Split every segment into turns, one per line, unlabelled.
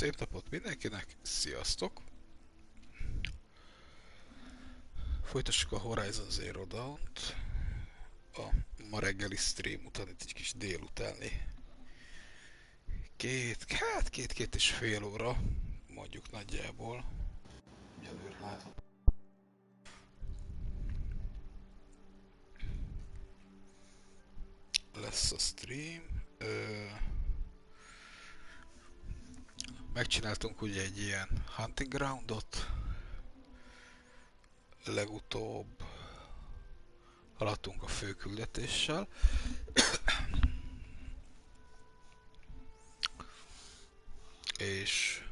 Szép napot mindenkinek, sziasztok! Folytassuk a Horizon Zero Dawn-t. A ma reggeli stream után itt egy kis délutáni két és fél óra, mondjuk nagyjából. Előre látom. Lesz a stream. Megcsináltunk ugye egy ilyen hunting groundot. Legutóbb haladtunk a főküldetéssel. És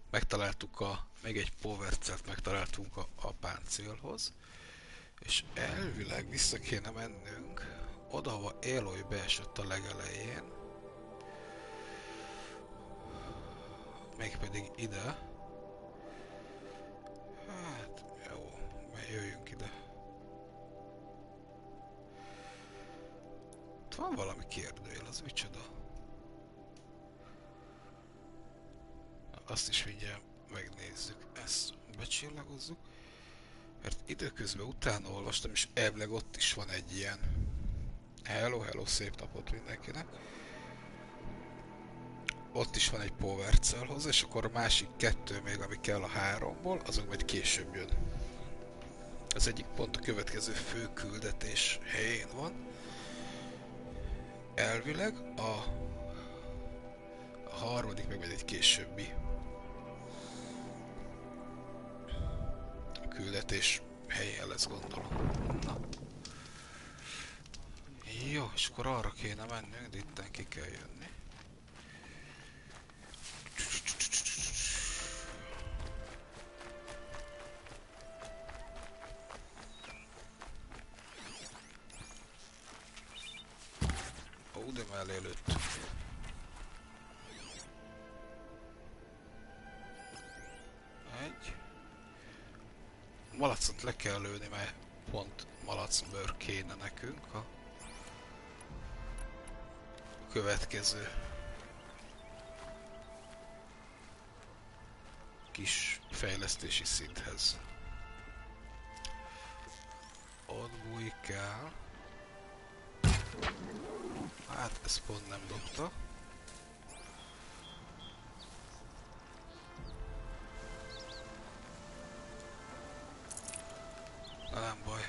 megtaláltuk még egy powercelt megtaláltunk a páncélhoz. És elvileg vissza kéne mennünk oda, ahova Aloy beesett a legelején. Mégpedig ide. Hát, jó, jöjjünk ide. Itt van valami kérdőjel, az micsoda? Azt is mindjárt megnézzük. Ezt becsillagozzuk. Mert időközben utána olvastam, és elvileg ott is van egy ilyen. Hello, szép napot mindenkinek. Ott is van egy power cell hozzá, és akkor a másik kettő még, ami kell a háromból, azok majd később jön. Az egyik pont a következő fő küldetés helyén van. Elvileg a harmadik meg egy későbbi küldetés helyén lesz, gondolom. Na. Jó, és akkor arra kéne mennünk, de itten ki kell jönni. Ó, de mellé lőttük. Egy. Malacot le kell lőni, mert pont malacbőr kéne nekünk a következő kis fejlesztési szinthez. Ott bujkál. Hát ez pont nem dobta. Na, nem baj.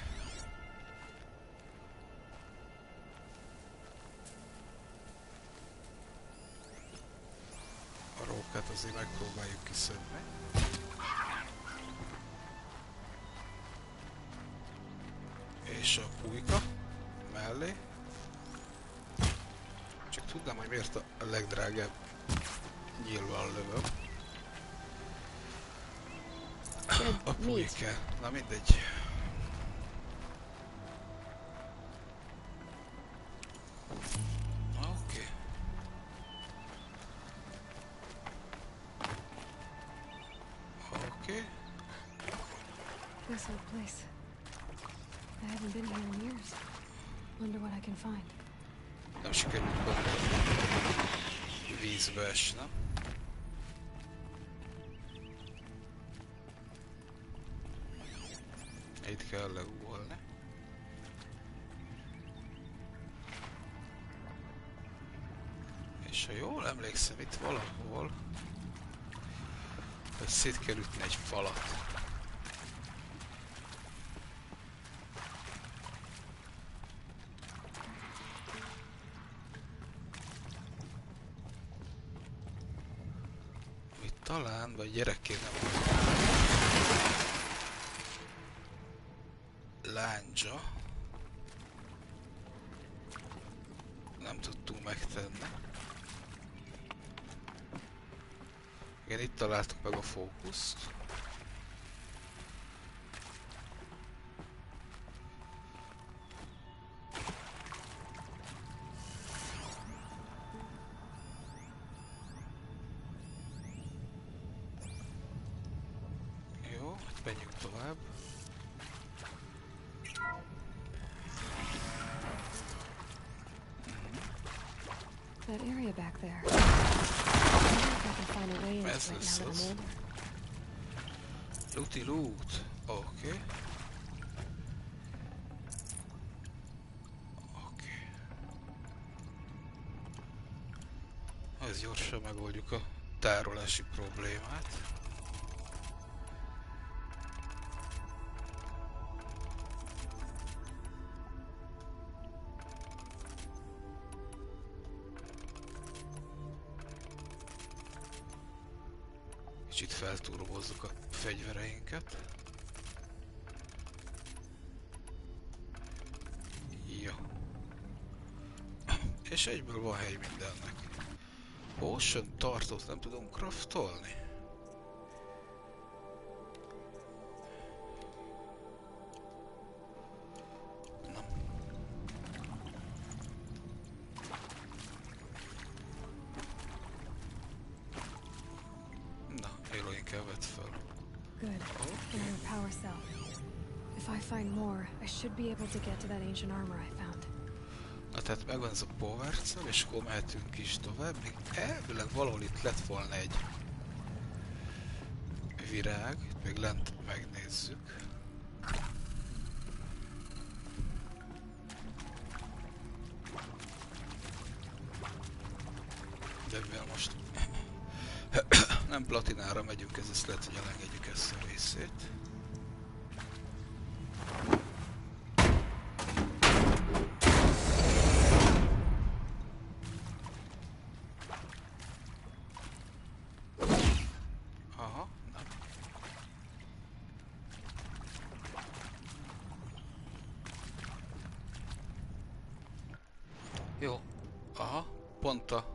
A rókát azért megpróbáljuk kiszedni. És a pulyka mellé. Csak tudnám, hogy miért a legdrágább nyilván lövöm. A pulyka. Na mindegy. Oké. Oké.
This old place. I haven't been here in years. Wonder what I can find.
Nem sikerült vízbe esnem. Itt kell leugolni. És ha jól emlékszem, itt valahol hogy szét kell ütni egy falat. Talán, vagy gyerekként nem láncsa. Nem tudtunk megtenni. Igen, itt találtuk meg a fókuszt. Menjünk tovább.
That area back there. I can find a way into
Ez
it now
lesz
that I'm
az.
older.
Looty loot. Oké. Oké. Ez gyorsan megoldjuk a tárolási problémát. Kicsit felturbozzuk a fegyvereinket. Jó. És egyből van hely mindennek. Potion tartót nem tudom craftolni. Nem. Na, Aloy inkább vedd fel.
Good. Another power cell. If I find more, I should be able to get to that ancient armor I found.
Na tehát megvan ez a power cell, és akkor mehetünk is tovább. Még elvileg valahol itt lett volna egy virág, itt még lent megnézzük. De mivel most nem platinára megyünk, ezt lehet, hogy elengedjük ezt a részét. Aha, nem. Jó, aha, pont a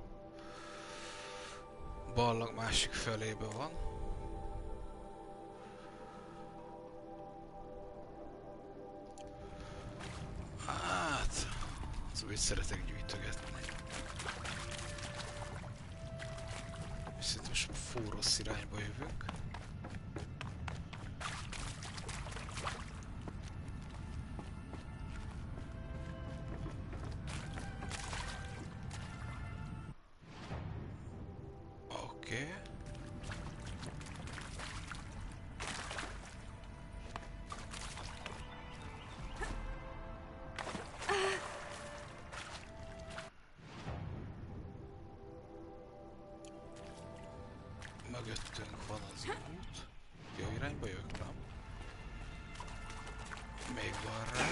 ballag másik felébe van. Hát, az úgy szeretek gyűjtögetni. Viszont most full rossz irányba jövünk. Oké. Mögöttünk van az út. Jó irányba jövök, nem? Még van rá.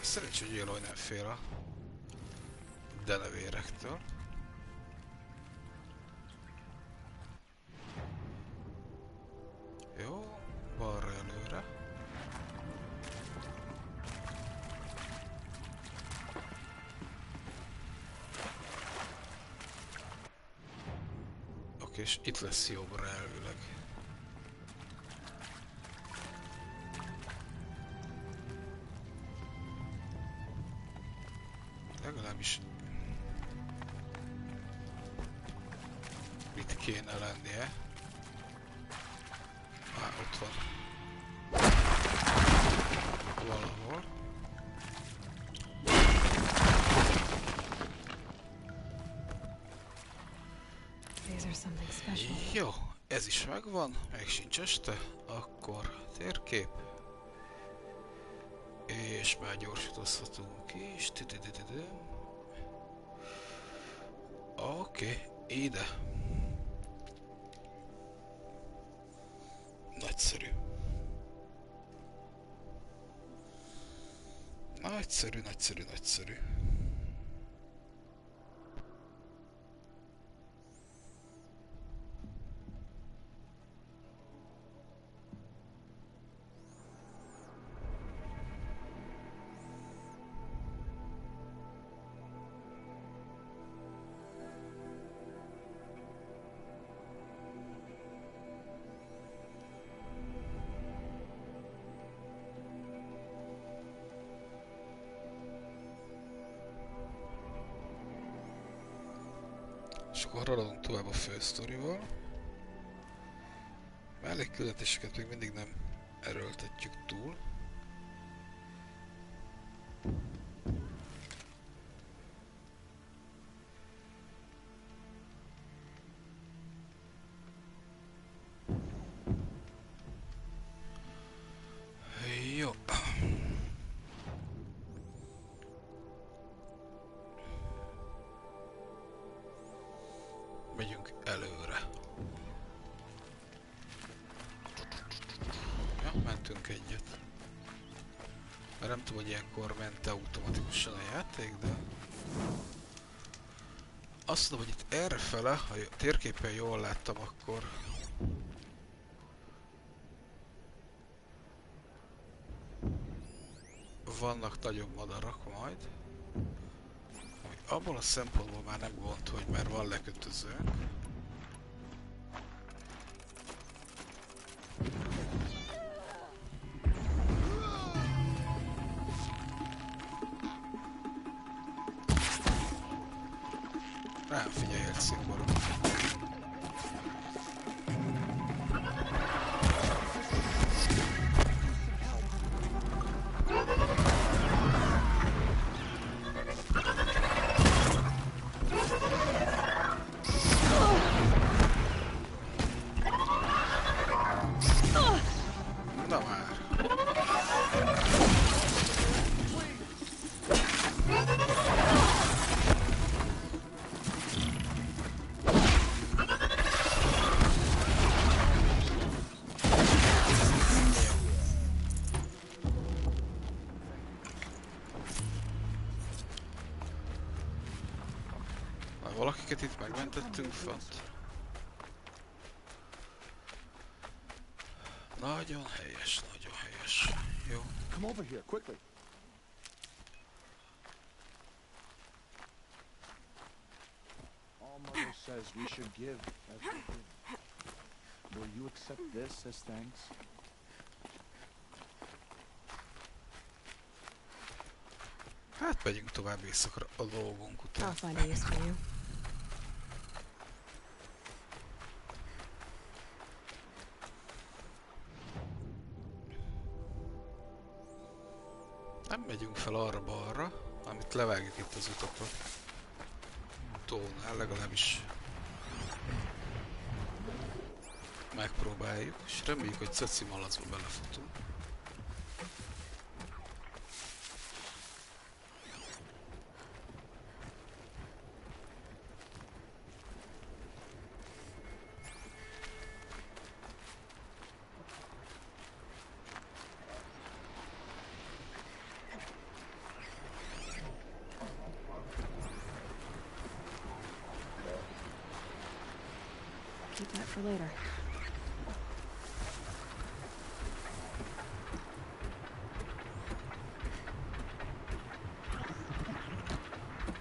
Szerencsé, hogy Aloy nem fél a denevérektől. Jó, balra előre. Oké, és itt lesz jobbra elvileg. Legalábbis itt kéne lennie. Ott van. Valahol.
These are something special.
Jó, ez is megvan, még sincs este, akkor térkép. És már gyorsítozhatunk is. Oké, ide. Nagyszerű. Nagyszerű, nagyszerű, nagyszerű. És akkor haladunk tovább a fősztorival. Mellékküldetéseket még mindig nem erőltetjük túl. egyet. Mert nem tudom, hogy ilyenkor ment automatikusan a játék, de... Azt mondom, hogy itt errefele, ha a térképen jól láttam, akkor... vannak nagyobb madarak majd. Ami abból a szempontból már nem gond, hogy már van lekötözőnk. Rám figyelj egy szigorú. Na már. Valakiket itt megmentettünk fent. Nagyon helyes, nagyon helyes. Jó.
Come over here, quickly. All Mother says we should give as we give. Will you accept this as thanks?
Hát megyünk tovább éjszakra a dolgunk után.
I'll find a use for you.
Nem megyünk fel arra-balra, amit levágjuk itt az utakat. Tónál legalábbis megpróbáljuk, és reméljük, hogy ceci malacba belefutunk.
Keep that for later.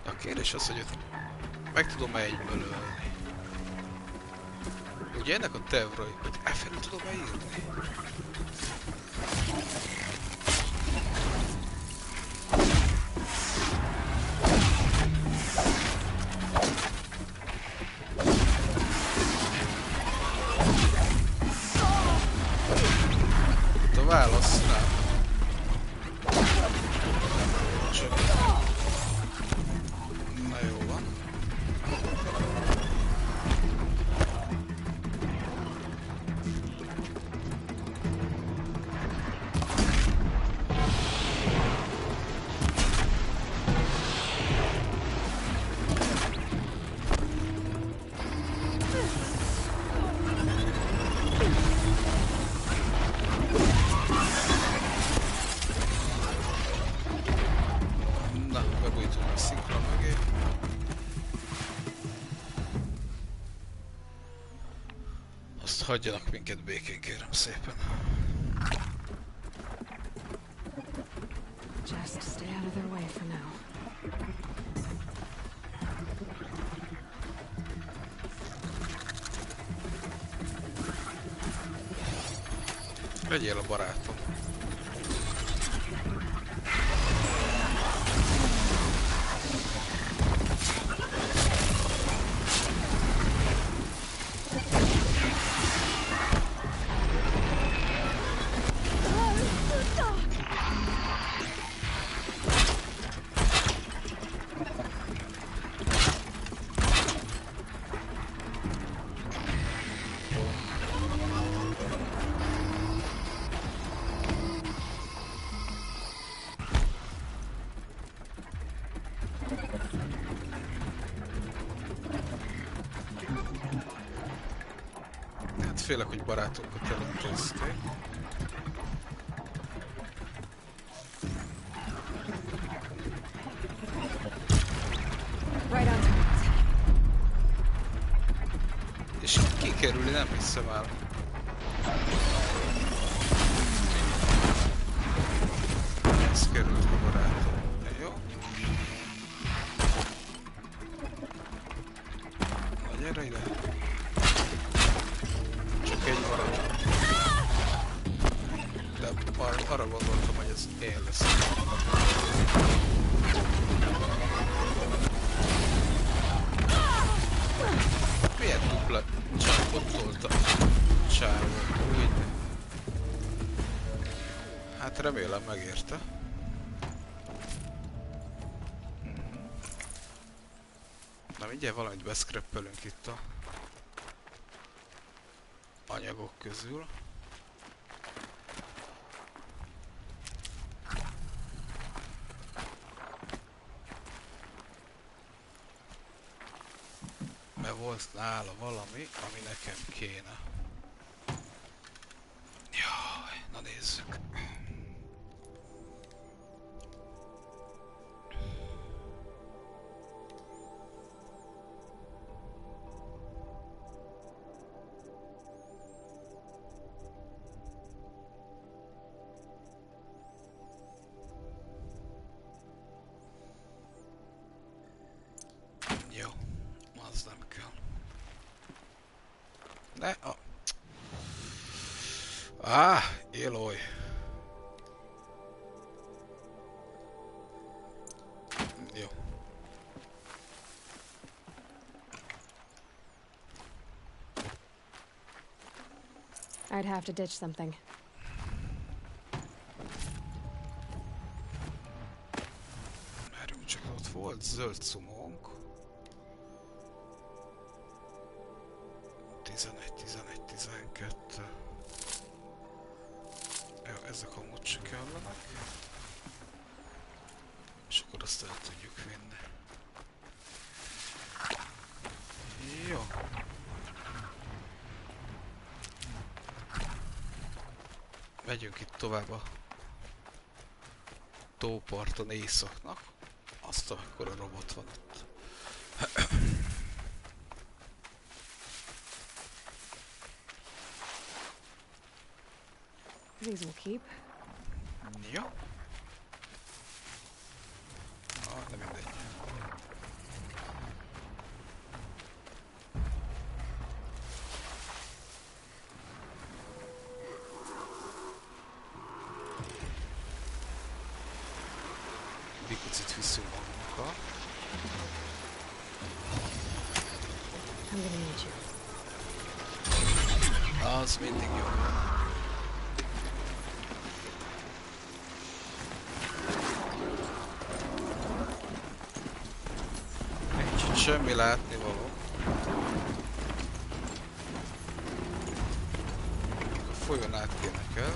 A kérdés az, hogy meg tudom-e egyből ölni. Ugye ennek a tervről, hogy elfelül tudom-e írni? A válasz nem. Csak... Na jó van. Na, bebújtunk a szinkron mögé. Azt hagyjanak minket békén, kérem szépen.
Just stay out of their way for now.
Legyél a barátom. Hát félek, hogy barátunkat elintézték. kikerülni nem hiszem el. Ez került a barátom. Jó. Na gyere ide. Csak egy marad. De arra gondoltam, hogy ez én leszek. Milyen dupla csápot tolta csávó, úgy. Hát remélem megérte. Na mindjárt valamit beszkreppelünk itt a anyagok közül. Mert volt nála valami, ami nekem kéne. Jaj, na nézzük. Jó, az nem kell. Ne, a... Éloj. Jó.
I'd have to ditch something.
Merünk csak, ott volt zöld cumónk. 11, 11, 12. Jó, ezek amúgy csak kellenek. És akkor azt el tudjuk vinni. Jó. Megyünk itt tovább a tóparton éjszaknak. Azt akkor a robot van ott.
These will keep.
Jó. De mindegy. Bikucit viszünk magunkkal.
I'm gonna need you.
Az mindig jó. Nincs semmi látnivaló. A folyón át kéne kell.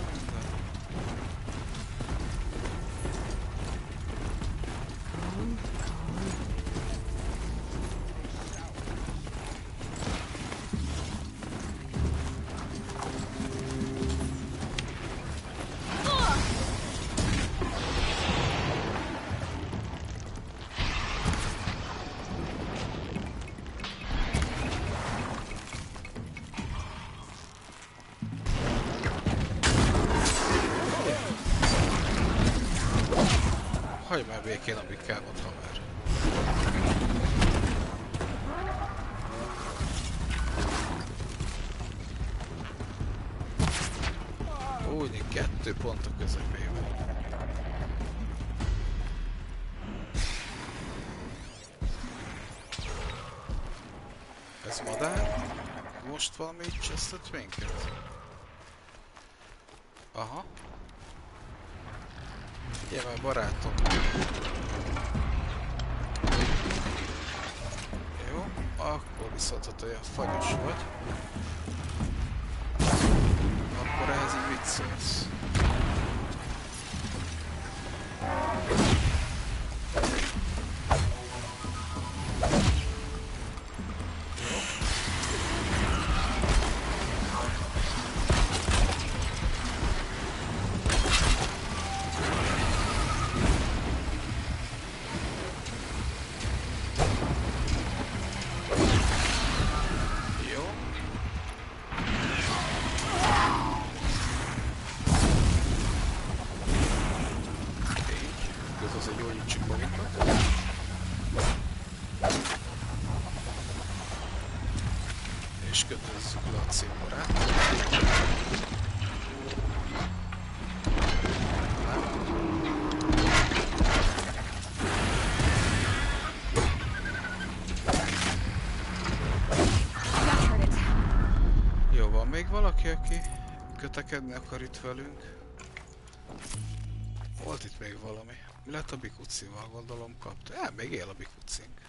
Hagyj már békén a bikámat, haver. Úgy, 2 pont a közepében. Ez madár? Most valami így csesztett minket? Aha. Figyelj már, barátom. Jó, akkor viszont, ha olyan fagyos vagy, akkor ehhez így mit szólsz? ezzel gyógyítsuk magunkat. És kötözzük le a cimborát. Jó, van még valaki, aki kötekedni akar itt velünk? Volt itt még valami. Mi lett a bikucival? Gondolom kapta. Még él a bikucink.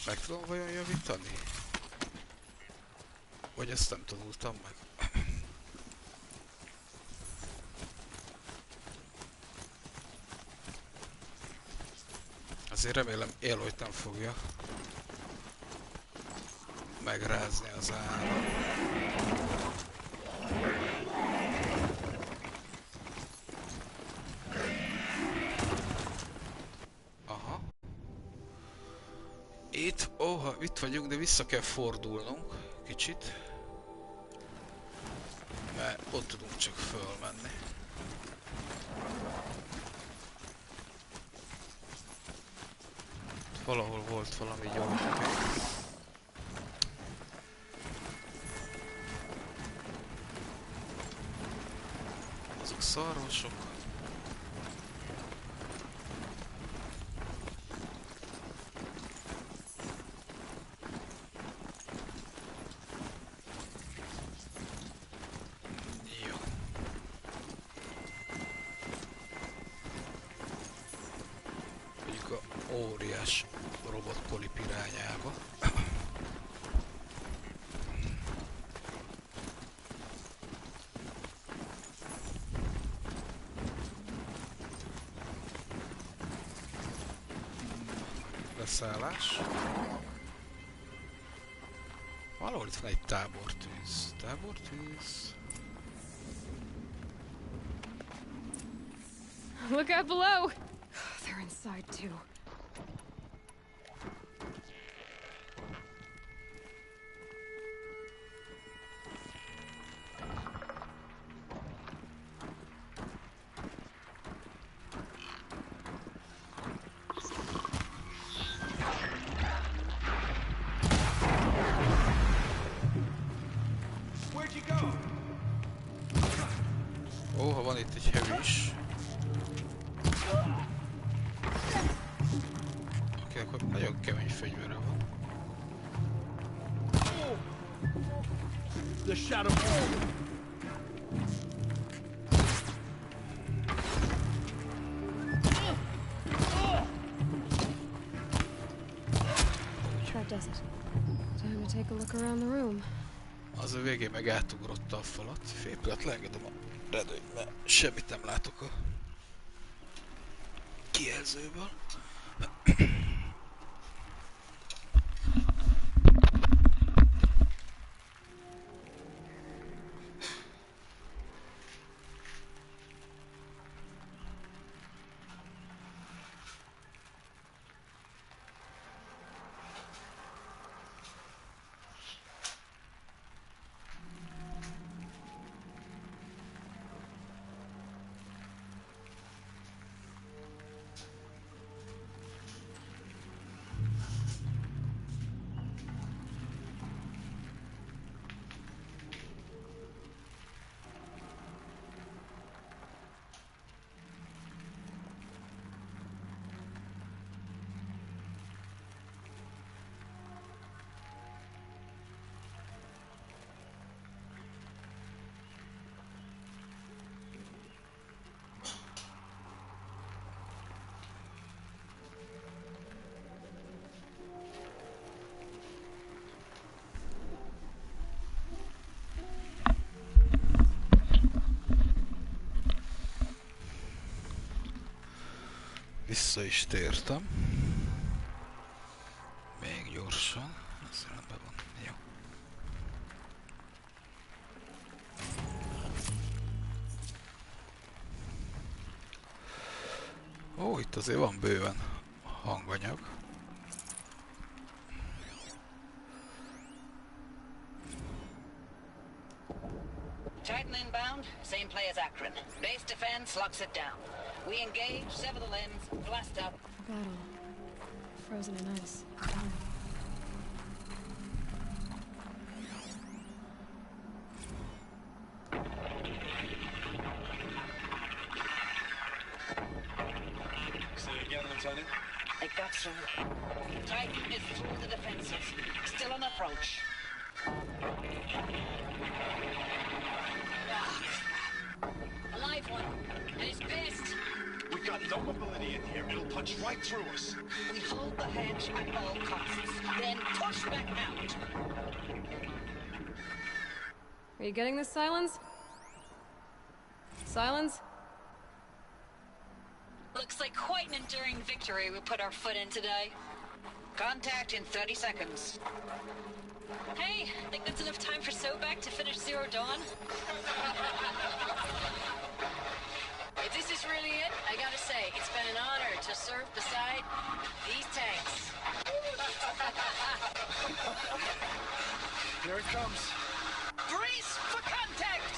Meg tudom vajon javítani? Vagy ezt nem tanultam meg? Azért remélem él, hogy nem fogja megrázni az áram. Aha. Itt vagyunk, de vissza kell fordulnunk kicsit. Mert ott tudunk csak fölmenni. Valahol volt valami gyógyhely. Azok szarvasok. Jó. Mondjuk a óriás robotpolip irányába. Leszállás. Valahol itt van egy tábortűz. Tábortűz.
Look out below! They're inside too.
Ó, ha van itt egy heavy is. Oké, akkor nagyon kemény fegyvere van.
The shadow.
That does it. Time to take a look around the room.
Az a végén meg átugrotta a falat. Fél pillanat leengedem a redőnyt, mert semmit nem látok a kijelzőből. Vissza is tértem. Még gyorsan. Ez rendben van. Jó. Ó, itt azért van bőven hanganyag.
Titan inbound, same play as Akron. Base defense. Lance locks it down. We engage, sever the lens, blast up.
Battle. Frozen in ice. Done.
Say again, Lieutenant.
It got through. Titan is through the defenses. Still on approach. A live one. And he's pissed.
We got no mobility in here. It'll punch right through us.
We hold the hedge at all costs. Then push back out.
Are you getting this, Silence? Silence?
Looks like quite an enduring victory we put our foot in today. Contact in 30 seconds.
Hey, think that's enough time for Sobek to finish Zero Dawn?
If this is really it, I gotta say, it's been an honor to serve beside these tanks.
Here it comes.
Brace for contact!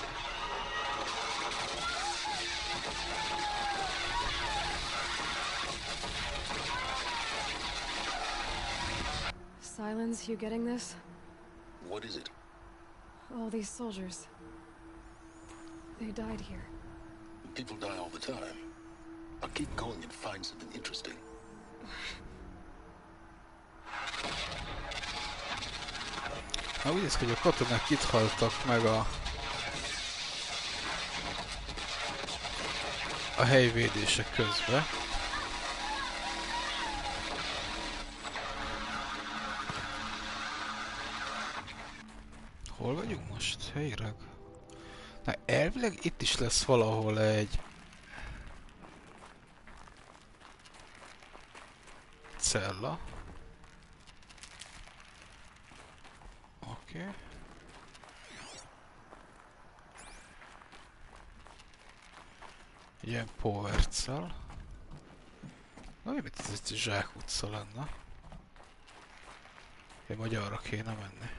Silence, you getting this?
What is it?
All these soldiers. They died here.
People die all the time. I'll keep going and find something interesting.
Na úgy néz ki, hogy a katonák itt haltak meg a helyvédések közben. Hol vagyunk most? Helyileg? Na elvileg itt is lesz valahol egy cella. Oké. Egy ilyen power cell. Na mi ez egy zsákutca lenne? Én majd arra kéne menni.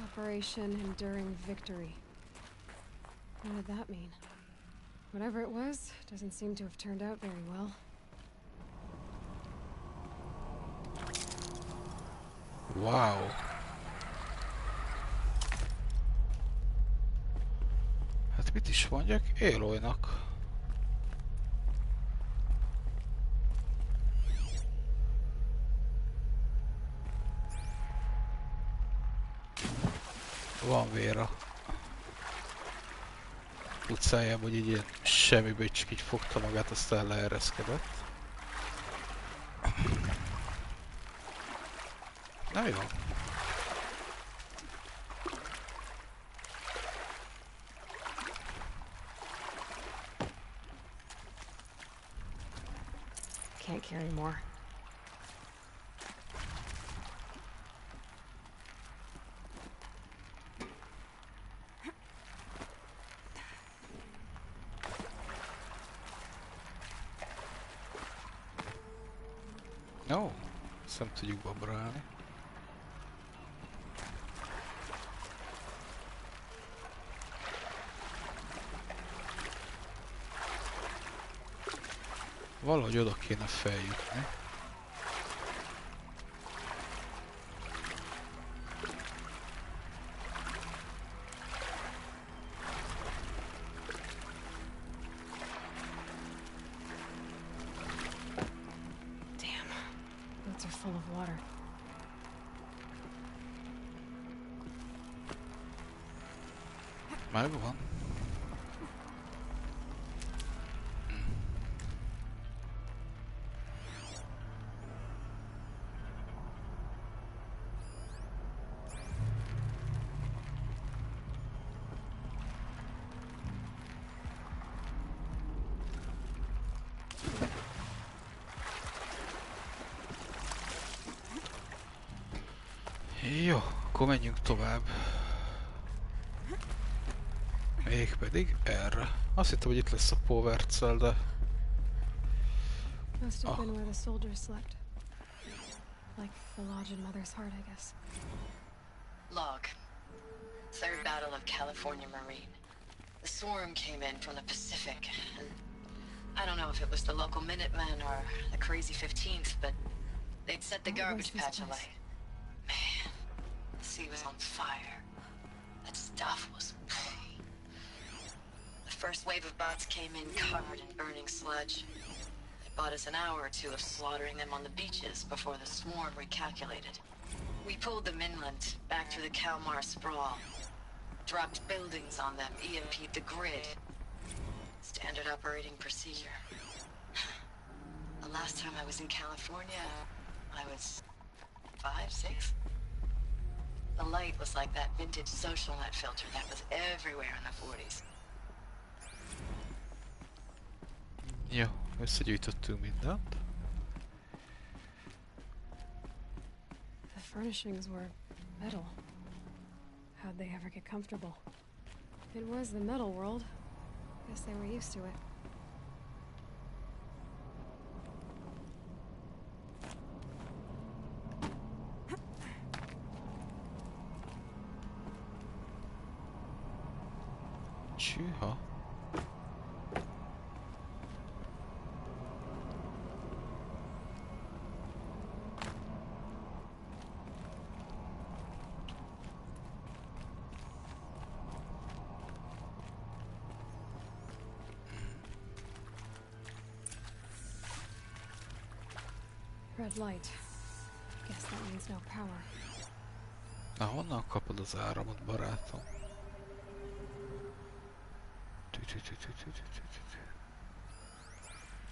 Operation Enduring Victory. What did that mean? Whatever it was, doesn't seem to have turned out very well.
Wow. Hát mit is mondjak? Aloynak. Van vér a utcájában, hogy így ilyen semmiből csak így fogta magát, aztán leereszkedett. Na mi van?
Can't carry more.
Ó, ezt nem tudjuk babrálni. Valahogy oda kéne feljutni.
Boots are full of water.
Megvan. Jó, akkor menjünk tovább. Mégpedig erre. Azt hittem, hogy itt lesz a power cell, de...
Must have been where the soldiers slept. Like the lodge in Mother's Heart, I guess.
Log. Third Battle of California Marine. The swarm came in from the Pacific, and I don't know if it was the local Minutemen or the crazy 15th, but they'd set the
What was
garbage
this
patch
place?
alight. Man, the sea was on fire. That stuff was The first wave of bots came in covered in burning sludge. It bought us an hour or two of slaughtering them on the beaches before the swarm recalculated. We pulled them inland, back through the Kalmar sprawl. Dropped buildings on them, EMP'd the grid. Standard operating procedure. The last time I was in California, I was 5, 6? The light was like that vintage social net filter that was everywhere in the 40s.
Jó, összegyűjtöttünk mindent.
The furnishings were metal. How'd they ever get comfortable? It was the metal world. Guess they were used to it.
Csűha.
Red light. Guess that means no power.
Na, honnan kapod az áramot, barátom?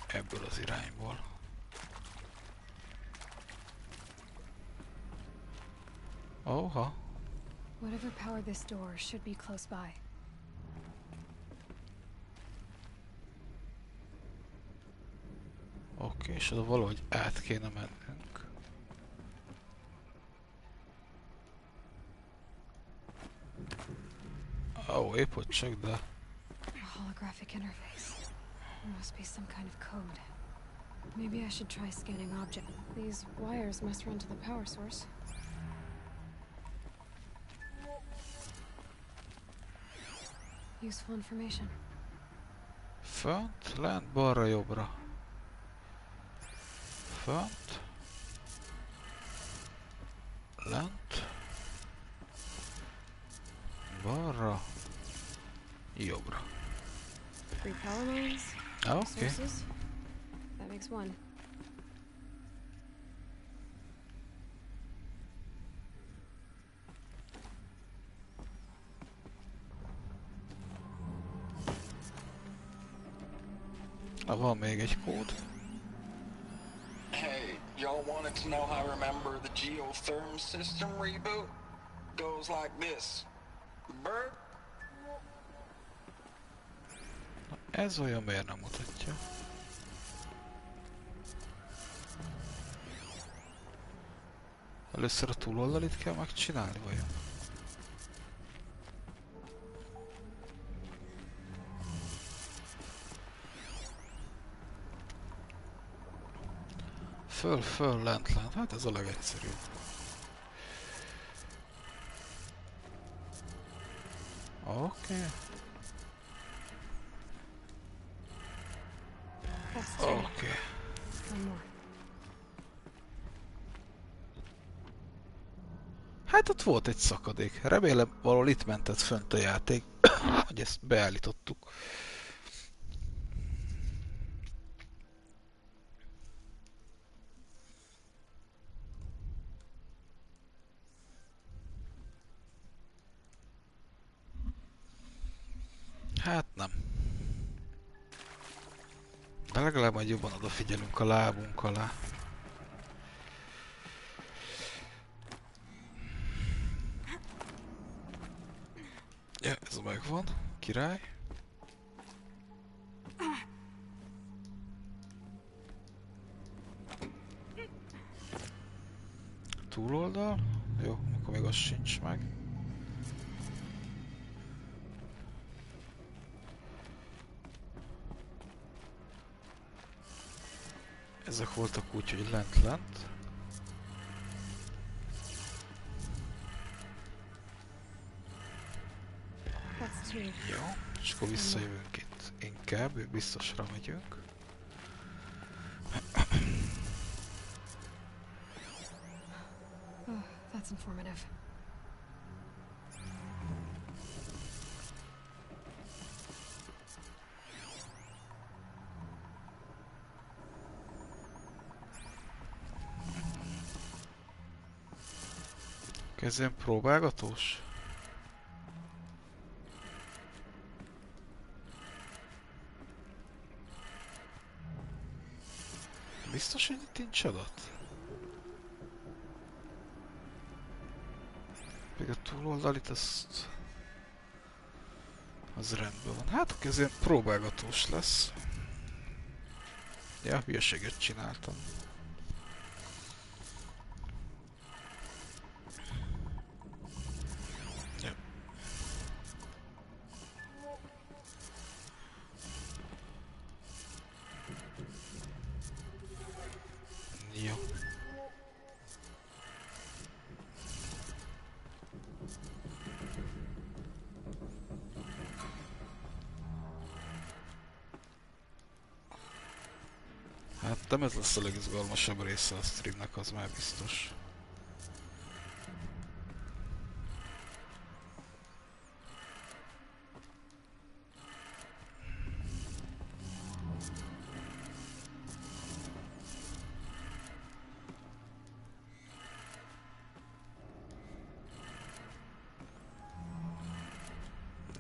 Ebből az irányból. Oha.
Whatever powered this door should be close by.
Oké, és oda valahogy át kéne mennünk. Ó, épp hogy csak, de...
A holographic interface. There must be some kind of code. Maybe I should try scanning object. These wires must run to the power source. Useful information.
Fönt, lent, balra, jobbra. Fönt. Lent. Balra. Jobbra.
3 power lines.
Oké.
Sources. That makes 1.
Van még egy kód.
Hey, y'all wanted to know how I remember the geotherm system reboot? Goes like this. Bird?
Na, ez olyan miért nem mutatja? Először a túloldalit kell megcsinálni, vajon? Föl, föl, lent, lent. Hát ez a legegyszerűbb. Oké.
That's 2.
Oké.
One more.
Hát ott volt egy szakadék. Remélem valahol itt mentett fönt a játék, hogy ezt beállítottuk. Hát nem. De legalább majd jobban odafigyelünk a lábunk alá. Ja, ez megvan. Király. Túloldal. Jó, akkor még az sincs meg. Ezek voltak úgy, hogy lent-lent.
too.
Jó, és akkor visszajövünk itt. Inkább biztosra megyünk.
Oh, that's informative.
Kezdjem próbálgatós? Biztos, hogy itt nincs adat? Még a túloldalit azt... az rendben van. Hát akkor ez ilyen próbálgatós lesz. Ja, hülyeséget csináltam. Ja. Jó. Hát nem ez lesz a legizgalmasabb része a streamnek, az már biztos.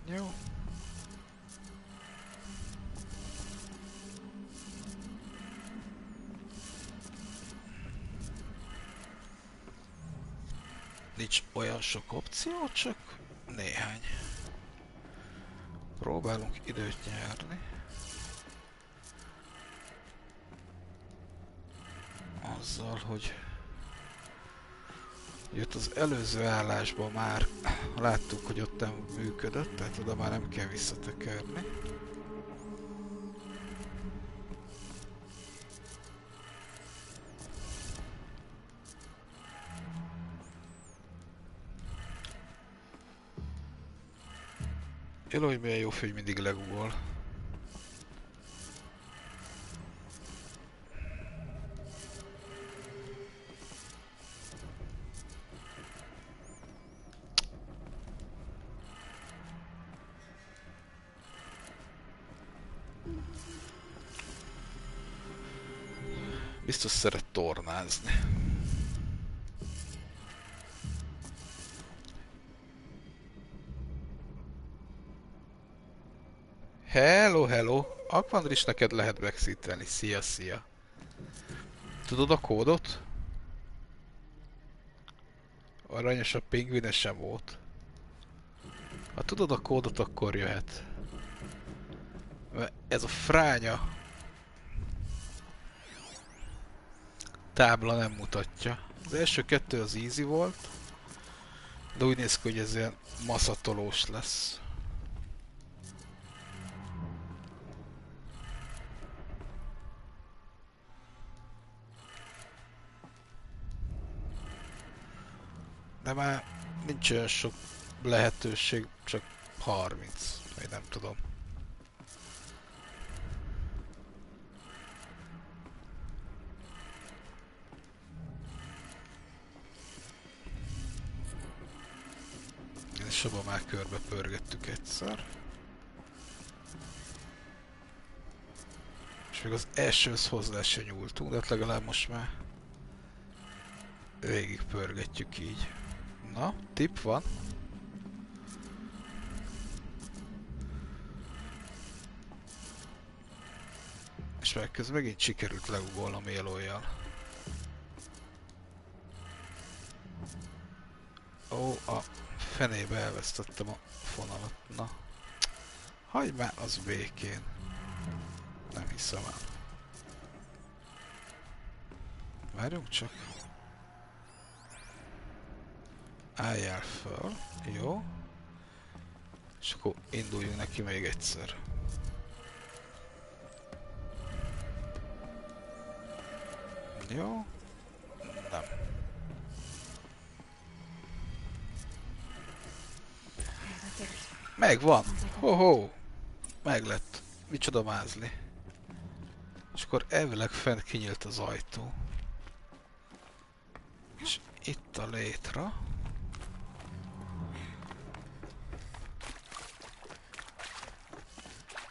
Jó. Nincs olyan sok opció, csak néhány. Próbálunk időt nyerni. Azzal, hogy jött az előző állásban már láttuk, hogy ott nem működött, tehát oda már nem kell visszatekerni. Élő, hogy milyen jó fő, hogy mindig legugol. Biztos szeret tornázni. Hello, hello! Akvandris, neked lehet backseatelni. Szia, szia! Tudod a kódot? Aranyosabb pingvine sem volt. Ha tudod a kódot, akkor jöhet. Mert ez a fránya tábla nem mutatja. Az első kettő az easy volt, de úgy néz ki, hogy ez ilyen maszatolós lesz. De már nincs olyan sok lehetőség, csak 30, vagy nem tudom. És abban már körbe pörgettük egyszer. És még az elsőhöz hozzá se nyúltunk, de hát legalább most már végig pörgetjük így. Na, tipp van. És már közben megint sikerült legugolnom élőjjel. Ó, a fenébe elvesztettem a fonalat. Na. Hagyj már az békén. Nem hiszem el. Várjunk csak. Álljál föl. Jó. És akkor induljunk neki még egyszer. Jó. Nem. Megvan! Ho-ho! Meglett. Micsoda mázli. És akkor elvileg fent kinyílt az ajtó. És itt a létra.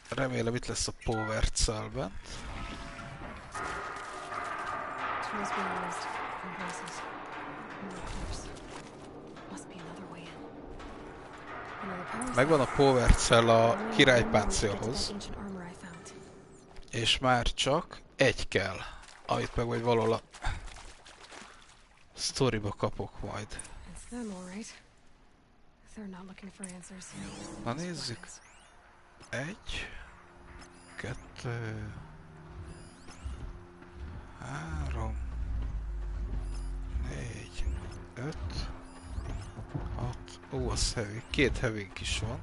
Remélem itt lesz a power cell bent.
Tools being used in places. No force. Must be another way in. Another power
Megvan a power cell a királypáncélhoz.
ancient armor I found.
És már csak egy kell. Amit meg vagy valahol a sztoriba kapok majd.
It's them, all right. They're not looking for answers.
Na nézzük. 1, 2, 3, 4, 5, 6. Ó, az heavy. 2 heavy-nk is van.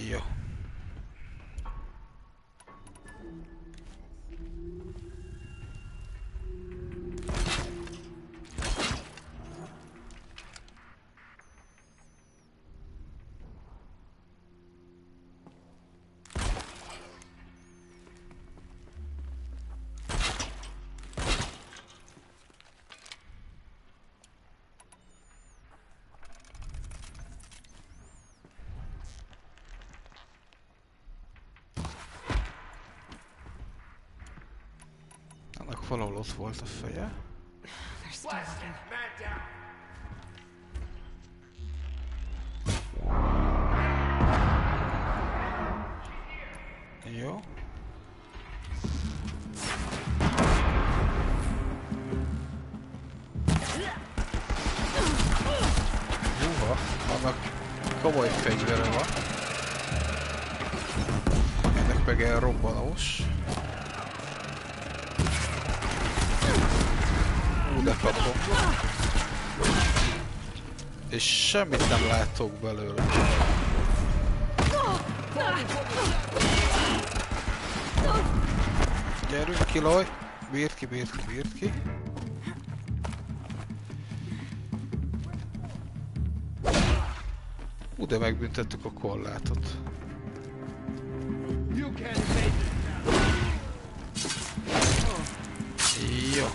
Jó. Annak valahol ott volt a feje.
They're still looking.
Jó. Húha, annak komoly fegyvere van. Ennek meg ilyen robbanós. De kapom. És semmit nem látok belőle. Gyerünk ki, Loj! Bírd ki, bírd ki, bírd ki. De megbüntettük a korlátot. Jó.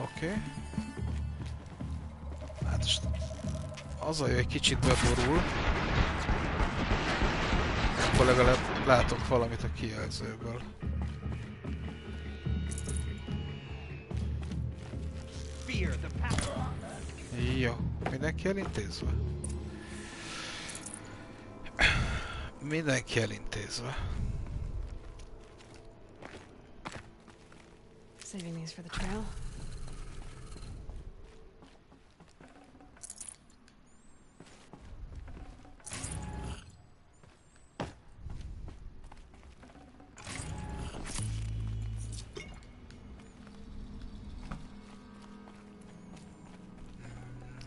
Oké. Hát most az a jó, egy kicsit beborul. Akkor legalább látok valamit a kijelzőből. Jó. Mindenki elintézve? Mindenki elintézve.
Saving these for the trail.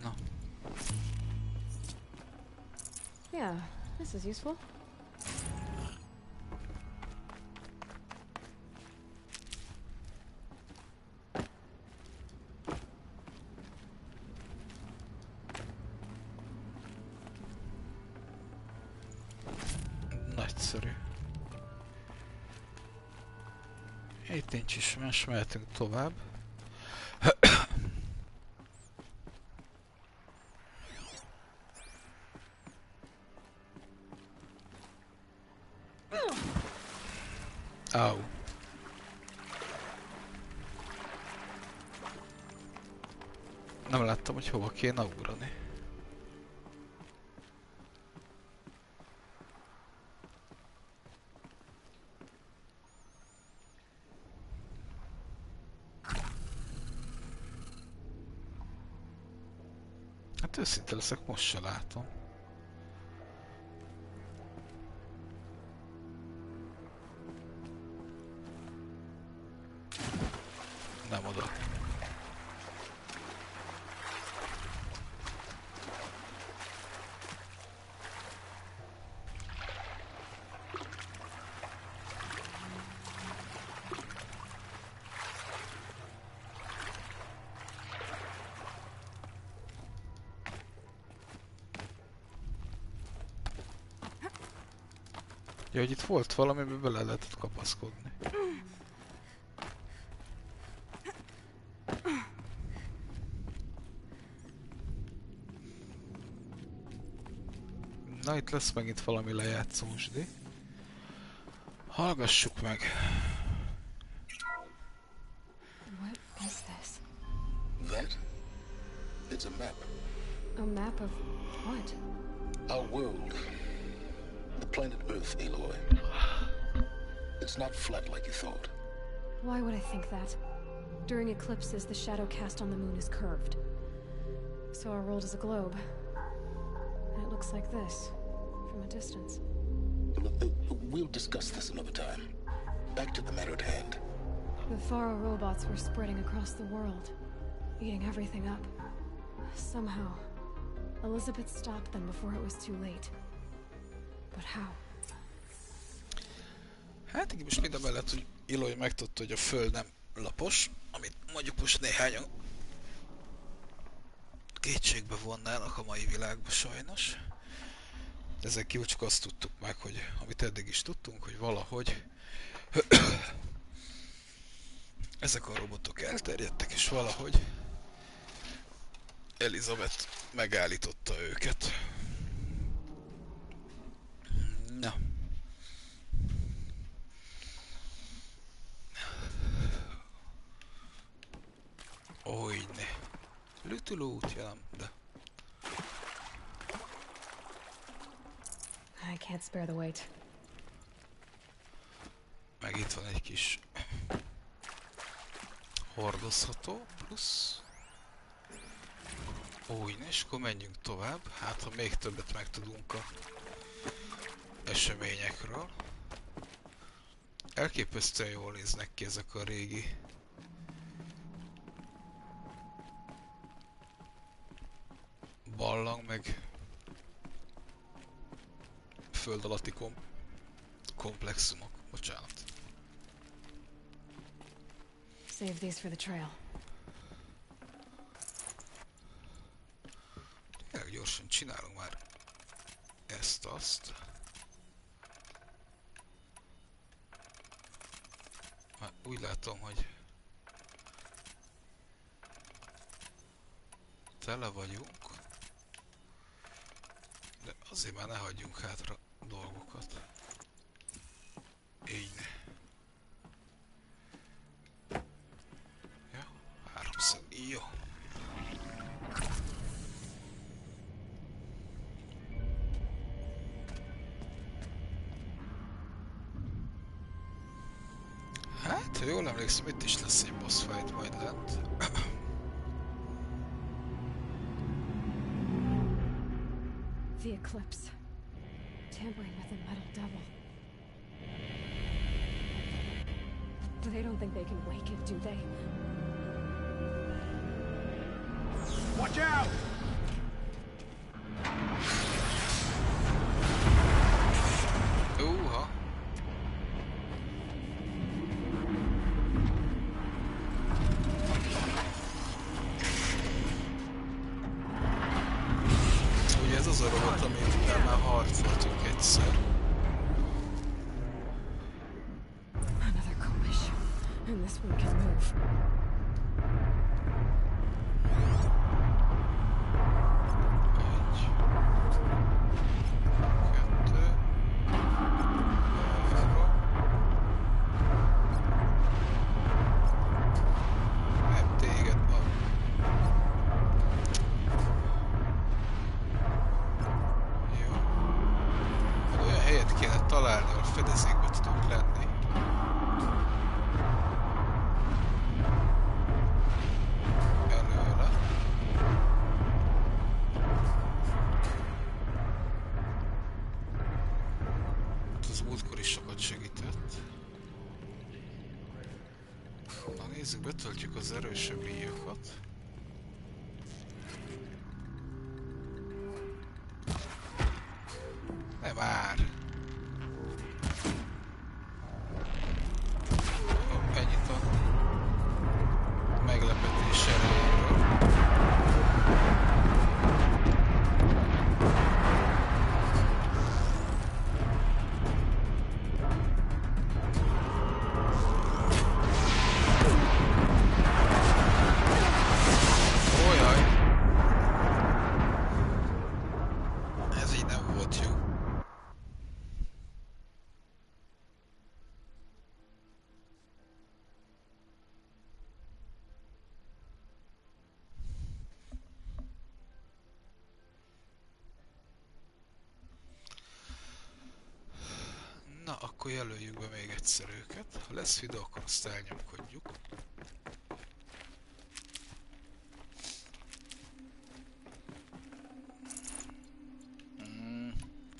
No.
Yeah, this is useful.
Nagyszerű. Itt nincs is más, mehetünk tovább. Au. Nem láttam, hogy hova kéne ugrani. Hát őszinte leszek, most se látom. Nem oda. Ja, hogy itt volt valami, amiben bele lehetett kapaszkodni. Na, itt lesz megint valami lejátszósdi. Hallgassuk meg.
What is this?
That? It's a map.
A map of what?
Our world. The planet Earth, Aloy. It's not flat like you thought.
Why would I think that? During eclipses, the shadow cast on the moon is curved. So our world is a globe. And it looks like this, from a distance.
We'll discuss this another time. Back to the matter at hand.
The Faro robots were spreading across the world, eating everything up. Somehow, Elizabeth stopped them before it was too late. But how?
Hát így most mind a mellett, hogy Aloy megtudta, hogy a Föld nem lapos, amit mondjuk most néhányan kétségbe vonnának a mai világban sajnos. Ezen kívül csak azt tudtuk meg, hogy amit eddig is tudtunk, hogy valahogy ezek a robotok elterjedtek, és valahogy Elizabeth megállította őket. Na. Olyne. Lütülút, ja nem, de...
I can't spare the weight.
Meg itt van egy kis hordozható, plusz... Olyne, és akkor menjünk tovább. Hát, ha még többet megtudunk a eseményekről. Elképesztően jól néznek ki ezek a régi ballang, meg föld alatti komplexumok. Bocsánat.
Save these for the trail.
Tényleg gyorsan csinálunk már ezt-azt. Úgy látom, hogy tele vagyunk, de azért már ne hagyjunk hátra dolgokat. Így. Ja, 300. Jó. Hát, ha jól emlékszem, itt is lesz egy boss fight majd lent.
The eclipse. Tampering with a metal devil. They don't think they can wake it, do they?
Watch out!
Uha. Ugye ez az a robot, amivel már harcoltunk egyszer.
Another collision, and this one can move.
Betöltjük az erősebb íjakat. Ne már! Ennyit a meglepetés erejéről. akkor jelöljük be még egyszer őket. Ha lesz videó, akkor azt elnyomkodjuk.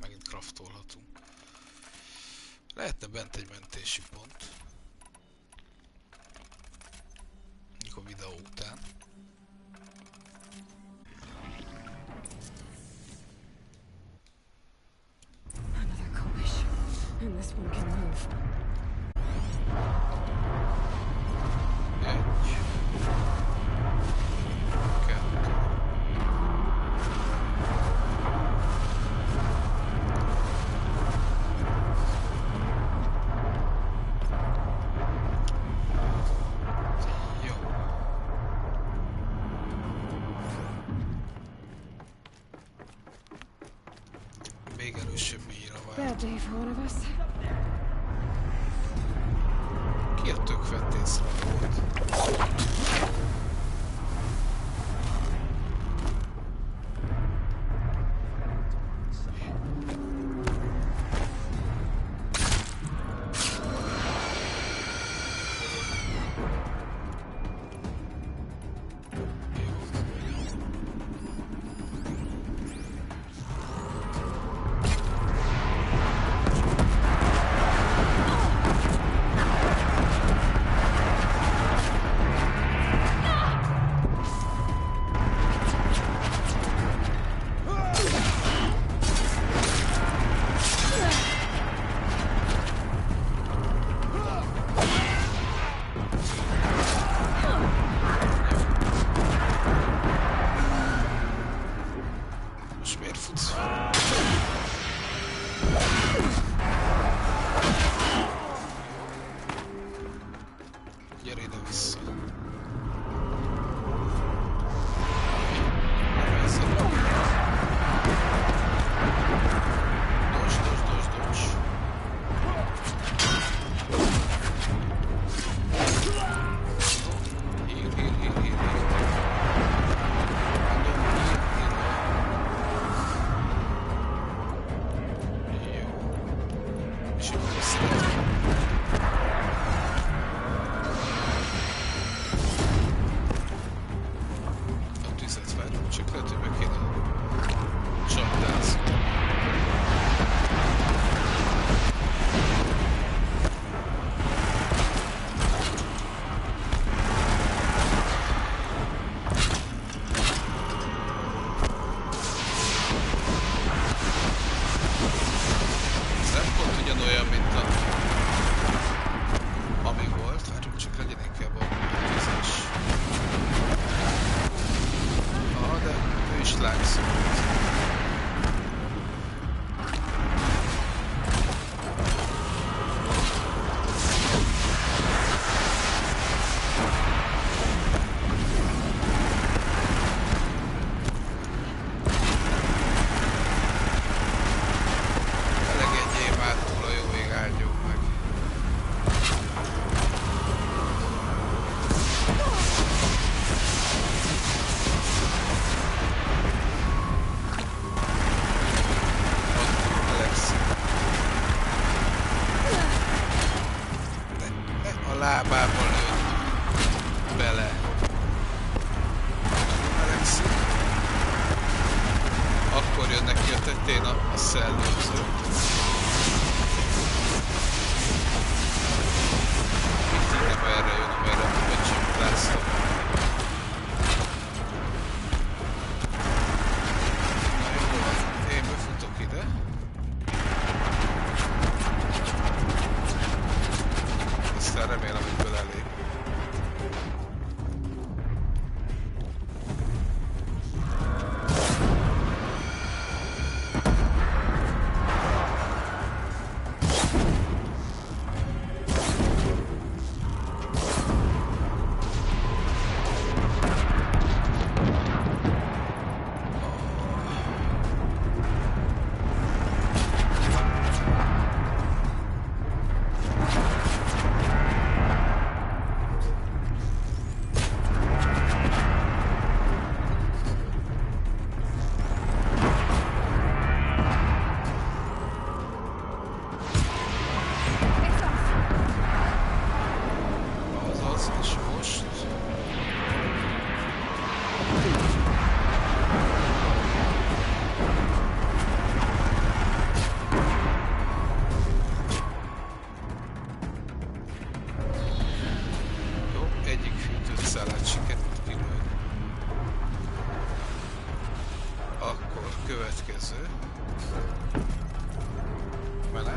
Megint craftolhatunk. Lehetne bent egy mentési pont. A videó után.
Another coalition, and this one can move. Bad day for one of us.
Ki a tök fent észre volt? lábával lőtt bele. Alexi. Akkor jön neki a tetején a szellőző. Itt így nem erre jön, amerre a becsünk lászló. Na jó, én befutok ide. Aztán remélem, hogy belelép.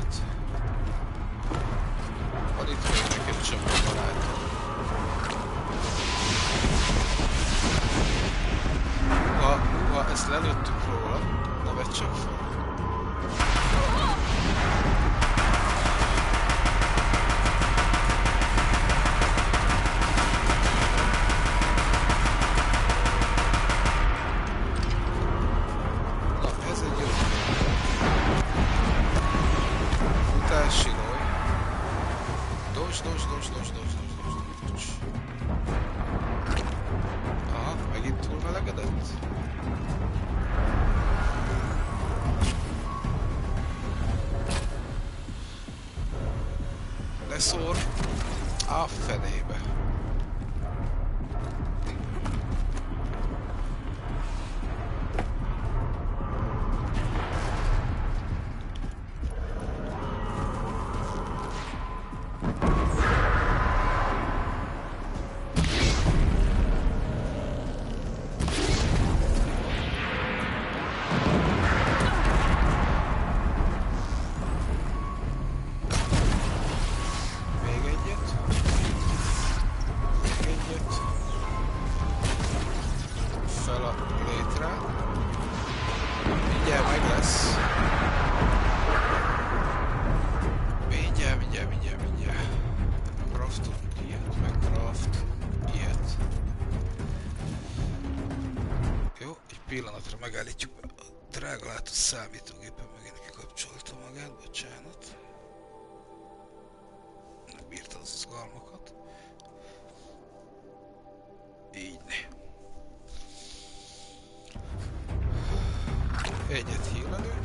át. Van itt még nekem csomó barátom. Ezt lelőttük róla, ne vedd csak fel. Na, ez egy jó futás, siloj. Dodge. Aha, megint túl melegedett? Leszór a fenébe. Pillanatra megállítjuk, a drága látó számítógépen megint kikapcsolta magát, bocsánat. Nem bírta az izgalmakat. Így ne. Egyet hílelünk.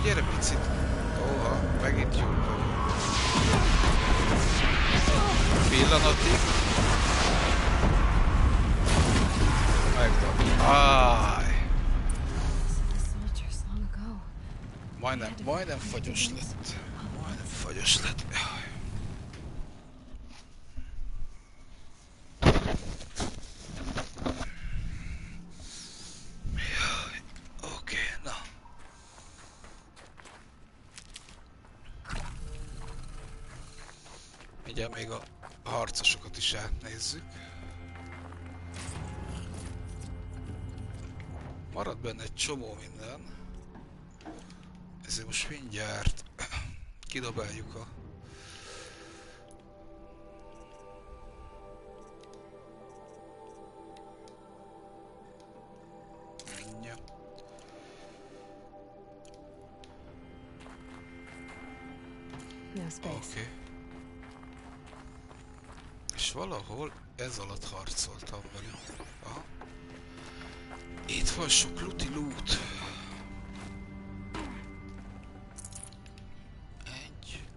Gyere picit! Óha, megint jó vagyok. Pillanatig. Megvan. Áj! Majdnem fagyos lett. Majdnem fagyos lett. Ugye még a harcosokat is átnézzük. Marad benne egy csomó minden. Ezért most mindjárt kidobáljuk a... Ja. Oké. És valahol ez alatt harcoltam velük. Aha. Itt van sok luti loot. Egy.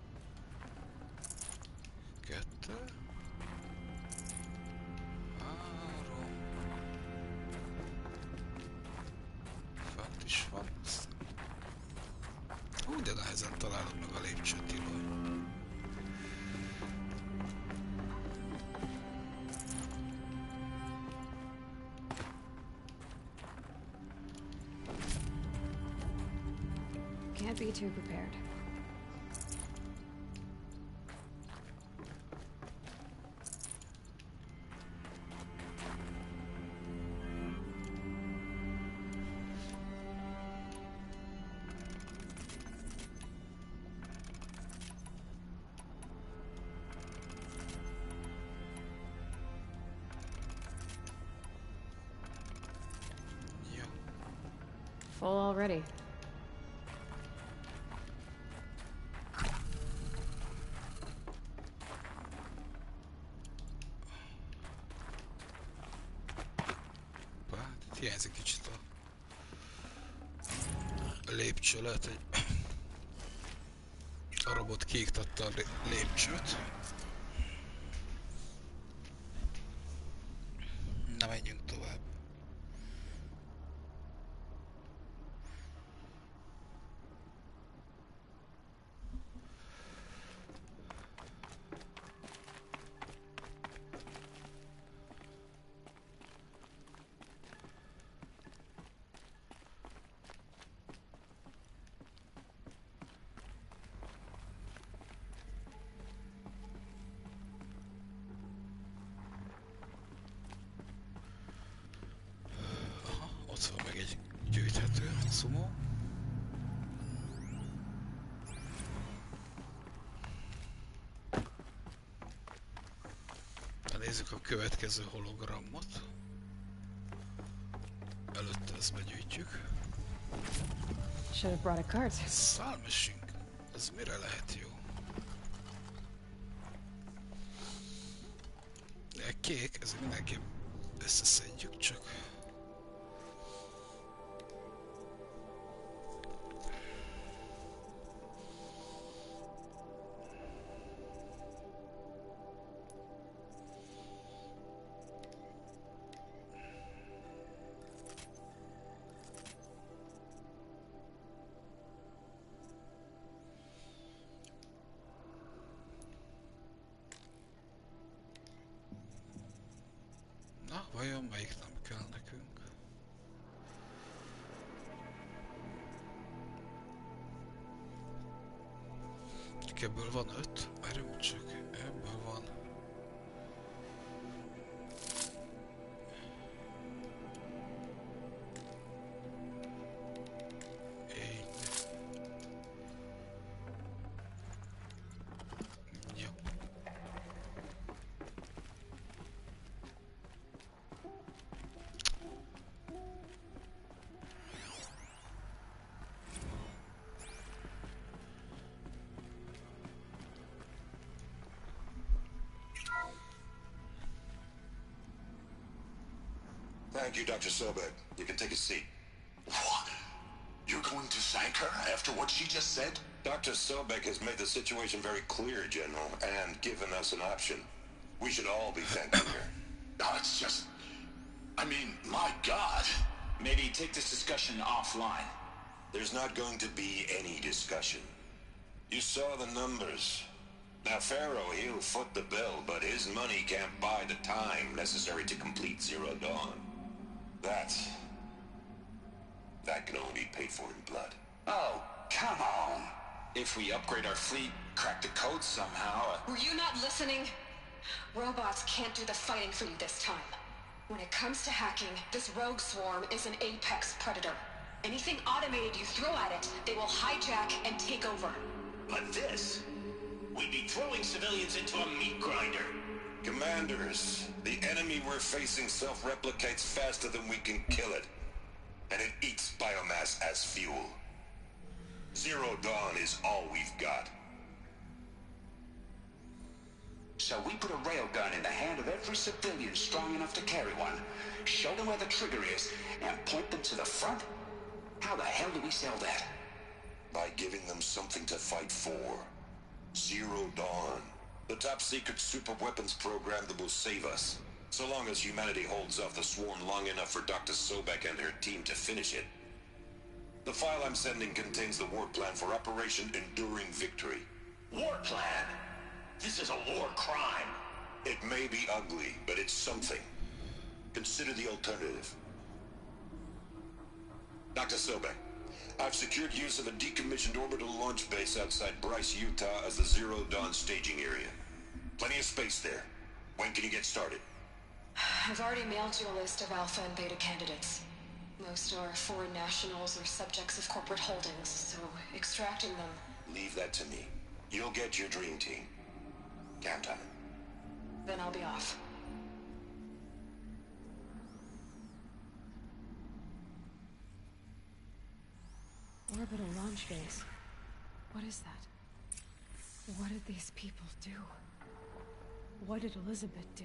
Kettő. Három. Fent is van. Hú, de nehezen találod meg a lépcsőt, Iloj.
Can't be too prepared.
Yeah.
Full already.
hiányzik kicsit a lépcső, lehet, hogy a robot kiiktatta a lépcsőt. Na, menjünk tovább. Ott van meg egy gyűjthető szumó. Na, nézzük a következő hologramot. Előtte ezt begyűjtjük.
Should have brought a cart.
Szálmesünk. Ez mire lehet jó? De kék, ez mindenképp összeszedjük csak. Na, vajon melyik nem kell nekünk? Csak ebből van 5, várjunk csak, ebből van. Így. Jó.
Thank you, Dr. Sobek. You can take a seat.
What? You're going to thank her after what she just said?
Dr. Sobek has made the situation very clear, General, and given us an option. We should all be thanking her.
No, it's just... I mean, my God.
Maybe take this discussion offline.
There's not going to be any discussion. You saw the numbers. Now, Pharaoh, he'll foot the bill, but his money can't buy the time necessary to complete Zero Dawn. That can only be paid for in blood.
Oh, come on.
If we upgrade our fleet, crack the code somehow...
Were you not listening? Robots can't do the fighting for you this time. When it comes to hacking, this rogue swarm is an apex predator. Anything automated you throw at it, they will hijack and take over.
But this? We'd be throwing civilians into a meat grinder.
Commanders, the enemy we're facing self-replicates faster than we can kill it. And it eats biomass as fuel. Zero Dawn is all we've got.
So we put a railgun in the hand of every civilian strong enough to carry one, show them where the trigger is, and point them to the front? How the hell do we sell that?
By giving them something to fight for. Zero Dawn. The top-secret super-weapons program that will save us. So long as humanity holds off the swarm long enough for Dr. Sobek and her team to finish it. The file I'm sending contains the war plan for Operation Enduring Victory.
War plan? This is a war crime.
It may be ugly, but it's something. Consider the alternative. Dr. Sobek, I've secured use of a decommissioned orbital launch base outside Bryce, Utah as the Zero Dawn staging area. Plenty of space there. When can you get started?
I've already mailed you a list of alpha and beta candidates. Most are foreign nationals or subjects of corporate holdings, so extracting them...
Leave that to me. You'll get your dream team. Count on it.
Then I'll be off.
Orbital launch base. What is that? What did these people do? What did Elizabeth do?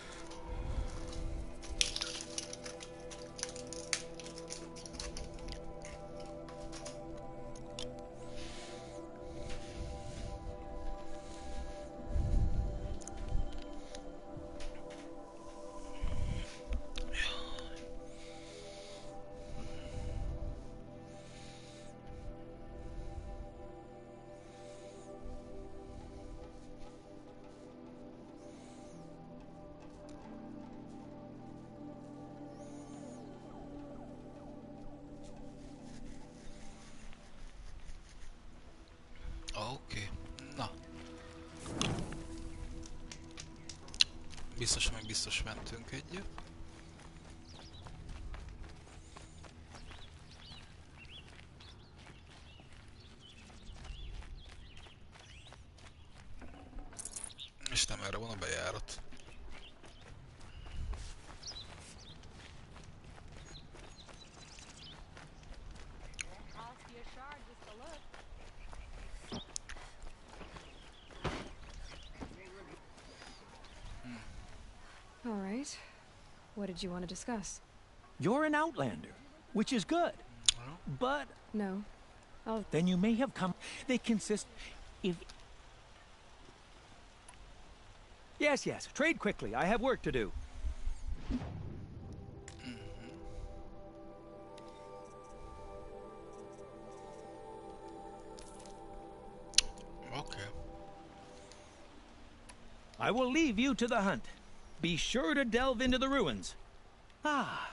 biztos mentünk egyet. És nem erre van a bejárat.
All right. What did you want to discuss?
You're an outlander, which is good. But
No.
then you may have come. They consist. If. Yes. Trade quickly. I have work to do.
Okay.
I will leave you to the hunt. Be sure to delve into the ruins. Ah,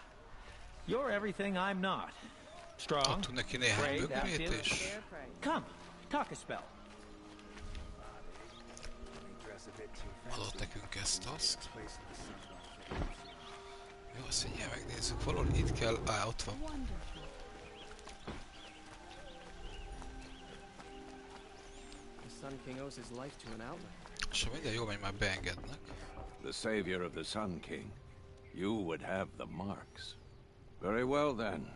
you're everything I'm not. Strong,
Adtunk neki néhány
brave,
bögrét,
active.
és
Come, talk a spell.
adott nekünk ezt-azt. Jó, azt mindjárt megnézzük, valahol itt kell... Á, ott van. És minden jó megy, már beengednek.
The savior of the Sun King. You would have the marks. Very well then.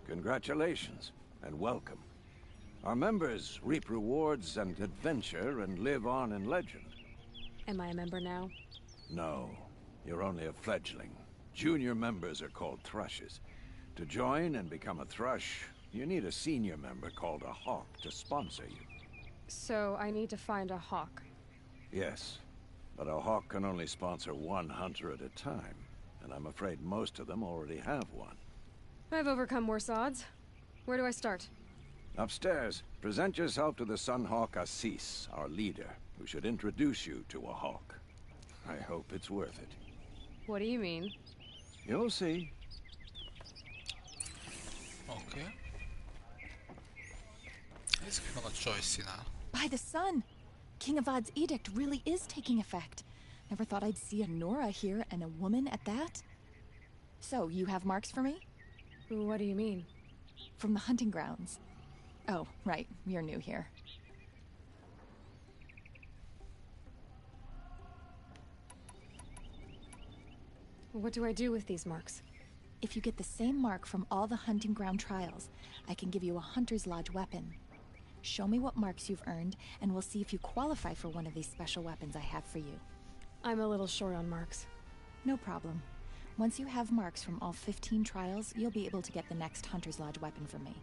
Congratulations and welcome. Our members reap rewards and adventure and live on in legend.
Am I a member now?
No, you're only a fledgling. Junior members are called thrushes. To join and become a thrush, you need a senior member called a hawk to sponsor you.
So I need to find a hawk.
Yes, but a hawk can only sponsor one hunter at a time, and I'm afraid most of them already have one.
I've overcome worse odds. Where do I start?
Upstairs, present yourself to the Sunhawk Assis, our leader, who should introduce you to a hawk. I hope it's worth it.
What do you mean?
You'll see.
Oké. Nézzük, mi van a choice-inál.
By the sun! King Avad's edict really is taking effect. Never thought I'd see a Nora here, and a woman at that. So, you have marks for me?
What do you mean?
From the hunting grounds. Oh, right, you're new here.
What do I do with these marks?
If you get the same mark from all the hunting ground trials, I can give you a Hunter's Lodge weapon. Show me what marks you've earned, and we'll see if you qualify for one of these special weapons I have for you.
I'm a little short on marks.
No problem. Once you have marks from all 15 trials, you'll be able to get the next Hunter's Lodge weapon from me.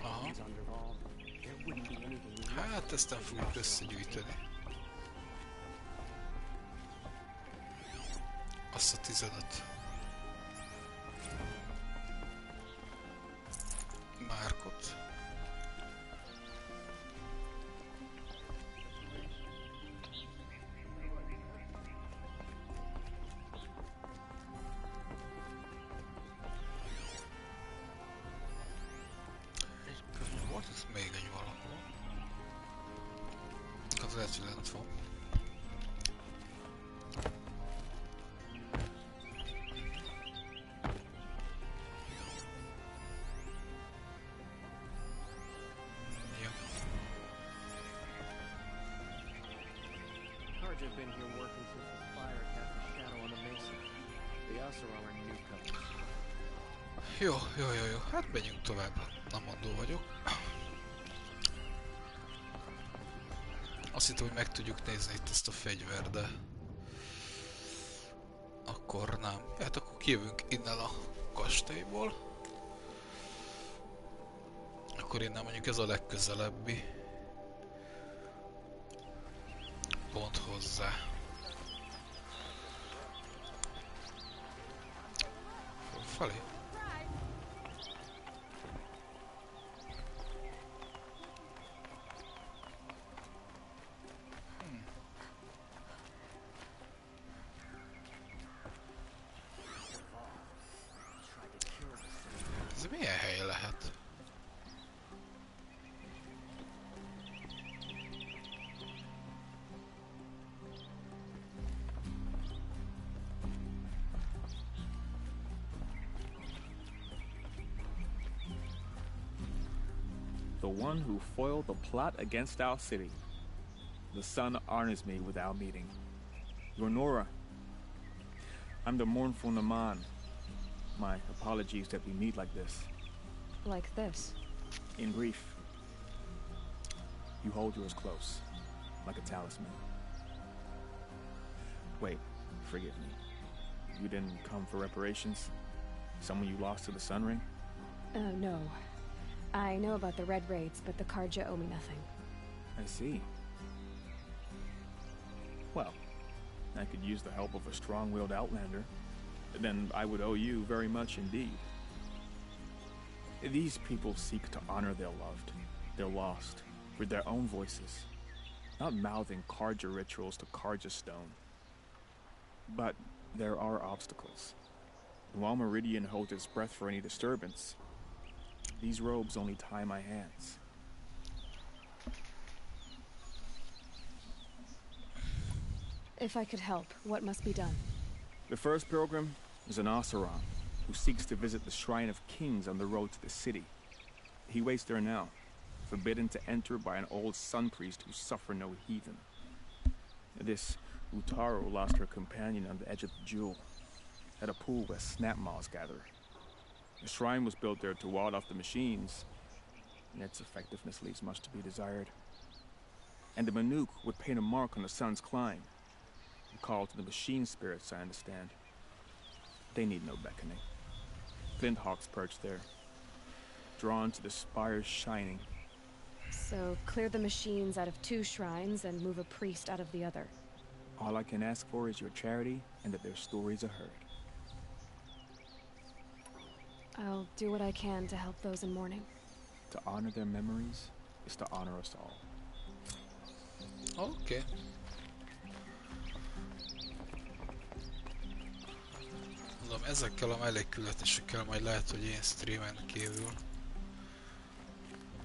Aha. Hát ezt nem fogjuk összegyűjteni. Azt a 15 márkot. Volt ez még egy valahol. Az lehet, hogy lent van.
Have been here working since the fire cast a shadow on the mesa. The Asura are newcomers.
Jó. Hát menjünk tovább. Nem mondó vagyok. Azt hittem, hogy meg tudjuk nézni itt ezt a fegyvert, de... Akkor nem. Hát akkor kijövünk innen a kastélyból. Akkor innen mondjuk ez a legközelebbi pont hozzá. Felé. Ez milyen hely lehet?
the one who foiled the plot against our city. The sun honors me with our meeting. You're Nora. I'm the mournful Naman. My apologies that we meet like this.
Like this?
In grief. You hold yours close, like a talisman. Wait, forgive me. You didn't come for reparations? Someone you lost to the Sun Ring?
No. I know about the Red Raids, but the Karja owe me nothing.
I see. Well, I could use the help of a strong-willed outlander. Then I would owe you very much indeed. These people seek to honor their loved, their lost, with their own voices, not mouthing Karja rituals to Karja stone. But there are obstacles. And while Meridian holds its breath for any disturbance, these robes only tie my hands.
If I could help, what must be done?
The first pilgrim is an Oseram who seeks to visit the Shrine of Kings on the road to the city. He waits there now, forbidden to enter by an old sun priest who suffer no heathen. This Utaro lost her companion on the edge of the jewel, at a pool where snap moths gather. The shrine was built there to ward off the machines, and its effectiveness leaves much to be desired. And the Manuk would paint a mark on the sun's climb, a call to the machine spirits, I understand. They need no beckoning. Flint hawks perch there, drawn to the spires shining.
So, clear the machines out of 2 shrines and move a priest out of the other.
All I can ask for is your charity and that their stories are heard.
I'll do what I can to help those in mourning.
To honor their memories is to honor us all.
Oké. Mondom, ezekkel a mellékküldetésekkel majd lehet, hogy én streamen kívül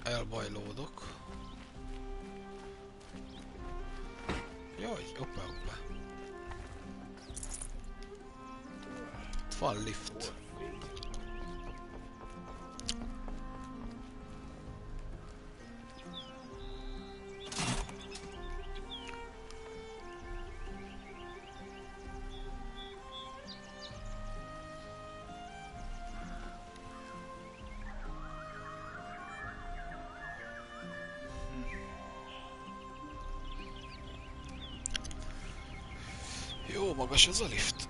elbajlódok. Jaj, hoppá. Itt van lift. Jó magas ez a lift.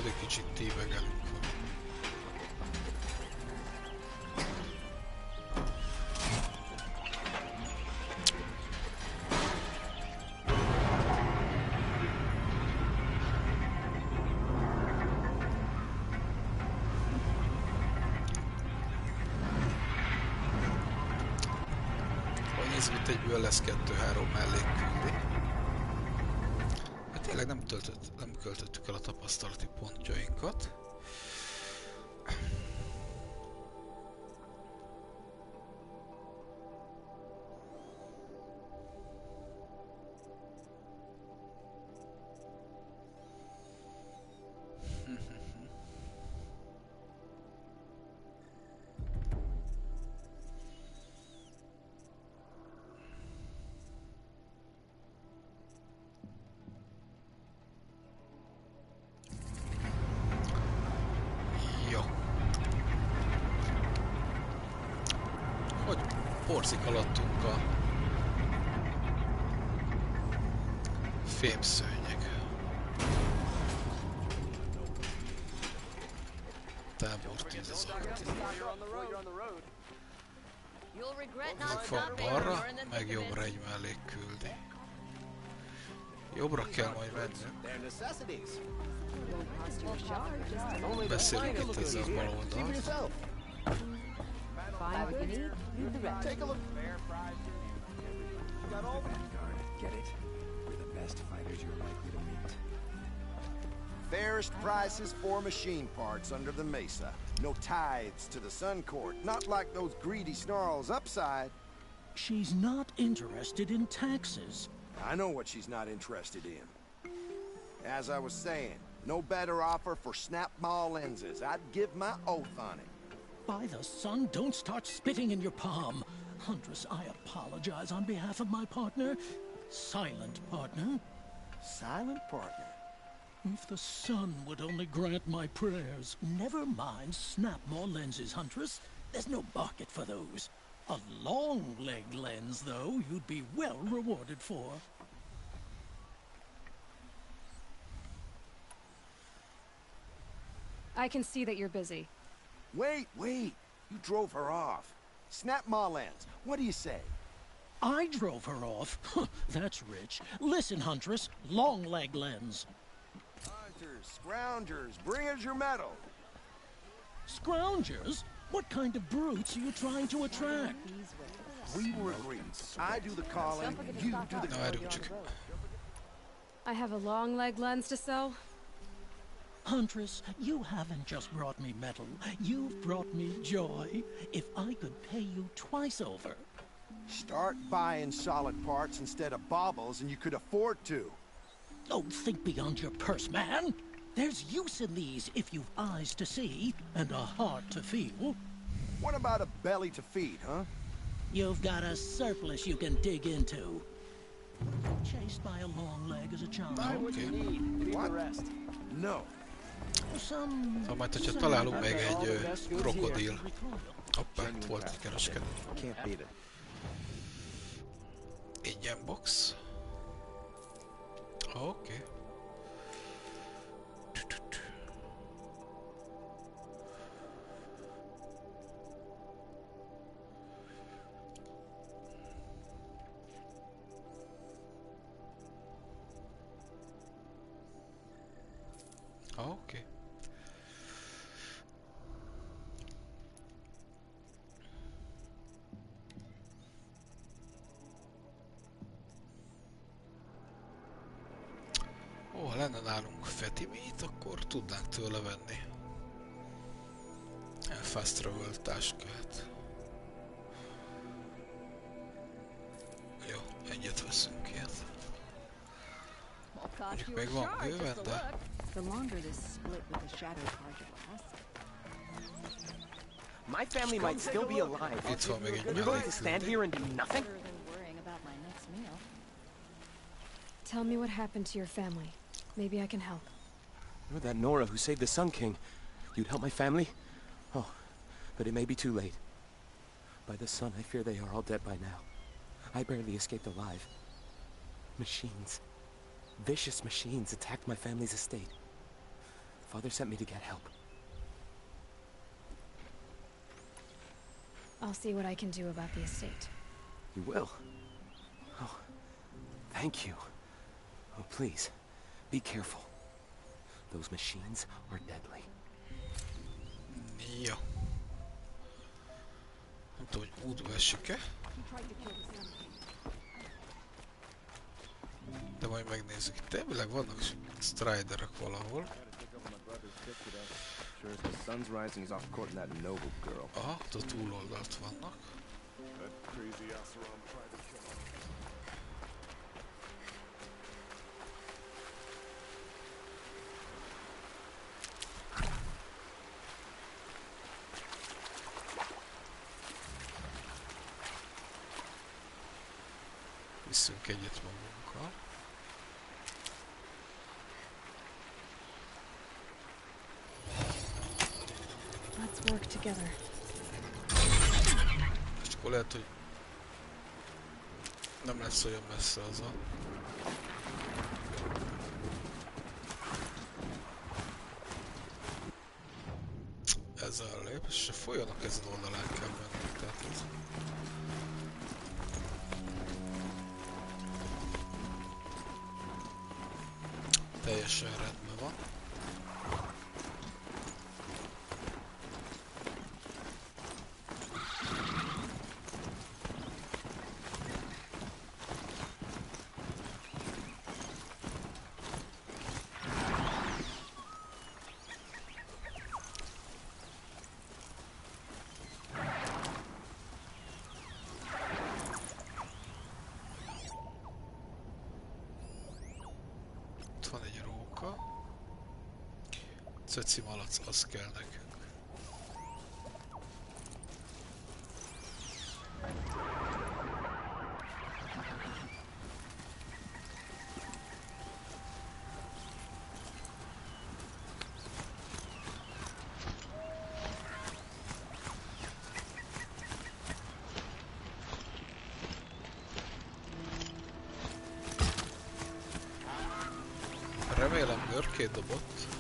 Egy kicsit tévegelünk. Mint egyből lesz 2-3 mellékküldi. Hát tényleg nem költöttük el a tapasztalati pontjainkat. Porzik alattunk a fémszőnyeg. Tábor 10 000. Ezek van balra, meg jobbra egy mellékküldi. Jobbra kell majd mennünk. Beszélünk itt ezzel a bal oldalt.
Find what you need, do the rest. Take a look.
Vanguard, get it? We're the best fighters you're likely to meet. fairest prices for machine parts under the mesa. No tithes to the Sun Court, not like those greedy snarls upside.
She's not interested in taxes.
I know what she's not interested in. As I was saying, no better offer for snap-maw lenses. I'd give my oath on it.
By the sun, don't start spitting in your palm. Huntress, I apologize on behalf of my partner. Silent partner.
Silent partner?
If the sun would only grant my prayers. Never mind snap-maw lenses, Huntress. There's no market for those. A long-leg lens, though, you'd be well rewarded for.
I can see that you're busy.
Wait. You drove her off. Snap-maw lens. What do you say?
I drove her off? That's rich. Listen, Huntress. Long-leg lens.
Hunters, scroungers, bring us your metal.
Scroungers? What kind of brutes are you trying to attract?
We were agreed. I do the calling, you do the
Várjunk.
I have a long leg lens to sell.
Huntress, you haven't just brought me metal. You've brought me joy. If I could pay you twice over.
Start buying solid parts instead of baubles and you could afford to.
Oh, think beyond your purse, man. There's use in these if you've eyes to see and a heart to feel.
What about a belly to feed, huh?
You've got a surplus you can dig into. Chased by a long leg as a child.
What? No.
Szóval majd, hogyha találunk még egy krokodil. Hoppá, itt volt egy kereskedő. Ingyen box. Oké. Oké. Ó, ha lenne nálunk Fetimét, akkor tudnánk tőle venni. Fast travel táskát. Jó, egyet veszünk ilyet. Mondjuk még van bőven, de...
The longer this split with the shadow project lasts.
My family might still be alive.
Itt van még egy
You're going to stand here and do nothing?
Tell me what happened to your family. Maybe I can help.
You're that Nora who saved the Sun King. You'd help my family? Oh, but it may be too late. By the sun, I fear they are all dead by now. I barely escaped alive. Machines. Vicious machines attacked my family's estate. Father sent me to get help.
I'll see what I can do about the estate.
You will? Oh, thank you. Oh, please, be careful. Those machines are deadly.
Jó. Nem tudom, hogy útba essük-e? De majd megnézzük. Itt elvileg vannak striderek valahol. Aha, ott a túloldalt vannak. Viszünk egyet magunkkal.
Let's work together.
És akkor lehet, hogy nem lesz olyan messze az a... Ezzel lép, és folyanak ezen oldalán kell menni, tehát ez... Teljesen rendben van. Ceci malac, az kell nekünk. Remélem görkét dobott.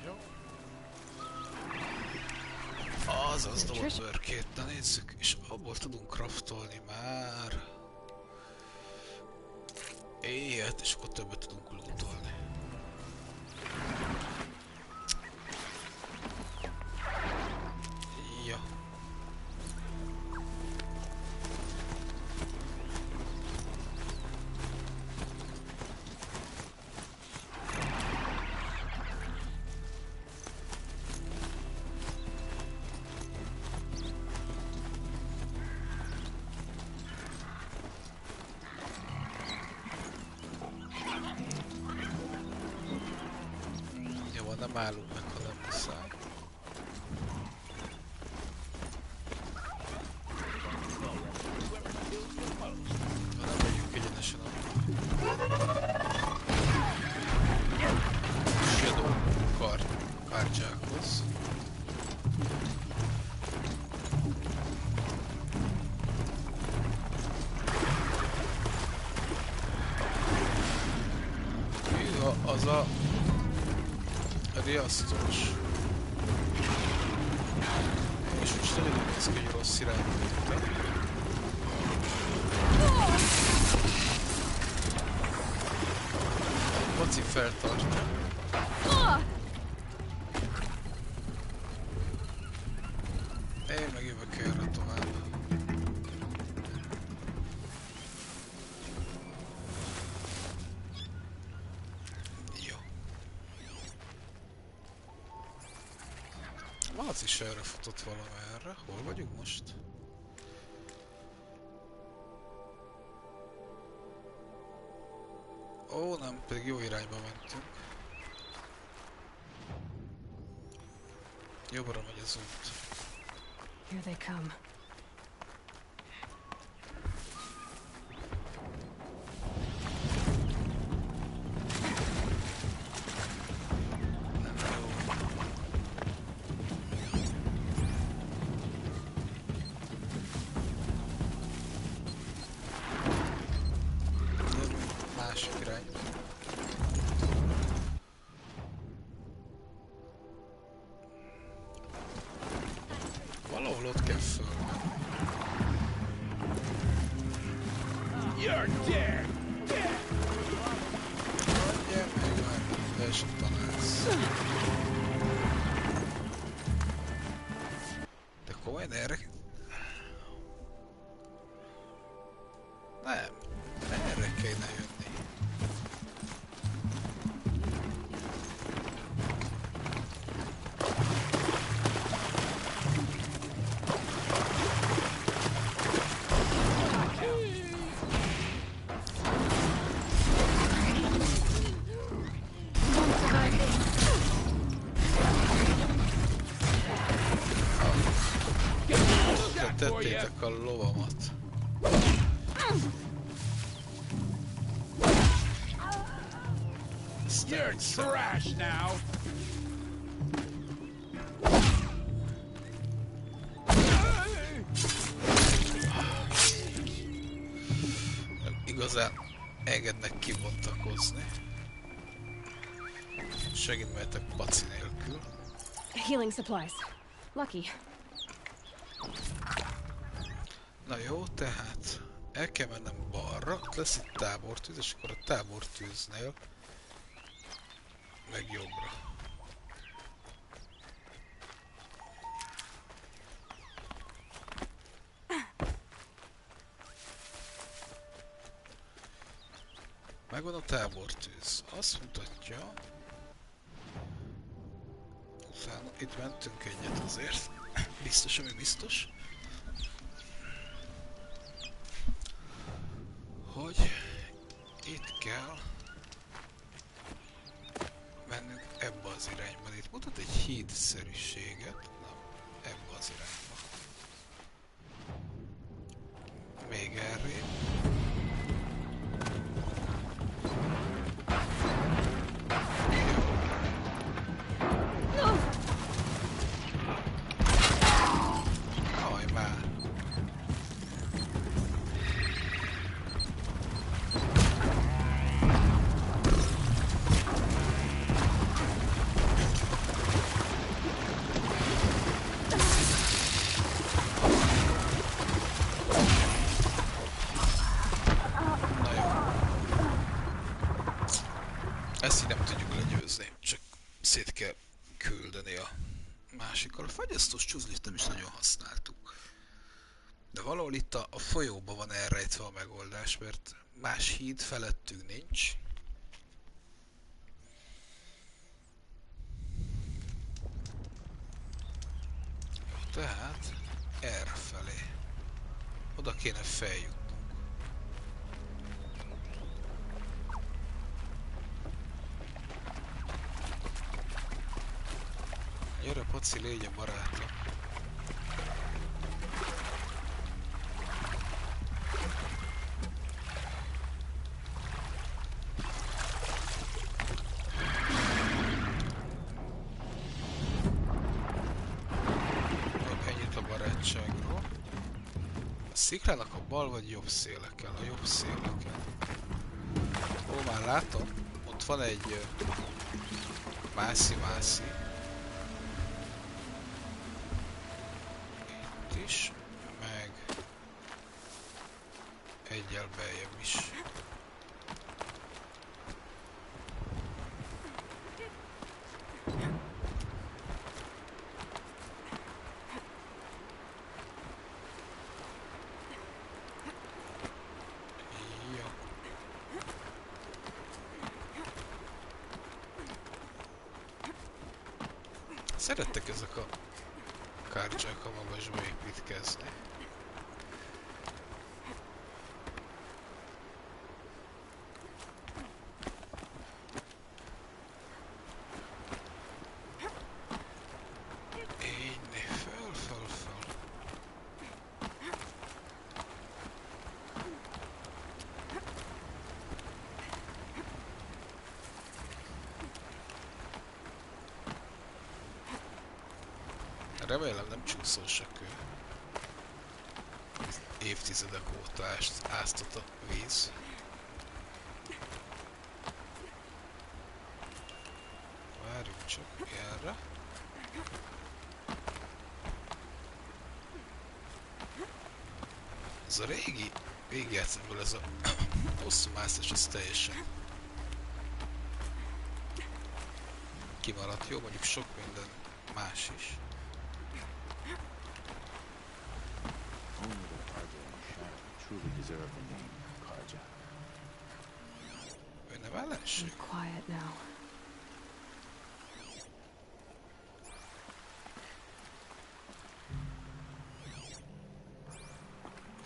Jó. Azaz dobott görkét, na nézzük, és abból tudunk craftolni már. Éjjel, és akkor többet tudunk lootolni. Ja. Nem állunk meg, ha nem muszáj. Nem megyünk egyenesen a Shadow kártyákhoz. Az a riasztós. És most nagyon úgy néz ki, hogy rossz irányba jöttem. A baci feltartja. Én meg jövök erre tovább. Az is erre futott valamerre. Hol vagyunk most? Ó, nem, pedig jó irányba mentünk. Jobbra megy az út.
Here they come.
Valahol ott kell fölmenni.
You're dead!
Adjál meg már, el sem találsz. De komolyan erre... Nem, erre kéne jönni. Tettétek a lovamat.
You're trash now.
Igazán engednek kibontakozni. Segítmehetek paci nélkül.
Healing supplies. Lucky.
Na jó, tehát el kell mennem balra, ott lesz egy tábortűz, és akkor a tábortűznél meg jobbra. Megvan a tábortűz. Azt mutatja... Utána itt mentünk egyet azért. Biztos, ami biztos. Hogy itt kell Mutat egy hídszerűséget. Na, ebbe az irányba. Még errébb. Ezt így nem tudjuk legyőzni, csak szét kell küldeni a másikkal. A fagyasztós csuzlit nem is nagyon használtuk. De valahol itt a folyóban van elrejtve a megoldás, mert más híd felettünk nincs. Tehát errefelé. Oda kéne feljutnunk. Gyere, Paci, légy a barátom. Ennyit a barátságról. A sziklának a bal vagy jobb széle kell? A jobb széle kell. Ó, már látom. Ott van egy mászi-mászi. Is, meg egyel beljebb is. Jó. Szerettek ezek a kártyák a magasba építkezni. Így, föl. Remélem nem csúszós a kő. Évtizedek óta áztat a víz. Várjunk csak erre. Ez a régi játszatból ez a hosszú mászás, ez teljesen kimaradt. Jó, mondjuk sok minden más is.
Truly deserve the name, Karja.
Ő nem ellenség?
Be quiet now.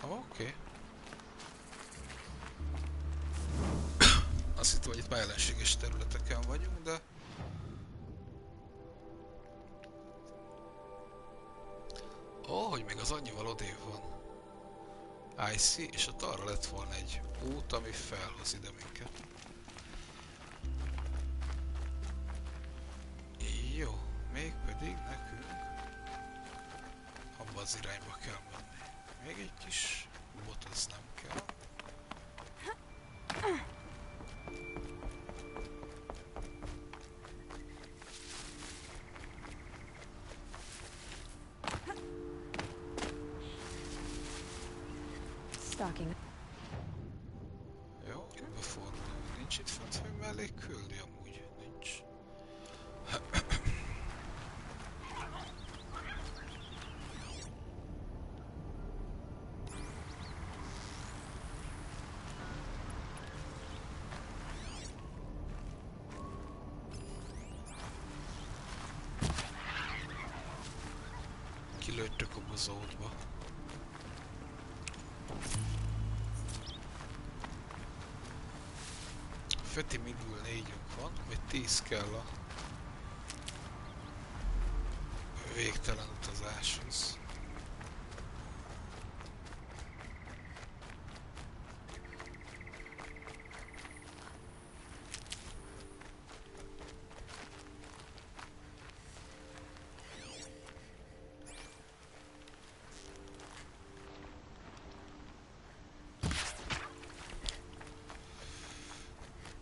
Oké. Azt hittem, hogy itt már ellenséges területeken vagyunk, de... Ó, hogy még az annyival odébb van. I see, és ott arra lett volna egy út, ami felhoz ide minket. Jó, mégpedig nekünk abba az irányba kell menni. Még egy kis bot, az nem kell.
Stalking.
Jó, itt befordul. Nincs itt fent, hogy mellé küldi, amúgy nincs. Kilőttök a bozótba. Feti midül 4-ünk van, vagy 10 kell a végtelen utazáshoz.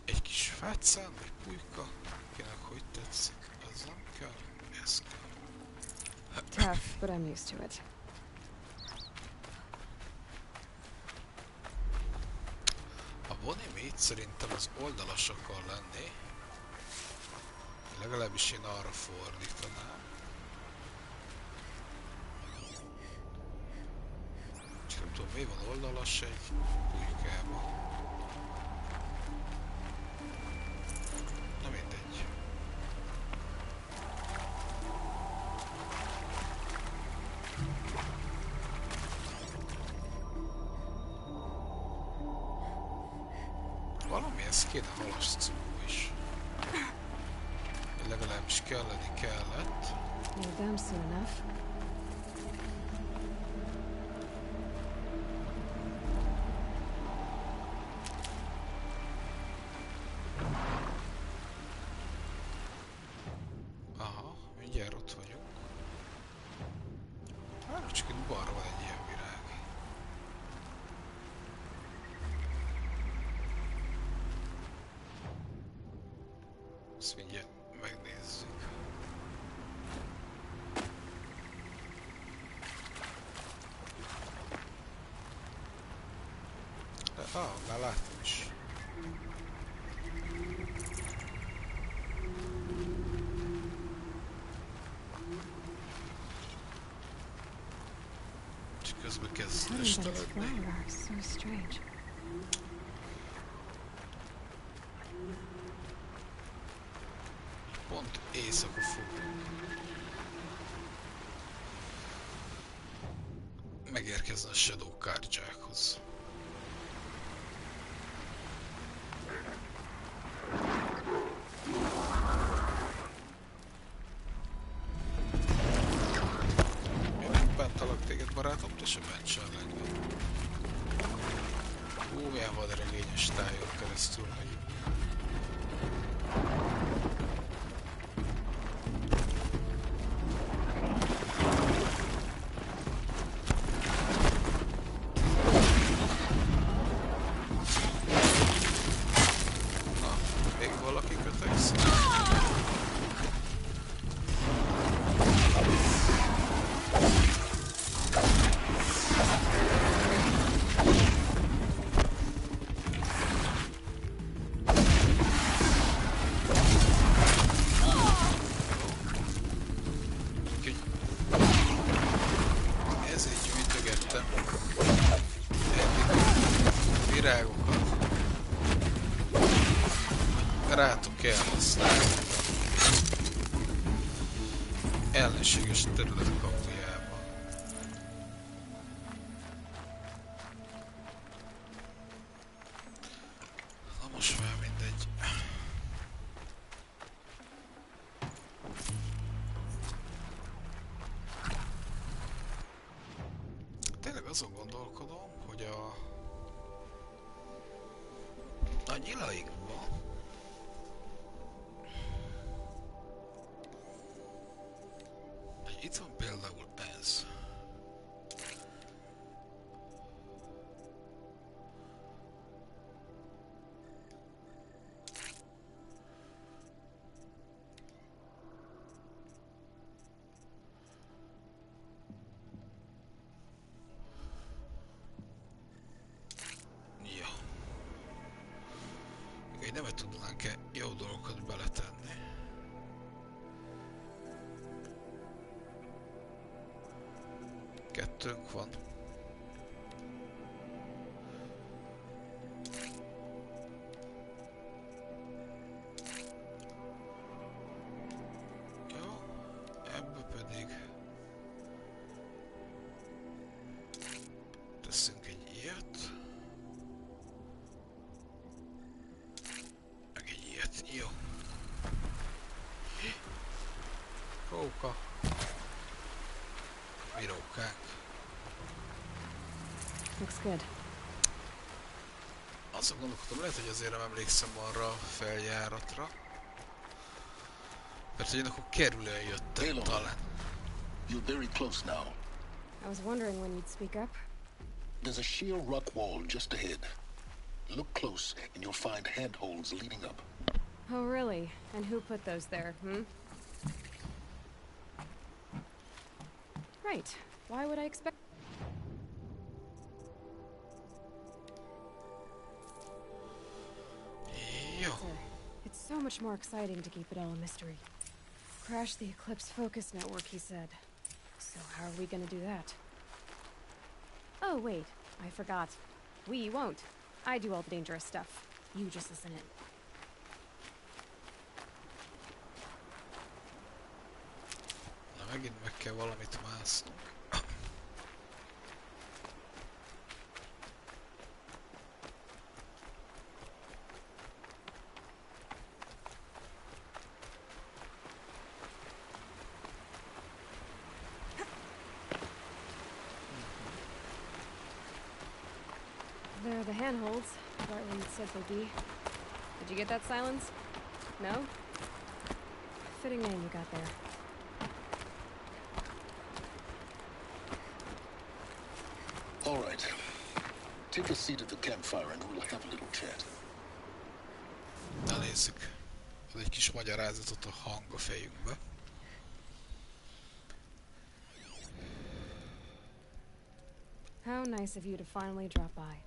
Egy kis fátszán, vagy pulyka, kinek hogy tetszik, az nem kell, ez kell.
Tough, but I'm used to it.
A Bonnie szerintem az oldalas akar lenni. Legalábbis én arra fordítanám. Csak nem tudom, mi van oldalas egy pulykában. Na mindegy. Valamihez kéne halasztó is. Legalábbis kelleni kellett.
You're done soon enough.
Aha, mindjárt ott vagyunk. Hát csak itt balra van egy ilyen virág. Ezt mindjárt megnézzük. Már láttam is. Csak közben kezd esteledni.
So strange.
Pont éjszaka fogunk megérkezni a Shadow kártyákhoz. Bántalak téged, barátom, te se bántssál engem. Milyen vadregényes tájon keresztül megyünk. Rátok kell használni ellenséges terület kapujába. Na most már mindegy. Tényleg azon gondolkodom, hogy a nyilaikban itt van például ez. Ja. Még egy nevet tudnánk-e jó dolgokat beletenni. Kettőnk van. Jó, ebből pedig teszünk egy ilyet. Meg egy ilyet, jó. Róka. anyukánk.
Looks good.
Azon gondolkodom, lehet, hogy azért nem emlékszem arra a feljáratra. Mert hogy én akkor kerülően jöttem talán.
You're very close now.
I was wondering when you'd speak up.
There's a sheer rock wall just ahead. Look close and you'll find handholds leading up.
Oh, really? And who put those there, Right. Why would I expect... It's so much more exciting to keep it all a mystery. Crash the Eclipse focus network, he said. So how are we gonna do that? Oh, wait. I forgot. We won't. I do all the dangerous stuff. You just listen in.
Na, megint meg kell valamit másznunk.
There are the handholds, right where you said they'd be. Did you get that, Silence? No? Fitting name you got there.
All right. Take a seat at the campfire and we'll have a little chat.
Na nézzük. Az egy kis magyarázatot a hang a fejünkbe.
How nice of you to finally drop by.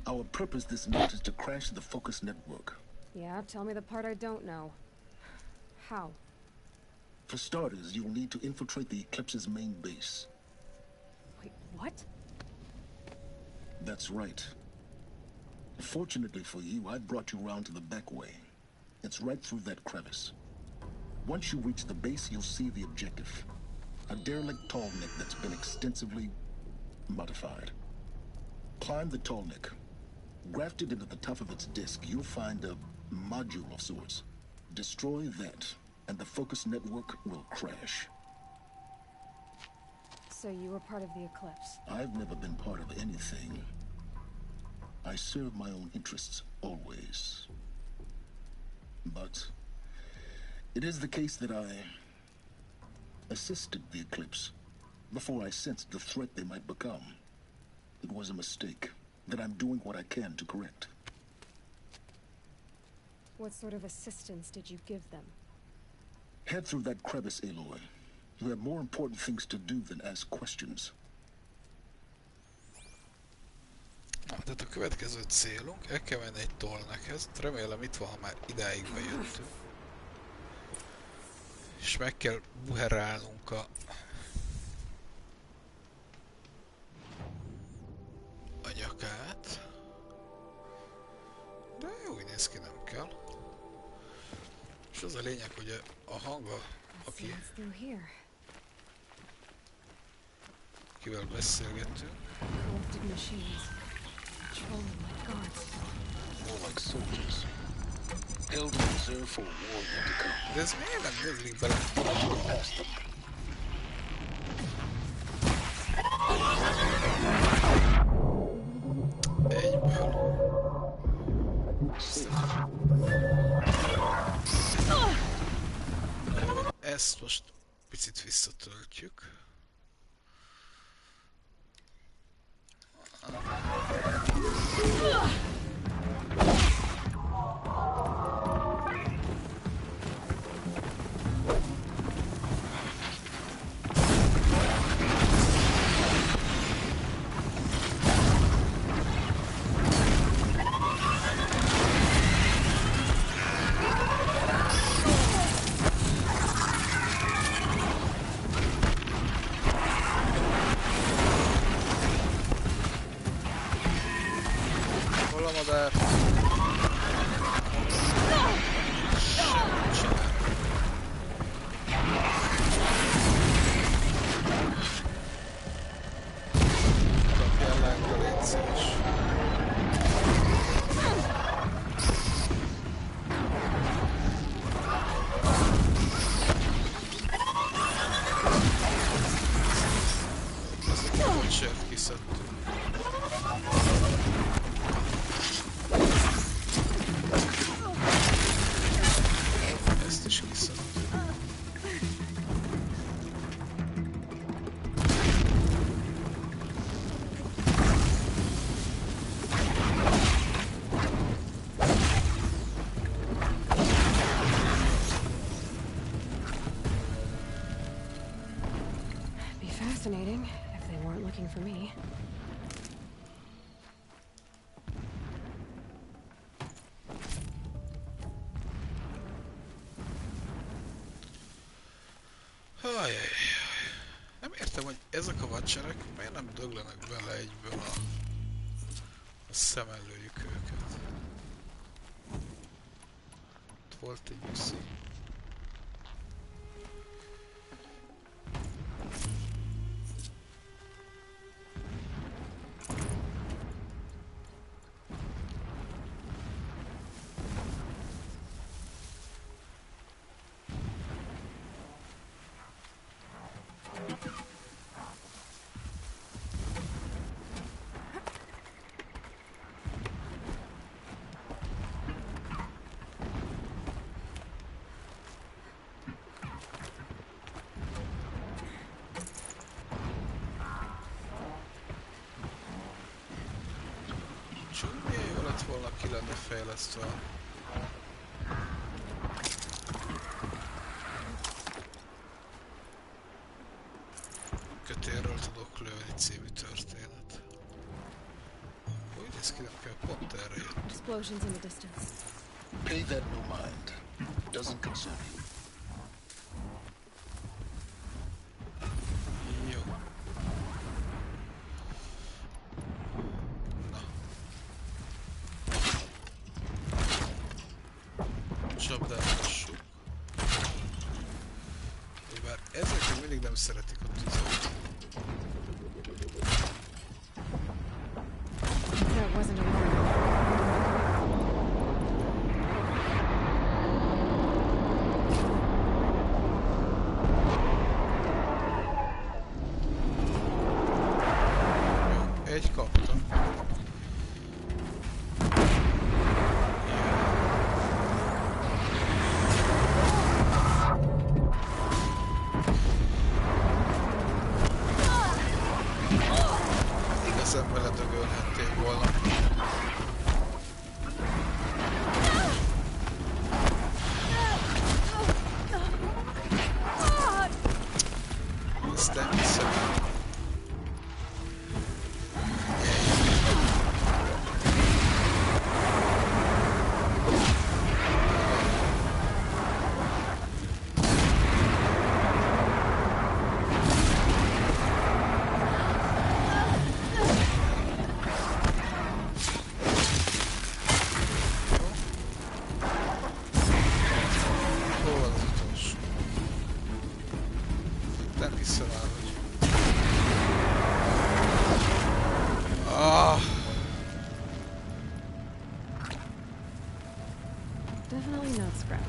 Our purpose this night is to crash the focus network.
Yeah, tell me the part I don't know. How?
For starters, you'll need to infiltrate the Eclipse's main base.
Wait, what?
That's right. Fortunately for you, I brought you round to the back way. It's right through that crevice. Once you reach the base, you'll see the objective. A derelict tall neck that's been extensively modified. Climb the tall neck. Grafted into the top of its disk, you'll find a module of sorts. Destroy that, and the focus network will crash.
So you were part of the Eclipse?
I've never been part of anything. I serve my own interests, always. But it is the case that I assisted the Eclipse before I sensed the threat they might become. It was a mistake that I'm doing what I can to correct.
What sort of assistance did you give them?
Head through that crevice, Aloy. You have more important things to do than ask questions.
Na, tehát a következő célunk, el kell menni egy tollnekhez, remélem itt van, ha már idáig bejöttünk. És meg kell buherálnunk a nyakát. De jó, úgy néz ki, nem kell. És az a lényeg, hogy a hanga, akivel beszélgettünk.
More like soldiers. Held in reserve for a war yet to come.
De ez miért nem döglik bele?
Past them.
Egyből. Ezt most picit visszatöltjük.
working for me.
Ajajaj. Nem értem, hogy ezek a vacserek miért nem döglenek bele egyből a szemellőjük őket. Ott volt egy nyuszi. Milyen jó lett volna, ki lenne fejlesztve. Kötélről tudok lőni című történet. Úgy néz ki, nem kell, pont erre jött.
Explosions in the distance.
Pay that no mind. Doesn't concern you.
Jó. Csapdálassuk. Bár ezek mindig nem szeretik a tüzet.
That wasn't a warning.
Egy kaptam. Igazán beledögölhettél volna. Ezt nem hiszem.
Definitely not scrap.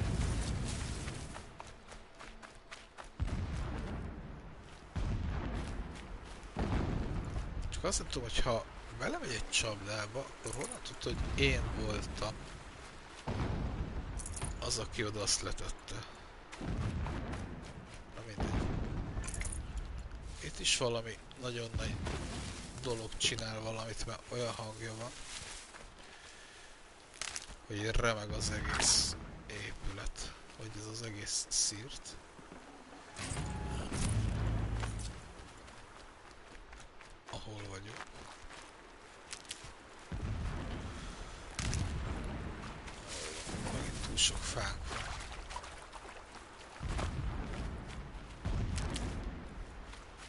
Csak azt nem tudom, hogy ha belemegy egy csapdába, akkor honnan tudta, hogy én voltam az, aki oda azt letette. Na mindegy. Itt is valami nagyon nagy dolog csinál valamit, mert olyan hangja van, hogy remeg az egész épület, vagy ez az egész szírt. Ahol vagyunk. Megint túl sok fánk van.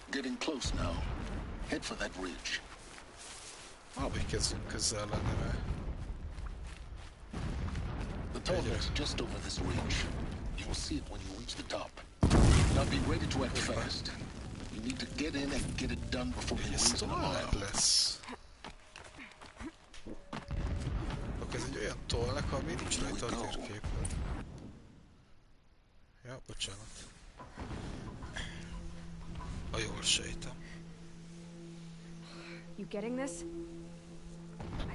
Getting close now. Head for that ridge.
Valahogy kezdünk közel lenni, mert...
The toilet's just over this ridge. You will see it when you reach the top. Now be ready to act fast. You need to get in and get it done before you raise an alarm.
lesz. Oké, ez egy olyan tollnek, ami nincs rajta a térképen. Ja, bocsánat. A jól sejtem.
You getting this?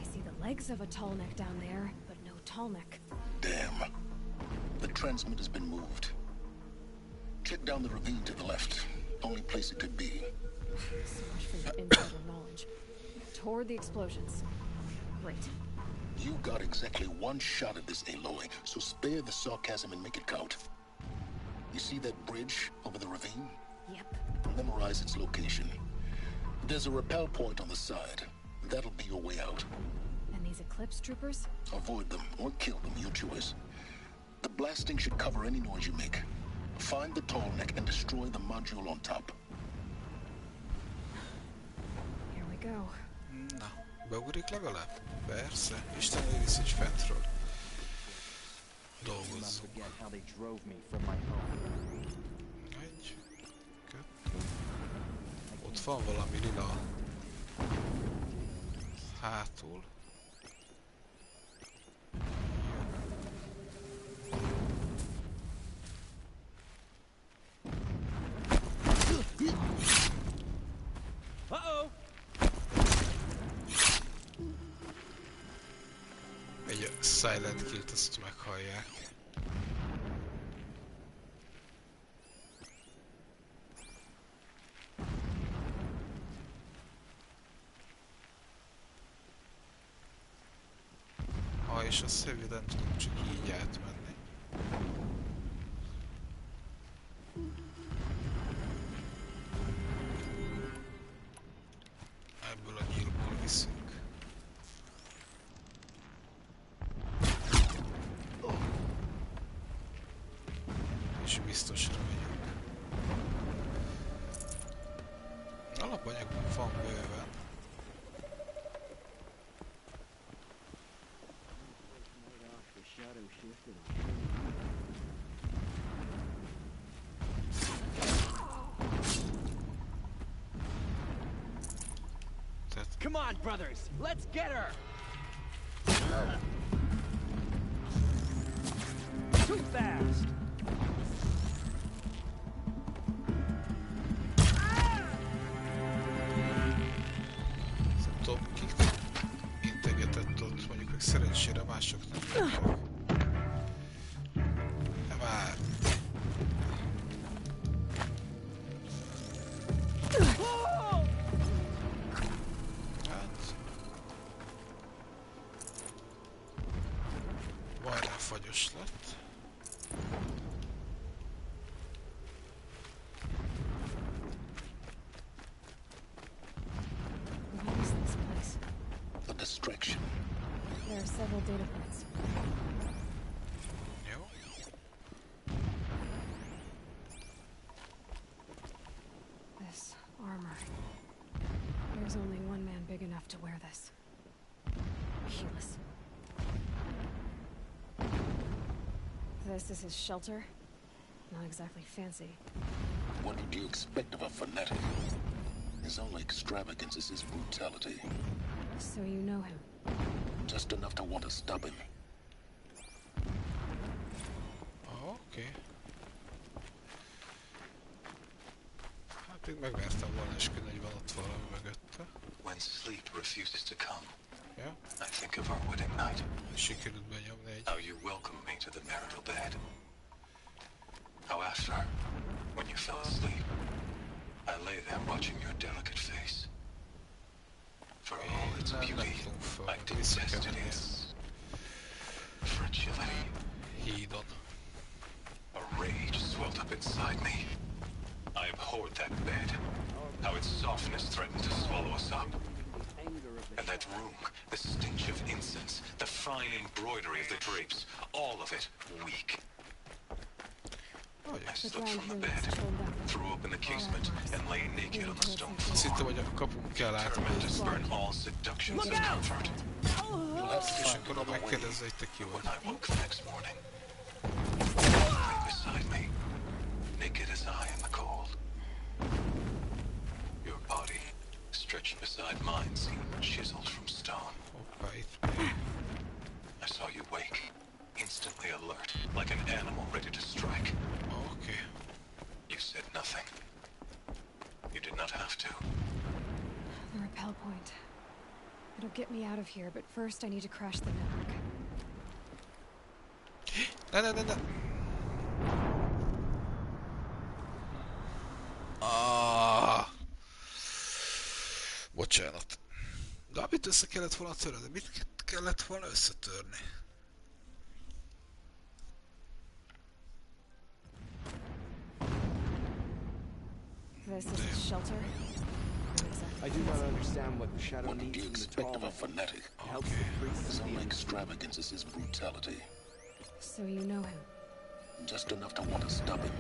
I see the legs of a tall neck down there, but no tall neck.
Damn. The transmitter's been moved. Check down the ravine to the left. Only place it could be.
So much for your insider knowledge. Toward the explosions. Great.
You got exactly one shot at this, Aloy, so spare the sarcasm and make it count. You see that bridge over the ravine?
Yep.
Memorize its location. There's a rappel point on the side. That'll be your way out.
And these Eclipse troopers?
Avoid them or kill them, your choice. The blasting should cover any noise you make. Find the tall neck and destroy the module on top.
Here we go.
Na, beugrik legalább? Persze, Isten őriz, hogy fentről dolgozzunk. Egy, kettő. Ott van valami lila hátul.
Uh-oh!
Egy Silent Kill-t azt meghallják. És a szöviden tudunk csak így átmenni. Ebből a nyílból viszünk. És biztosra megyünk. Alapanyagunk van bőven.
Come on, brothers! Let's get her! Too fast!
Tudom, kiknek integetett ott, mondjuk meg szerencsére másoknak nem. Már. Majdnem fagyos lett.
What is this place?
A distraction.
There are several data points.
Jó.
This armor. There's only one man big enough to wear this. Helis. This is his shelter. Not exactly fancy.
What did you expect of a fanatic? His only extravagance is his brutality.
So you know him?
Just enough to want to stop him.
Oh, okay. Hát én megvertem volna esküdni, hogy van ott valami mögötte.
When sleep refuses to come,
yeah.
I think of our wedding night.
Sikerült benyomni egy...
How you welcomed me to the marital bed. How after, when you fell asleep, I lay there watching your delicate face. For all its beauty, I detested its fragility.
Hídon.
A rage swelled up inside me. I abhorred that bed. How its softness threatened to swallow us up. And that room, the stench of incense, the fine embroidery of the drapes, all of it weak. I slipped from the bed, threw open the casement, and lay naked on the stone floor. Determined to spurn all seductions of comfort.
És akkor megkérdezze, hogy te ki vagy.
When I woke the next morning, you lay beside me, naked as I in the cold. Your body, stretched beside mine, seemed chiseled from stone. I saw you wake, instantly alert, like an animal ready to strike.
Okay.
You said nothing. You did not have to.
The rappel point. It'll get me out of here, but first I need to crash the network.
Ne. Ah. Bocsánat. De amit össze kellett volna törni, mit kellett volna összetörni?
This is his shelter.
I do not understand what the shadow
What
needs
do you
from the
expect
tall
of a
man.
fanatic?
It helps the priests
Some
in
extravagance is his brutality.
So you know him?
Just enough to want to stop him.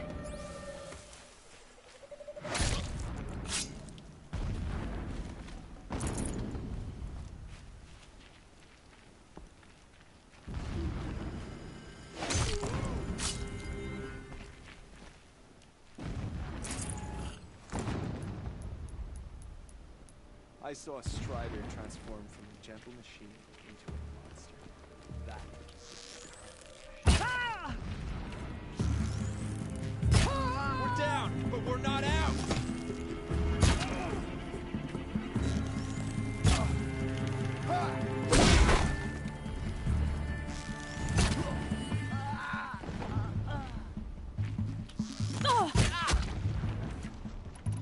I saw a strider transform from a gentle machine into a monster. That
We're down, but we're not out!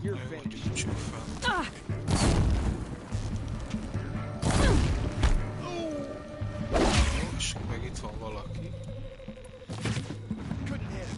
You're finished.
És meg itt van valaki.
Couldn't hit him.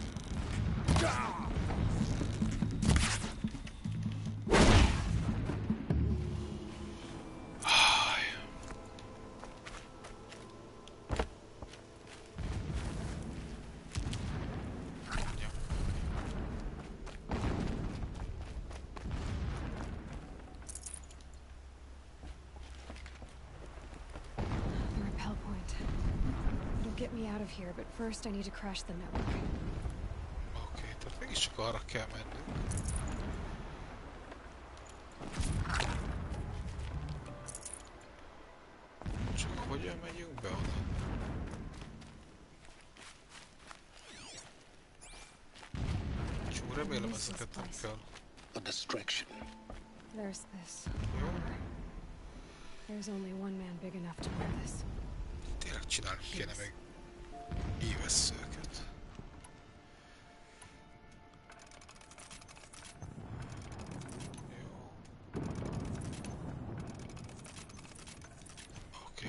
The rappel point. It'll get me out of here, but first I need to crash the network.
Oké, tehát mégiscsak arra kell mennünk. Csak hogyan megyünk be oda? Csak remélem ezeket nem kell.
A distraction.
There's this. There's only one man big enough to wear this.
Tényleg csinálni kéne még évesszőket. Jó. Oké.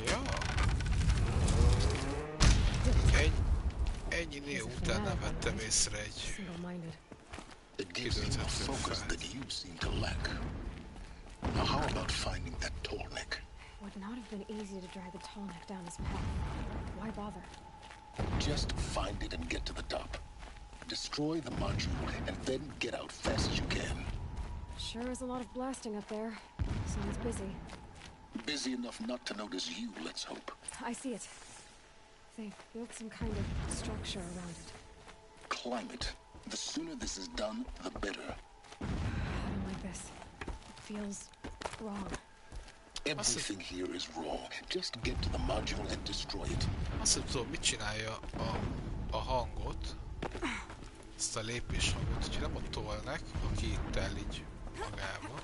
Ja. Ennyinél után nem vettem észre egy
Single-minded.
It gives you a focus that you seem to lack. Now how about finding that tall neck?
Would not have been easy to drag the tall neck down his path. Why bother?
Just find it and get to the top. Destroy the module and then get out fast as you can.
Sure is a lot of blasting up there. Someone's busy.
Busy enough not to notice you, let's hope.
I see it. They built some kind of structure around it.
Climb it. The sooner this is done, the better.
I don't like this. It feels wrong.
Everything here is wrong. Just get to the module and destroy it.
Azt nem tudom, mit csinálja a hangot, ezt a lépés hangot, hogyha nem ott tolnak, aki itt el így magába.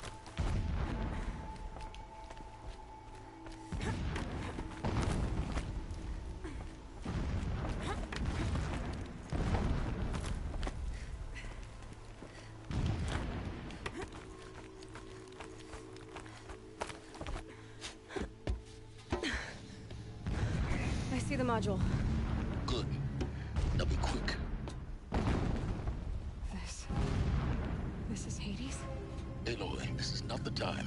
I see the module.
Good. Now be quick.
This is Hades?
Aloy, this is not the time.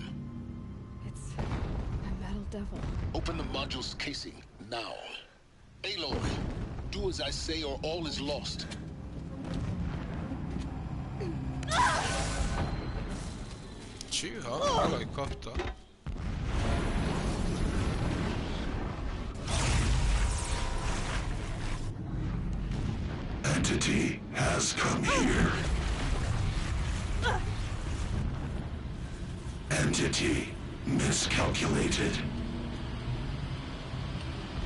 It's a metal devil.
Open the module's casing, now. Aloy, do as I say or all is lost.
Csíha, Aloy kapta.
Entity has come here. Entity miscalculated.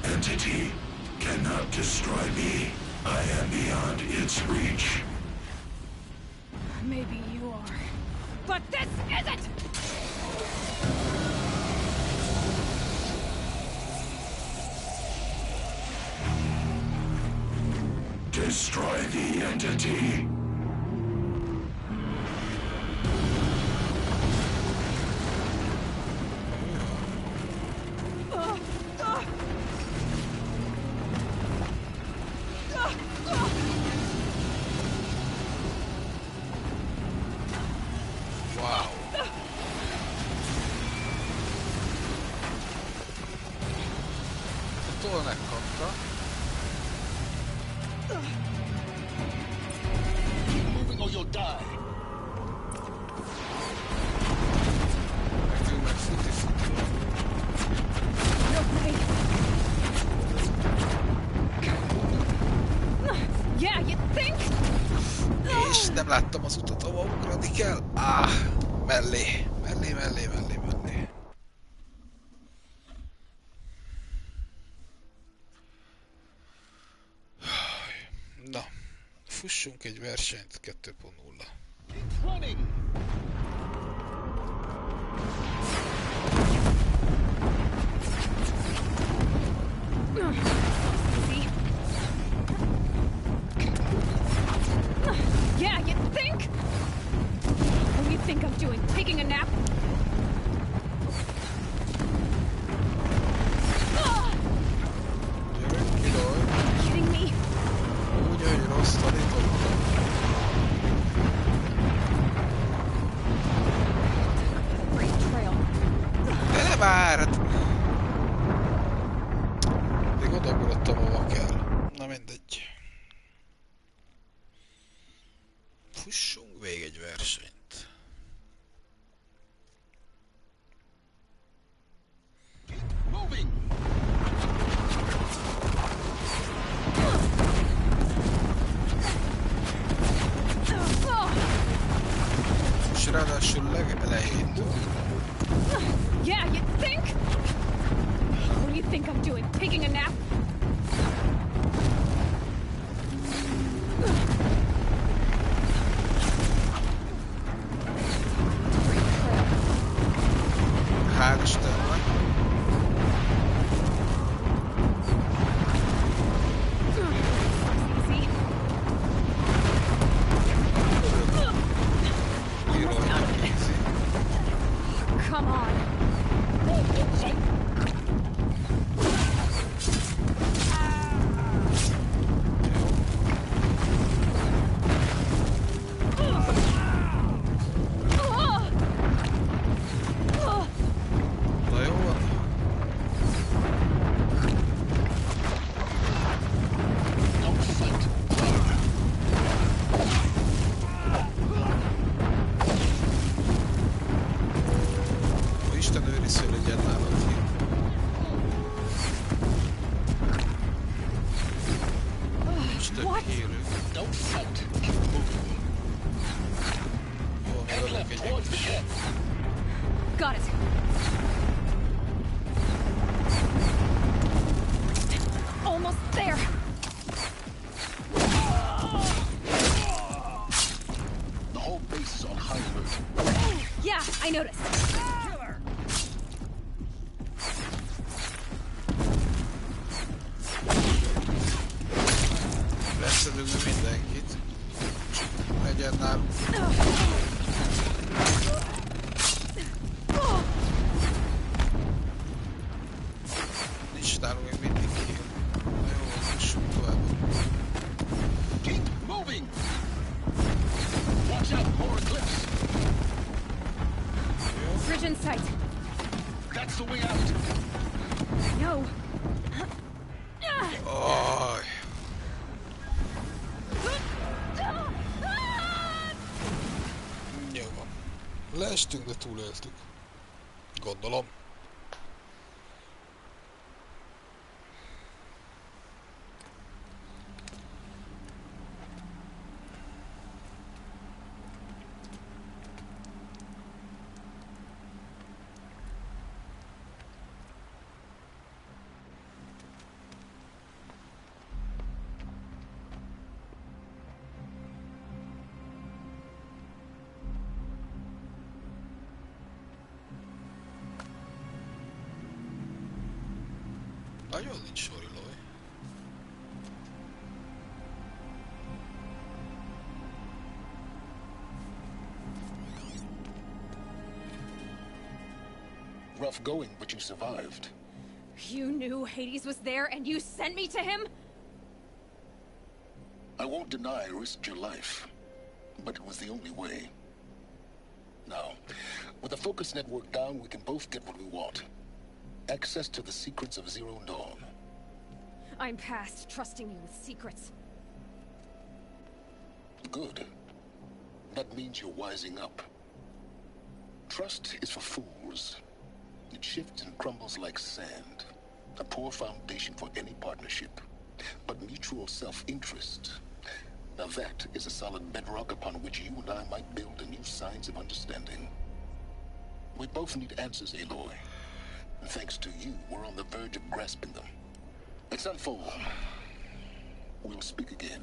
Entity cannot destroy me. I am beyond its reach.
Maybe you are. But this isn't!
Destroy the entity.
megkapta.
Moving or you'll die.
Nekünk meg futi.
Yeah, you think?
És nem láttam az utat, ahol ugrani kell. Mellé. Na, fussunk egy versenyt 2.0.
Yeah, you think? What do you think I'm doing? Taking a nap? Kidding me?
Úgy, hogy rossz tanítottam. De ne várj! Még odaugrottam, hova kell. Na mindegy. Fussunk végig egy versenyt. És ráadásul legelejétől.
Yeah, you think? What do you think I'm doing? Taking a nap?
Hál' Istennek.
Come on.
Na jó van. Isten őriz, hogy legyen nálad hív. Nincs több hírünk. Jó, megadok egy is.
Got it. Almost there.
The whole base is on high alert.
Yeah, I noticed.
Leszedünk mindenkit. Legyen nálunk. Nincs nálunk még mindig ki. Na jó, fussunk tovább.
Keep moving. Watch out, more cliffs.
Bridge in sight.
That's the way out.
No.
Aj. Jó van. Leestünk, de túléltük. Gondolom. Nagyon nincs sorilói.
Rough going, but you survived.
You knew Hades was there and you sent me to him?
I won't deny I risked your life, but it was the only way. Now, with the focus network down, we can both get what we want. Access to the secrets of Zero Dawn.
I'm past trusting you with secrets.
Good. That means you're wising up. Trust is for fools. It shifts and crumbles like sand. A poor foundation for any partnership. But mutual self-interest, now that is a solid bedrock upon which you and I might build a new science of understanding. We both need answers, Aloy. And thanks to you, we're on the verge of grasping them. It's unfold. We'll speak again.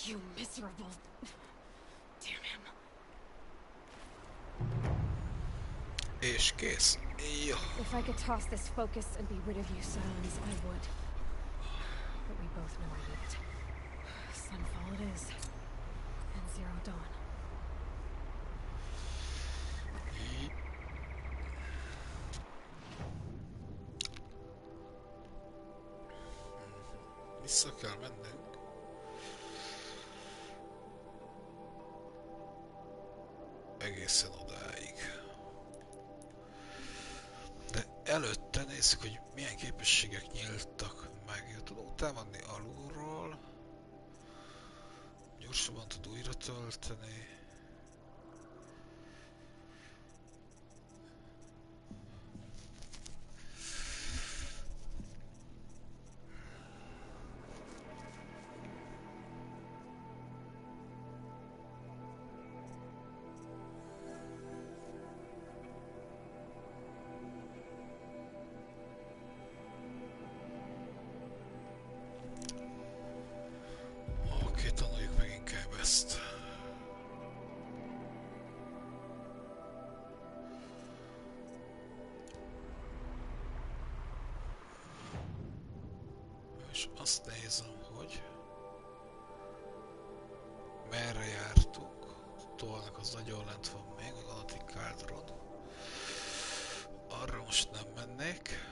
You miserable... Damn him.
És kész. Jó.
If I could toss this focus and be rid of you, Silence, I would. But we both know I need it. Sunfall it is. And Zero Dawn.
Vissza kell mennünk. Egészen odáig. De előtte nézzük, hogy milyen képességek nyíltak meg. Tudom támadni alulról. Gyorsabban tud újra tölteni. Oké, tanuljuk meg inkább ezt. És azt nézem, hogy merre jártunk. Tolnak az nagyon lent van még, a Ganatik Cauldron. Arra most nem mennék.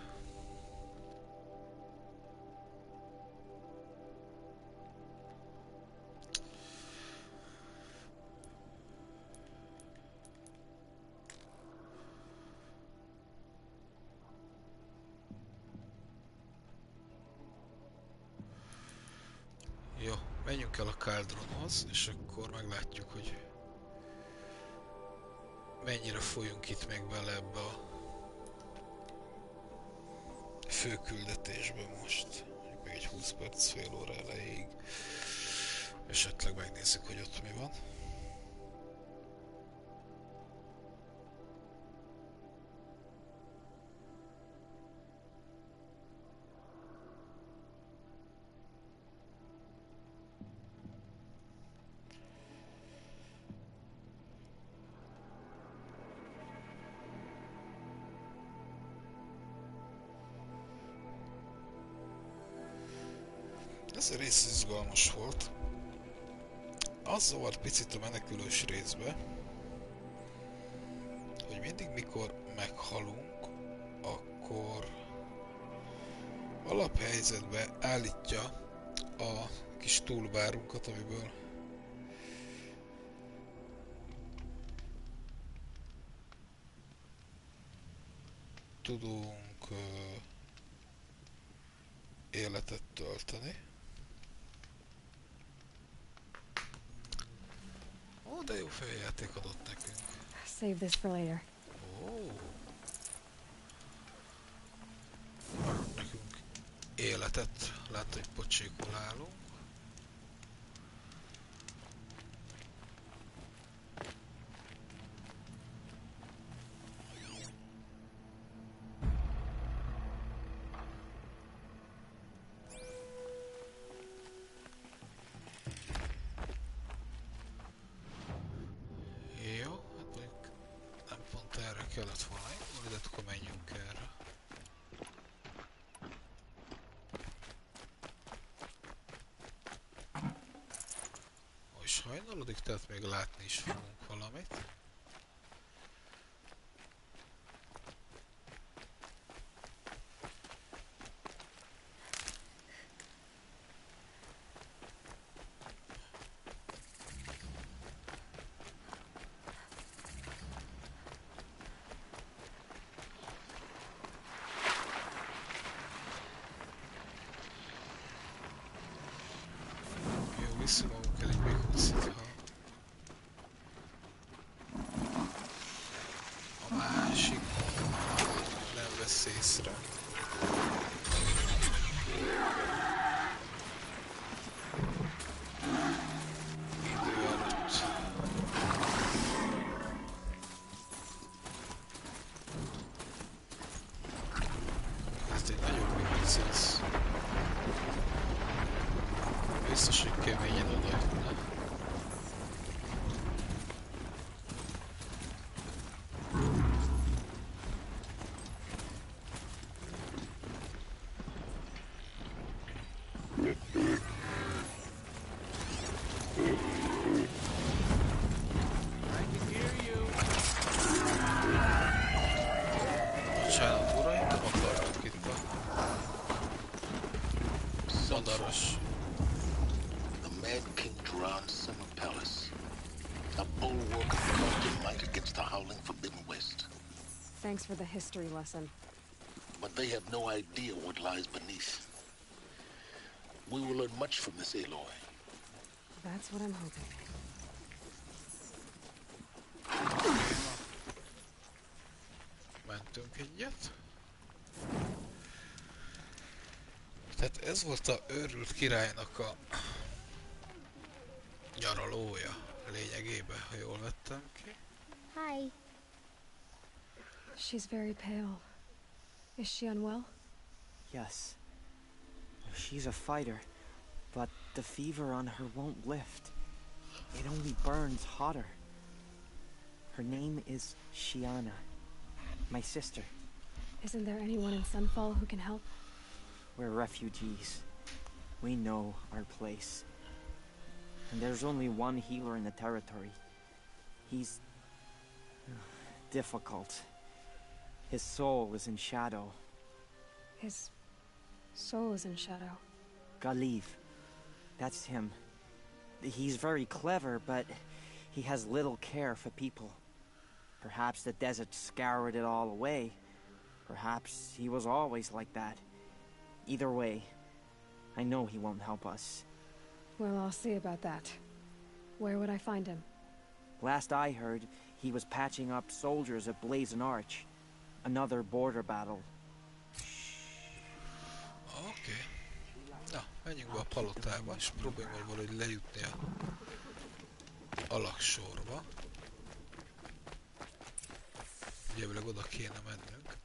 Jó, menjünk el a Cauldronhoz, és akkor meglátjuk, hogy mennyire folyunk itt még bele ebbe a főküldetésbe most. Mondjuk még egy 20 perc, fél óra elejéig. Esetleg megnézzük, hogy ott mi van. Ez a rész izgalmas volt. Az zavart picit a menekülős részbe, hogy mindig mikor meghalunk, akkor alaphelyzetbe állítja a kis túlbárunkat, amiből tudunk életet tölteni. Ó, de jó feljáték adott nekünk.
Save this for later.
Ó. Nekünk életet, lát, hogy pocsékol állunk. Kellett volna indulni, de akkor menjünk erre. És hajnalodik, tehát még látni is fogunk valamit. visszük magunk el egy még huszit, ha a másik nem vesz észre. Idő előtt. Ez egy nagyobb vicc ez. Biztos, hogy keményen odaütne. Bocsánat, uraim, nem akartunk itt a madaras.
The Mad King Duran's summer palace. A bulwark of constant might against the howling forbidden west.
Thanks for the history lesson.
But they have no idea what lies beneath. We will learn much from this Aloy.
That's what I'm hoping.
Mentünk egyet. Tehát ez volt a őrült királynak a nyaralója lényegében, ha jól vettem ki.
Hi. She's very pale. Is she unwell?
Yes. She's a fighter, but the fever on her won't lift. It only burns hotter. Her name is Shiana, my sister.
Isn't there anyone in Sunfall who can help?
We're refugees. We know our place. And there's only one healer in the territory. He's difficult. His soul is in shadow.
His soul is in shadow.
Galiv. That's him. He's very clever, but he has little care for people. Perhaps the desert scoured it all away. Perhaps he was always like that. Either way, I know he won't help us.
Well, I'll see about that. Where would I find him?
Last I heard, he was patching up soldiers at Blazon Arch. Another border battle.
Oké. Na, menjünk be a palotába, és próbáljunk meg valahogy lejutni a alaksorba. Ugye oda kéne mennünk.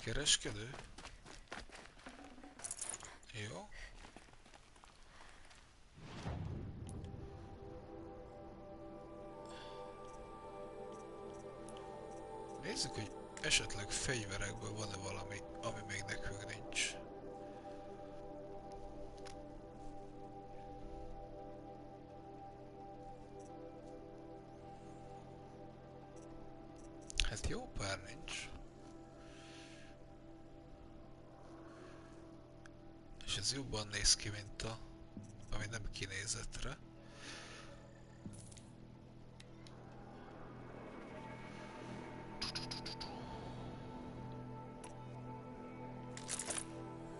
Kereskedő? Jó. Nézzük, hogy esetleg fegyverekből van-e valami, ami még nekünk nincs. Hát jó pár nincs. És ez jobban néz ki, mint a, ami nem kinézetre.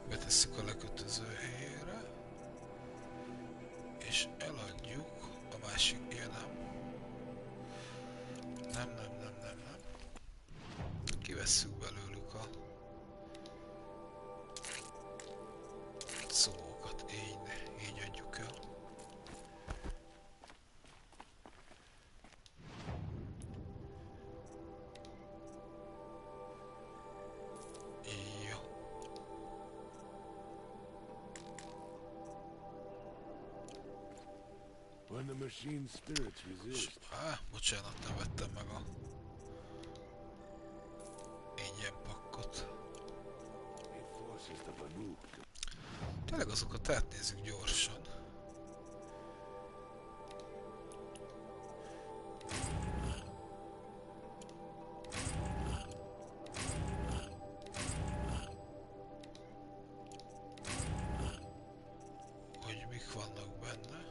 Betesszük a lekötöző helyére. És eladjuk a másik, ja nem. Kivesszük belőlük a szókat, így adjuk el. Jó.
When the machine's spirits resist.
Bocsánat, nem vettem meg a ingyen pakkot. Tényleg azokat átnézzük gyorsan. Hogy mik vannak benne.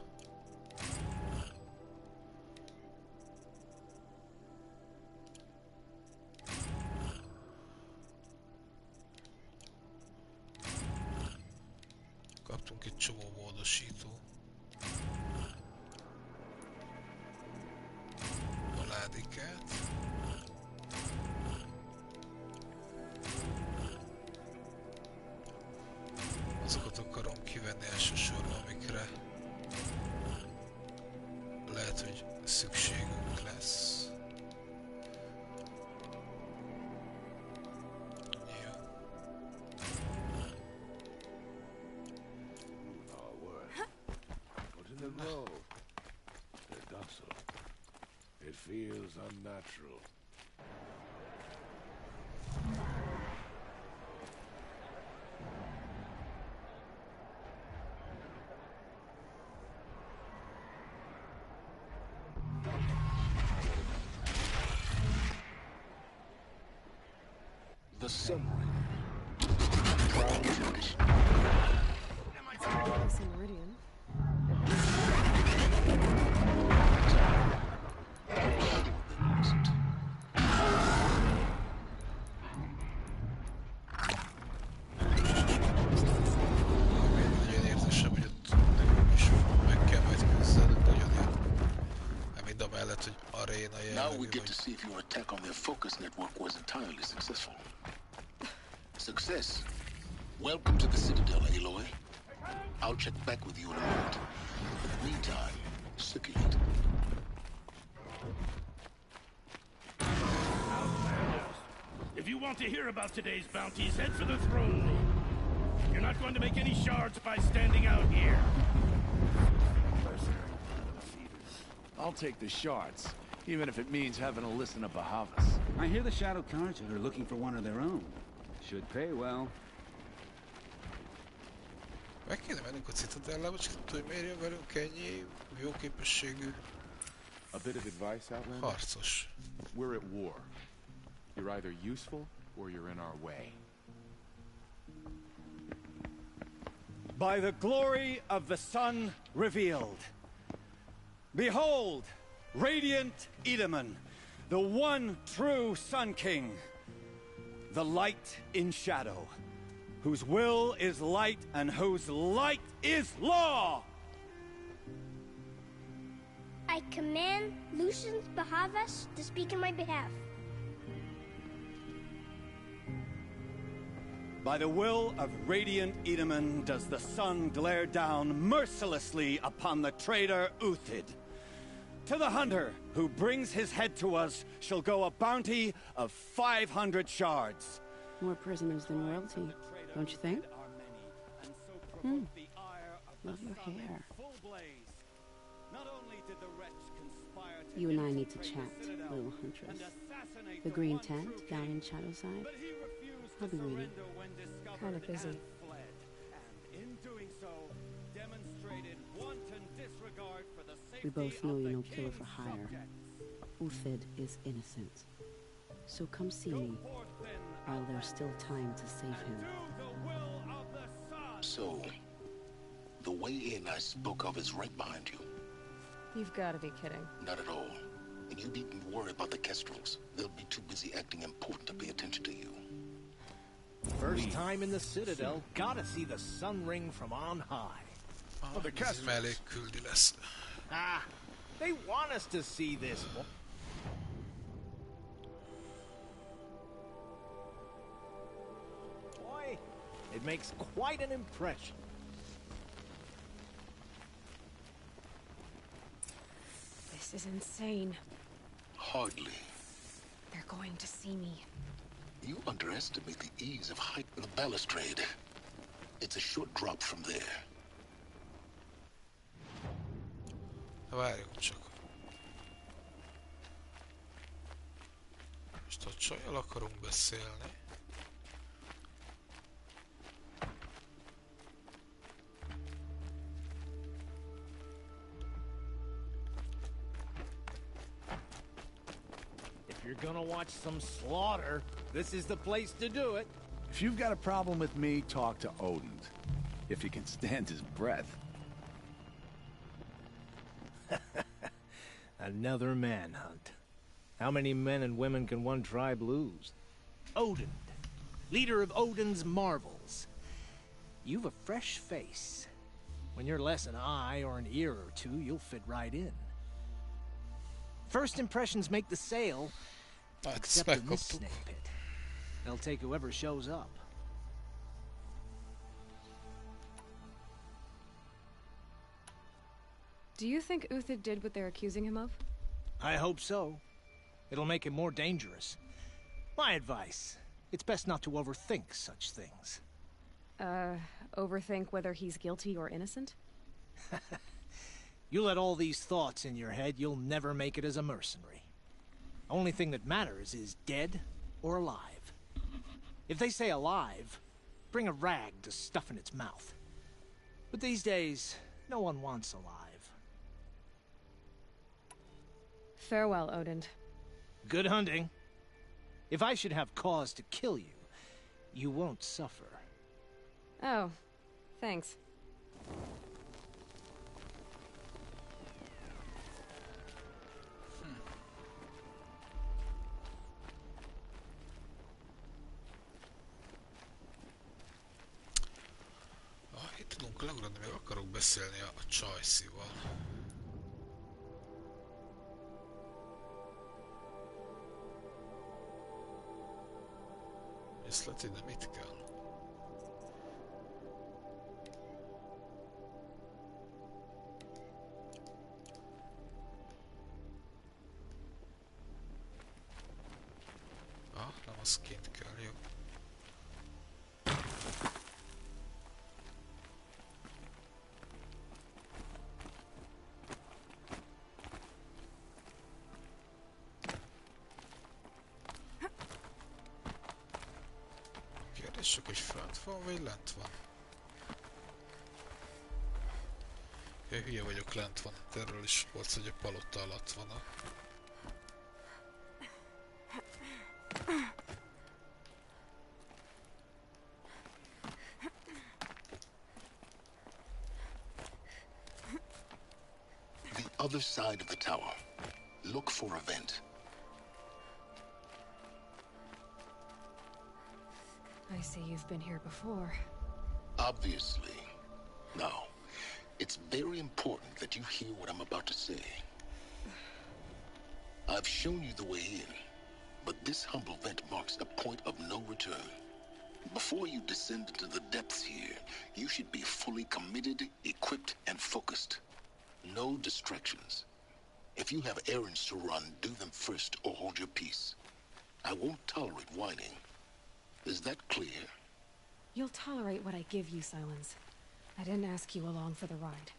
Kaptunk egy csomó módosító. A ládikát. Azokat akarom kivenni elsősorban, amikre lehet, hogy szükségünk lesz.
It feels unnatural.
The sun.
It's in Meridian.
Now we get to see if your attack on their focus network was entirely successful. Success. Welcome to the Citadel, Aloy. I'll check back with you in a moment. In the meantime, circulate.
If you want to hear about today's bounties, head for the throne room. You're not going to make any shards by standing out here.
I'll take the shards, even if it means having to listen to Bahavas.
I hear the Shadow Carja are looking for one of their own. Should pay well.
Meg kéne mennünk a Citadellába, csak tudod, hogy miért jön velünk ennyi jó képességű
A bit of advice, Outlander?
harcos.
We're at war. You're either useful or you're in our way.
By the glory of the sun revealed. Behold, radiant Edaman, the one true Sun King. The light in shadow, whose will is light and whose light is law!
I command Lucius Bahavas to speak in my behalf.
By the will of radiant Edaman does the sun glare down mercilessly upon the traitor Uthid. To the hunter who brings his head to us shall go a bounty of 500 shards.
More prisoners than royalty, don't you think? Love your hair. You and I need to chat, little huntress. The green tent down in Shadowside. I'll be waiting.
Kind of busy.
We both know you're no killer for hire. Uthid is innocent. So come see me, while there's still time to save him.
So, the way in I spoke of is right behind you.
You've got to be kidding.
Not at all. And you needn't worry about the Kestrels. They'll be too busy acting important to pay attention to you.
First time in the Citadel, gotta see the sun ring from on high.
Oh, the Kestrels. Küldi lesz.
Ah, they want us to see this. Boy, it makes quite an impression.
This is insane.
Hardly.
They're going to see me.
You underestimate the ease of height of the balustrade. It's a short drop from there.
Várjunk csak. Most a csajjal akarunk beszélni.
If you're gonna watch some slaughter, this is the place to do it.
If you've got a problem with me, talk to Odin. If he can stand his breath.
Another manhunt. How many men and women can one tribe lose? Odin, leader of Odin's marvels. You've a fresh face. When you're less an eye or an ear or two, you'll fit right in. First impressions make the sale, except in this snake pit. They'll take whoever shows up.
Do you think Uthid did what they're accusing him of?
I hope so. It'll make him more dangerous. My advice, it's best not to overthink such things.
Overthink whether he's guilty or innocent?
You let all these thoughts in your head, you'll never make it as a mercenary. Only thing that matters is dead or alive. If they say alive, bring a rag to stuff in its mouth. But these days, no one wants alive.
Farewell, Odin.
Good hunting. If I should have cause to kill you, you won't suffer.
Oh, thanks.
Itt tudunk leugrani, meg akarok beszélni a Csajszival. Észleti, de mit kell? Nem az kint kell, jó. Kérdés csak, hogy fönt van, vagy lent van? Ja, hülye vagyok, lent van. Erről is volt, hogy a palota alatt van a...
Other side of the tower. Look for a vent.
I see you've been here before.
Obviously. Now, it's very important that you hear what I'm about to say. I've shown you the way in, but this humble vent marks a point of no return. Before you descend into the depths here, you should be fully committed, equipped, and focused. No distractions. If you have errands to run, do them first or hold your peace. I won't tolerate whining. Is that clear?
You'll tolerate what I give you, Silence. I didn't ask you along for the ride.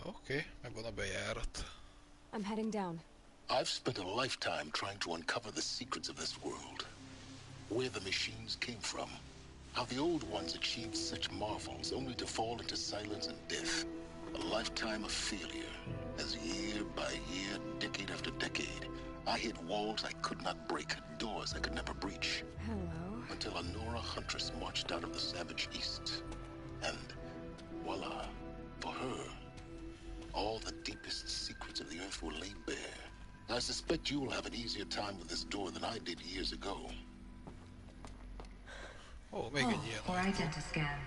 Okay, megvan a bejárat.
I'm heading down.
I've spent a lifetime trying to uncover the secrets of this world. Where the machines came from. How the old ones achieved such marvels only to fall into silence and death. A lifetime of failure. As year by year, decade after decade, I hit walls I could not break, doors I could never breach.
Hello.
Until a Nora huntress marched out of the savage east. And voila, for her, all the deepest secrets of the earth were laid bare. I suspect you will have an easier time with this door than I did years ago.
Oh, még egy ilyen.
For identiscan.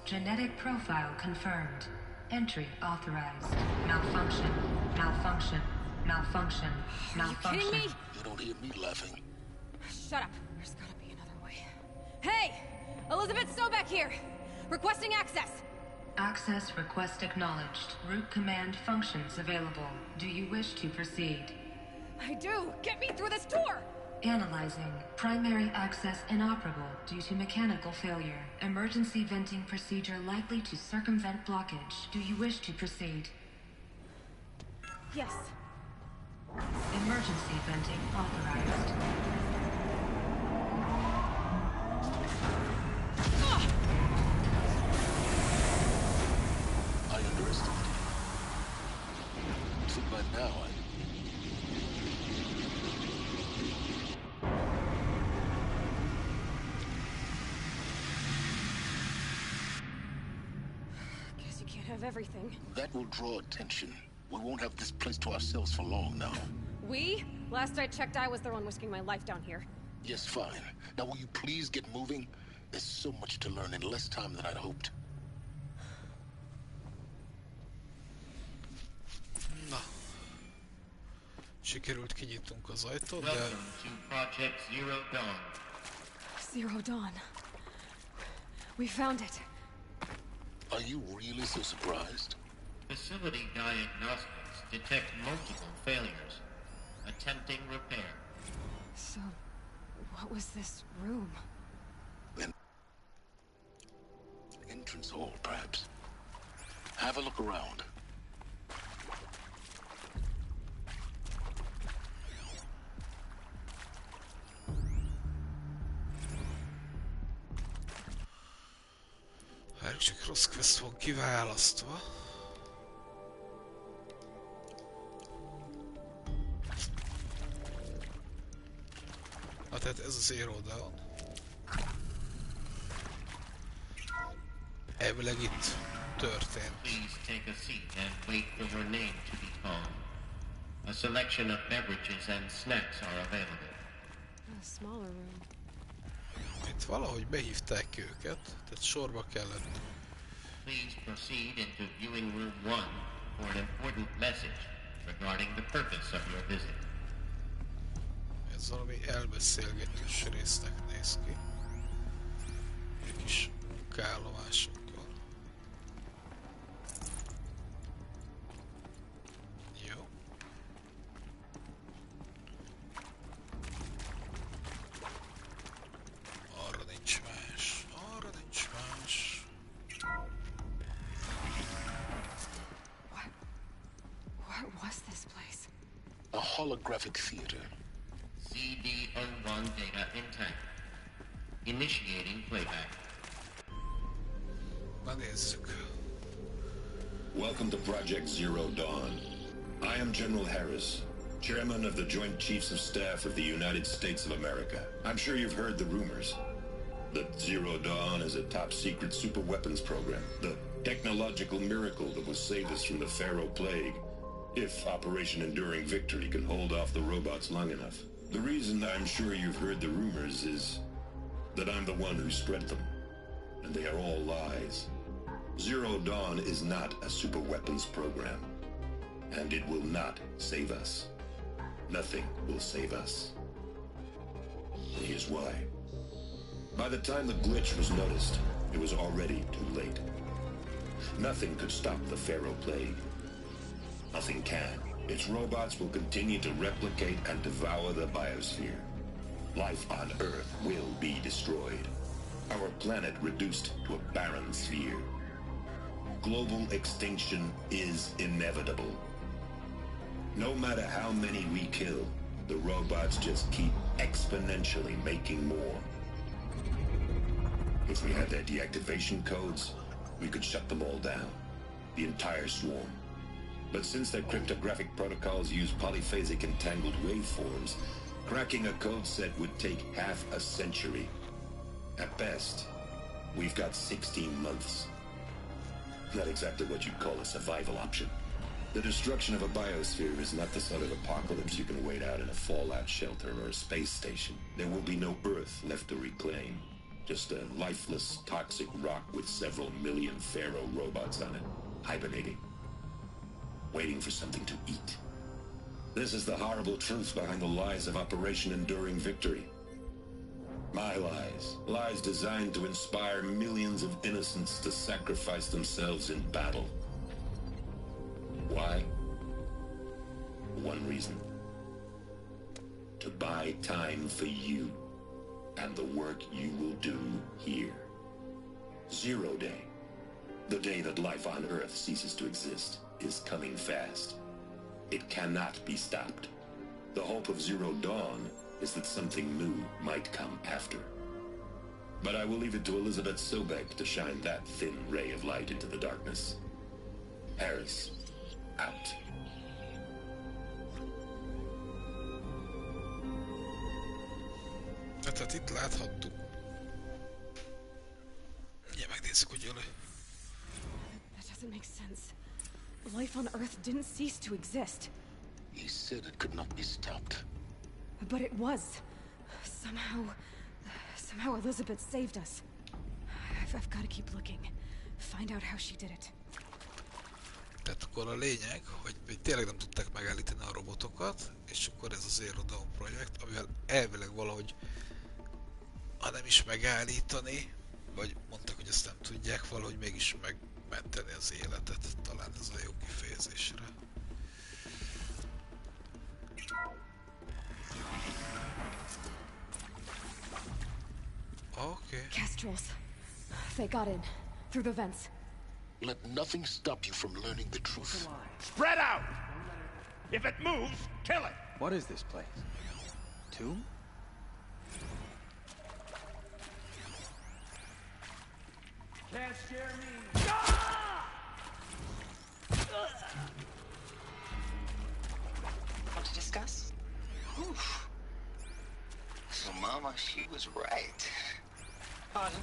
Genetic profile confirmed. Entry authorized. Malfunction. Malfunction. Malfunction. Malfunction.
Are you kidding me?
You don't hear me laughing.
Shut up. There's gotta be another way. Hey! Elizabeth Sobek here! Requesting access!
Access request acknowledged. Root command functions available. Do you wish to proceed?
I do! Get me through this door!
Analyzing. Primary access inoperable due to mechanical failure. Emergency venting procedure likely to circumvent blockage. Do you wish to proceed?
Yes.
Emergency venting authorized.
I underestimated you. So by now,
Of everything.
That will draw attention. We won't have this place to ourselves for long now.
We? Last I checked, I was the one risking my life down here.
Yes, fine. Now will you please get moving? There's so much to learn in less time than I'd hoped.
Na. Sikerült kinyitnunk az ajtót, de...
Welcome to Project Zero Dawn.
Zero Dawn. We found it.
Are you really so surprised?
Facility diagnostics detect multiple failures. Attempting repair.
So, what was this room?
An entrance hall, perhaps. Have a look around.
Várjuk, csak rossz quest van kiválasztva. Na tehát ez az Zero Dawn. Elvileg itt történt.
Please take a seat and wait for your name to be called. A selection of beverages and snacks are available.
A smaller room.
Itt valahogy behívták őket, tehát sorba kellett.
Please proceed into viewing room 1 for an important message regarding the purpose of your visit.
Ez valami elbeszélgetős résznek néz ki. Egy kis munkállomásokkal. Jó. Arra nincs más. Arra nincs más.
What was this place?
A holographic theater.
CD01 data intact. Initiating playback.
Na nézzük.
Welcome to Project Zero Dawn. I am General Harris, Chairman of the Joint Chiefs of Staff of the United States of America. I'm sure you've heard the rumors that Zero Dawn is a top-secret super-weapons program, the technological miracle that will save us from the Pharaoh Plague, if Operation Enduring Victory can hold off the robots long enough. The reason I'm sure you've heard the rumors is that I'm the one who spread them, and they are all lies. Zero Dawn is not a super weapons program, and it will not save us. Nothing will save us. And here's why. By the time the glitch was noticed, it was already too late. Nothing could stop the Pharaoh Plague. Nothing can. Its robots will continue to replicate and devour the biosphere. Life on Earth will be destroyed. Our planet reduced to a barren sphere. Global extinction is inevitable. No matter how many we kill, the robots just keep exponentially making more. If we had their deactivation codes, we could shut them all down. The entire swarm. But since their cryptographic protocols use polyphasic entangled waveforms, cracking a code set would take half a century. At best, we've got 16 months. Not exactly what you'd call a survival option. The destruction of a biosphere is not the sort of apocalypse you can wait out in a fallout shelter or a space station. There will be no Earth left to reclaim. Just a lifeless, toxic rock with several million Pharaoh robots on it, hibernating. Waiting for something to eat. This is the horrible truth behind the lies of Operation Enduring Victory. My lies. Lies designed to inspire millions of innocents to sacrifice themselves in battle. Why? One reason. To buy time for you and the work you will do here. Zero Day. The day that life on Earth ceases to exist is coming fast. It cannot be stopped. The hope of Zero Dawn is that something new might come after. But I will leave it to Elizabeth Sobek to shine that thin ray of light into the darkness. Harris, out.
Tehát itt láthattuk. Ja, megnézzük, hogy jön.
That doesn't doesn't make sense. Life on Earth didn't cease to exist.
He said it could not be stopped.
But it was. Somehow Elizabeth saved us. I've got to keep looking. Find out how she did it.
Tehát akkor a lényeg, hogy tényleg nem tudták megállítani a robotokat, és akkor ez az Zero Dawn projekt, amivel elvileg valahogy, ha nem is megállítani, vagy mondták, hogy ezt nem tudják, valahogy mégis megmenteni az életet. Talán ez a jó kifejezésre. Okay.
Kestrels. They got in. Through the vents.
Let nothing stop you from learning the truth.
Spread out! If it moves, kill it!
What is this place? Tomb?
Can't scare me!
Want to discuss? Oof. So, Mama, she was right.
Pardon?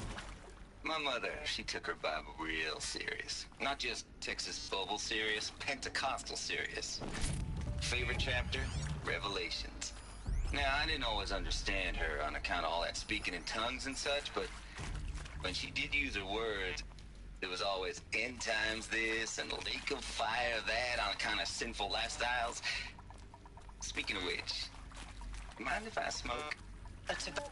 My mother, she took her Bible real serious. Not just Texas Bible serious, Pentecostal serious. Favorite chapter? Revelations. Now, I didn't always understand her on account of all that speaking in tongues and such, but when she did use her words, there was always end times this and lake of fire that on account of sinful lifestyles. Speaking of which, mind if I smoke?
That's about...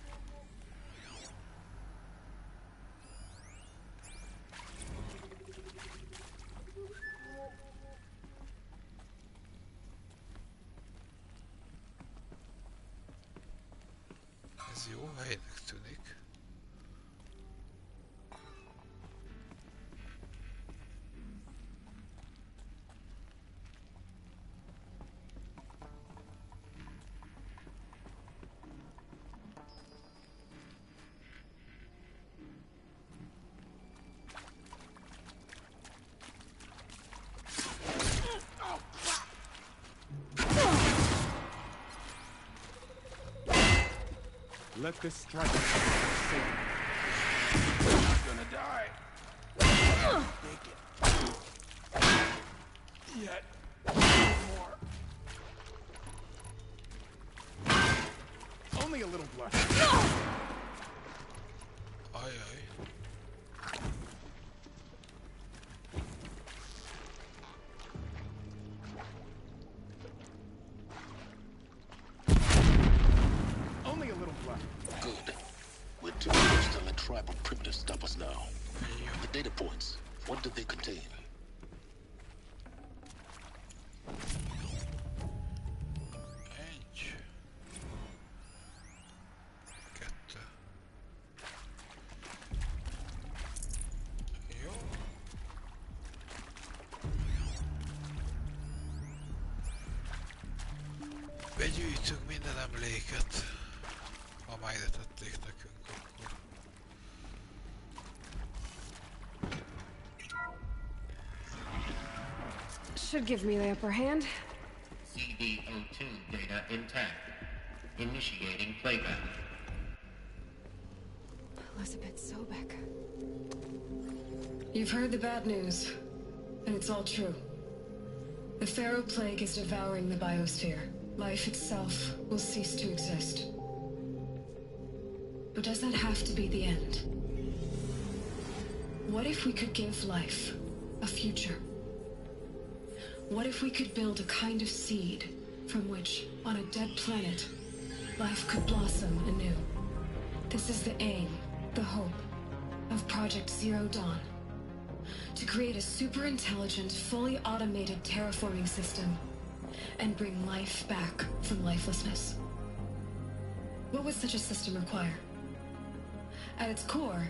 Ez jó helynek tűnik.
Let this strike save you.
I'm gonna die. Make it. Yet. More.
Only a little blood.
Aj, aj.
Only a little blood.
Good. We're too close to let tribal primitives stop us now. The data points, what do they contain?
Egy. Kettő. Jó. Begyűjtünk minden emléket, ha már ide tették nekünk, akkor.
Should give me the upper hand.
CD02 data intact. Initiating playback.
Elizabeth Sobek.
You've heard the bad news, and it's all true. The Pharaoh Plague is devouring the biosphere. Life itself will cease to exist. But does that have to be the end? What if we could give life a future? What if we could build a kind of seed from which, on a dead planet, life could blossom anew? This is the aim, the hope, of Project Zero Dawn. To create a super-intelligent, fully automated terraforming system and bring life back from lifelessness. What would such a system require? At its core,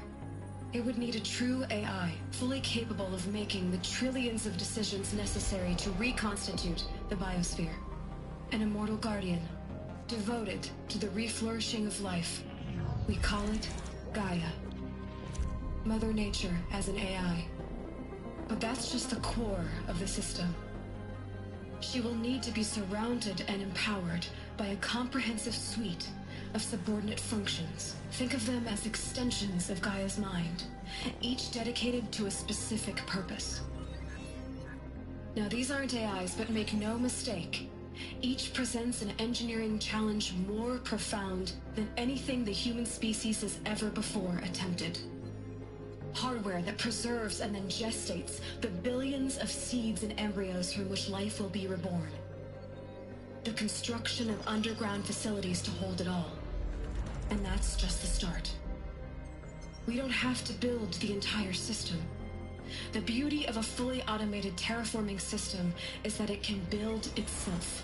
it would need a true AI, fully capable of making the trillions of decisions necessary to reconstitute the biosphere. An immortal guardian, devoted to the reflourishing of life. We call it Gaia. Mother Nature as an AI. But that's just the core of the system. She will need to be surrounded and empowered by a comprehensive suite of subordinate functions. Think of them as extensions of Gaia's mind, each dedicated to a specific purpose. Now, these aren't AIs, but make no mistake. Each presents an engineering challenge more profound than anything the human species has ever before attempted. Hardware that preserves and then gestates the billions of seeds and embryos from which life will be reborn. The construction of underground facilities to hold it all. And that's just the start. We don't have to build the entire system. The beauty of a fully automated terraforming system is that it can build itself.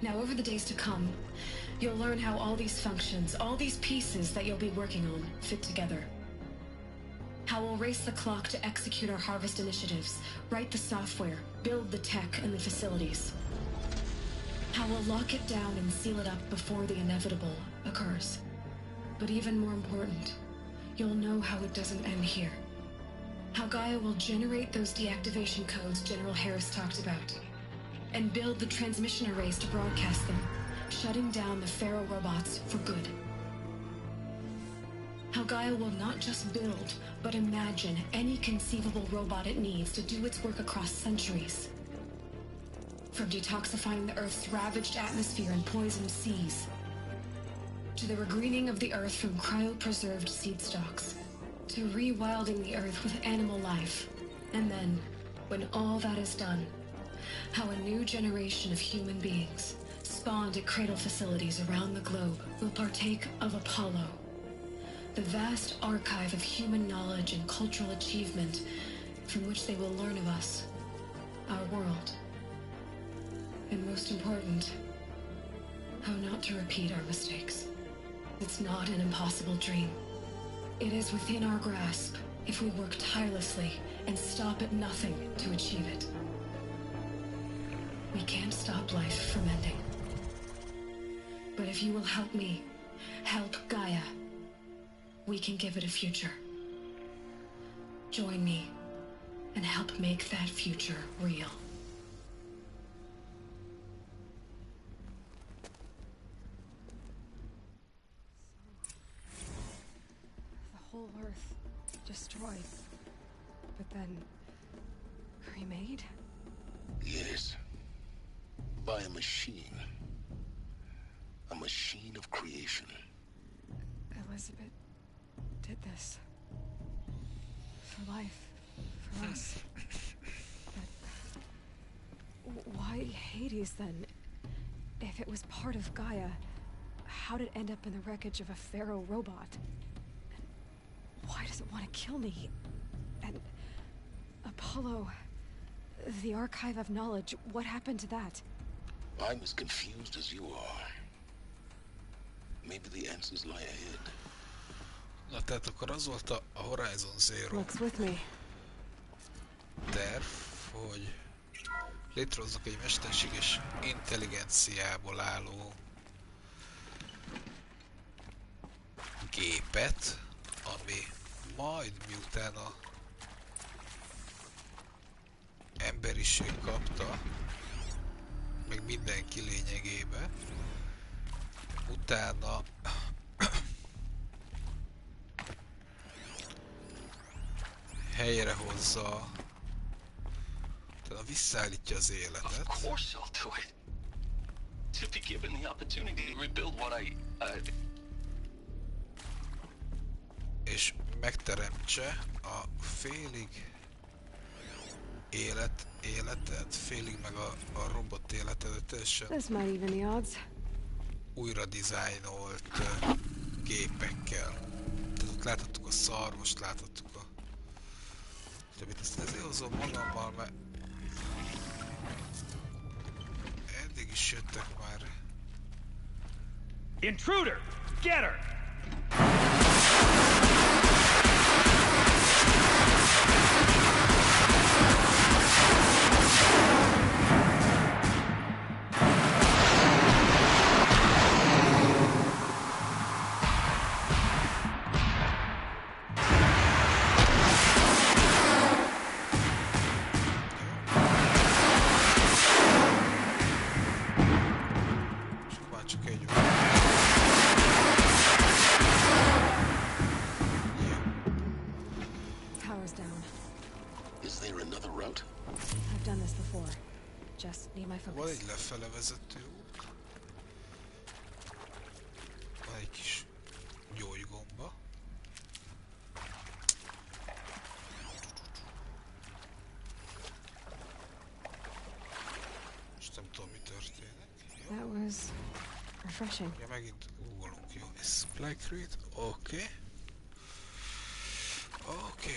Now, over the days to come, you'll learn how all these functions, all these pieces that you'll be working on, fit together. How we'll race the clock to execute our harvest initiatives, write the software, build the tech and the facilities. How we'll lock it down and seal it up before the inevitable occurs. But even more important, you'll know how it doesn't end here. How Gaia will generate those deactivation codes General Harris talked about, and build the transmission arrays to broadcast them, shutting down the Pharaoh robots for good. How Gaia will not just build, but imagine any conceivable robot it needs to do its work across centuries. From detoxifying the Earth's ravaged atmosphere and poisoned seas, to the regreening of the Earth from cryopreserved seed stocks, to rewilding the Earth with animal life. And then, when all that is done, how a new generation of human beings, spawned at cradle facilities around the globe, will partake of Apollo, the vast archive of human knowledge and cultural achievement from which they will learn of us, our world. And most important, how not to repeat our mistakes. It's not an impossible dream. It is within our grasp if we work tirelessly and stop at nothing to achieve it. We can't stop life from ending. But if you will help me, help Gaia, we can give it a future. Join me and help make that future real.
The whole Earth destroyed, but then remade?
Yes. By a machine. A machine of creation.
Elizabeth did this. For life. For us. But why Hades then? If it was part of Gaia, how did it end up in the wreckage of a Pharaoh robot? And why does it want to kill me? And Apollo, the archive of knowledge, what happened to that?
I'm as confused as you are. Maybe the answers lie ahead.
Na tehát akkor az volt a Horizon Zero terv, hogy létrehozzak egy mesterséges intelligenciából álló gépet, ami majd miután a emberiség kapta, meg mindenki lényegében, utána helyrehozza, utána visszaállítja az életet.
Of course I'll do it. To be given the opportunity to rebuild what I
És megteremtse a félig életet, félig meg a robot életet, teljesen újra dizájnolt gépekkel. Tehát ott láthattuk a szarvast, láthattuk a többit. Ezt ezért hozom magammal, mert eddig is jöttek már.
Intruder! Get her!
route?
I've done this before. Just need my
Van
focus.
egy lefele vezető út. Van egy kis gyógygomba. Most nem tudom, mi történik. Jó.
That was refreshing.
Ja, megint ugolunk, jó. Supply crate, oké. Oké.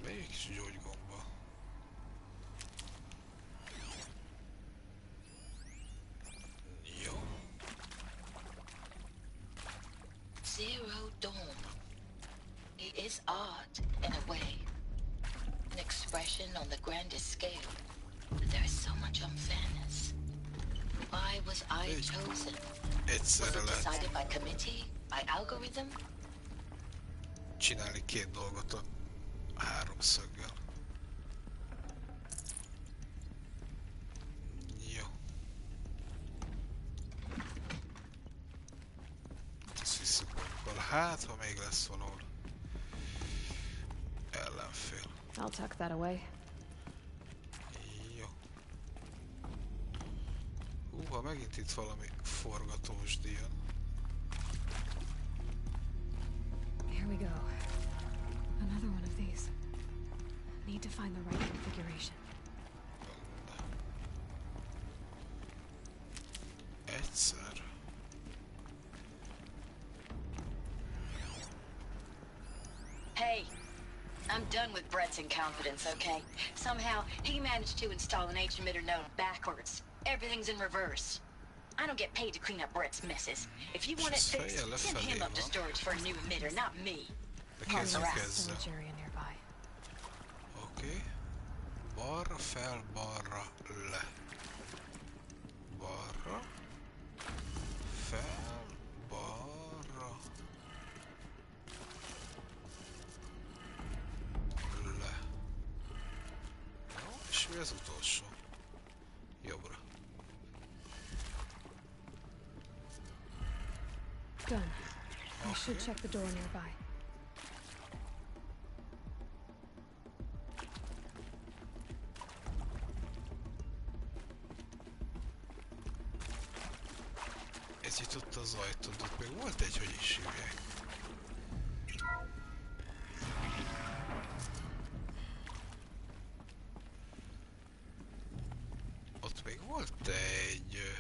Még egy kis gyógygomba. Jó.
Zero Dawn. It is art, in a way. An expression on the grandest scale. But there is so much unfairness. Why was I chosen? Was it decided by committee? By algorithm?
Csinálni két dolgot a háromszöggel. Jó. Ezt visszük magunkkal. Hát, ha még lesz valahol ellenfél.
I'll tuck that away.
Jó. Ha megint itt valami forgatósdi jön.
Here we go. Another one of these. Need to find the right configuration.
Egyszer.
Hey, I'm done with Brett's incompetence, okay? Somehow, he managed to install an H-emitter node backwards. Everything's in reverse. I don't get paid to clean up Brett's messes. If you want it fixed, send him up to storage for a new emitter, not me.
Storage area nearby.
Oké. Balra, fel, balra, le. Balra. Fel, balra. Le. Jó, és mi az utolsó? Jobbra.
Done. I should check the door nearby.
Ez jutott az ajtód, ott még volt egy, hogy is hívják. Ott még volt egy...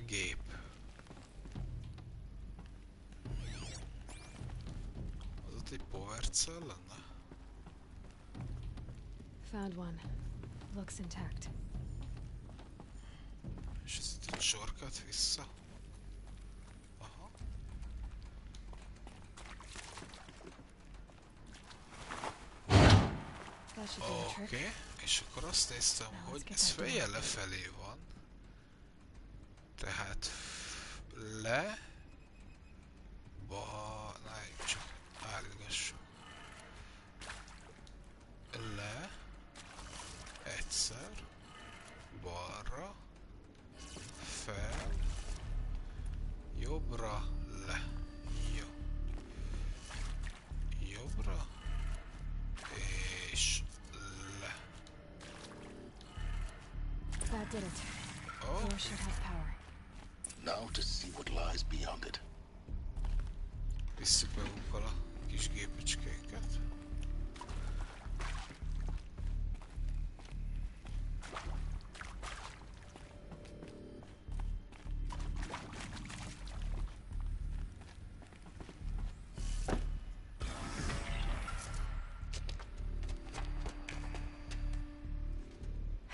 gép. Az ott egy power cell lenne?
Found one. Looks intact.
És ez itt sorkat vissza? Aha. Oké, és akkor azt néztem, hogy ez fejjel lefelé van. Tehát le, csak állítgassuk. Le, egyszer, balra, fel, jobbra, le. Jó. Jobbra, és le.
That did it. Door should have power.
Now to see what lies beyond it.
Visszük magunkkal a kis gépecskénket.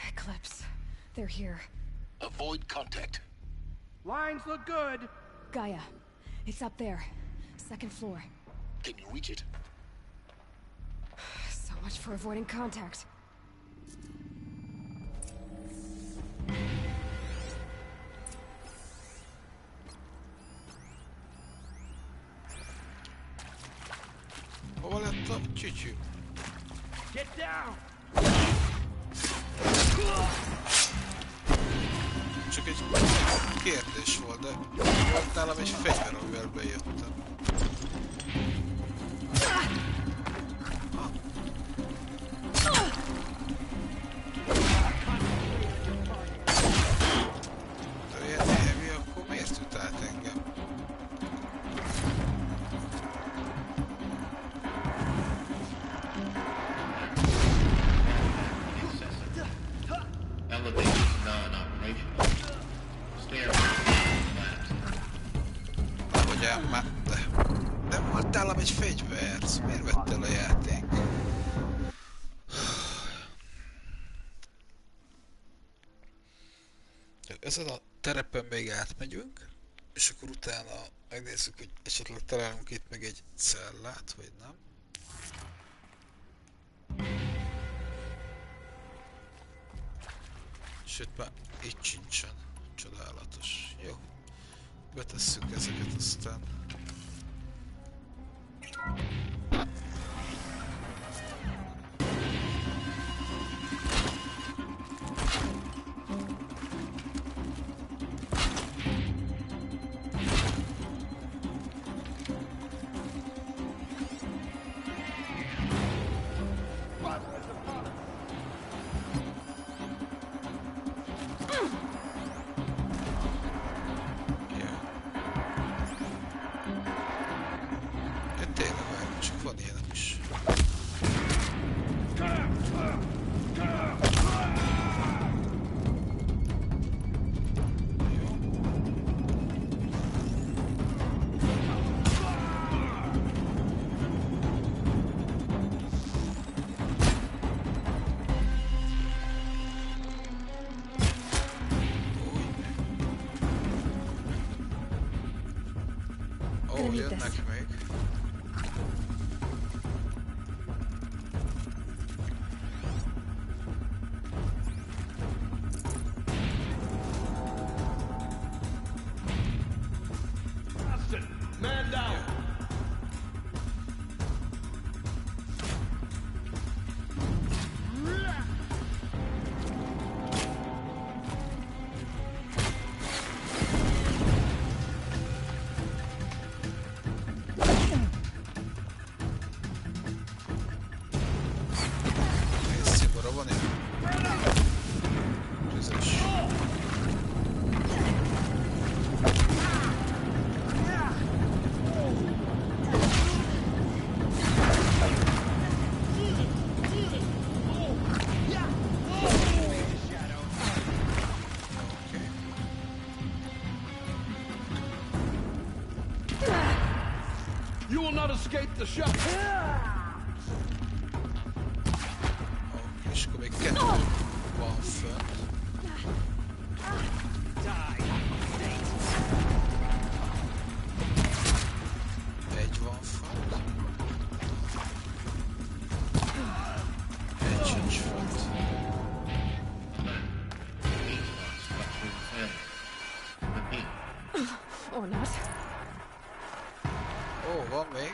Eclipse. They're here.
Avoid contact.
Lines look good.
Gaia. It's up there. Second floor.
Can you reach it?
So much for avoiding contact.
Hova lett a csücsű?
Get down.
Csak egy kérdés volt, de volt nálam egy fegyver, amivel bejöttem. De ilyen heavy, akkor miért jut át engem? De volt nálam egy fegyver, miért vett el a játék? Ezen a terepen még átmegyünk, és akkor utána megnézzük, hogy esetleg találunk itt meg egy cellát, vagy nem. Sőt, már itt sincsen. Csodálatos. Jó. Betesszük ezeket aztán. Jönnek még.
Man down. You will not escape the shot.
És akkor még kettő van fönt. Egy van fönt. Egy sincs fönt.
Or not.
Ó, van még.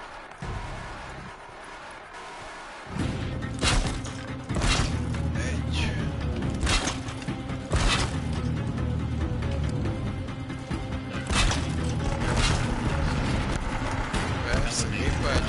Egy. Persze, gépvágy.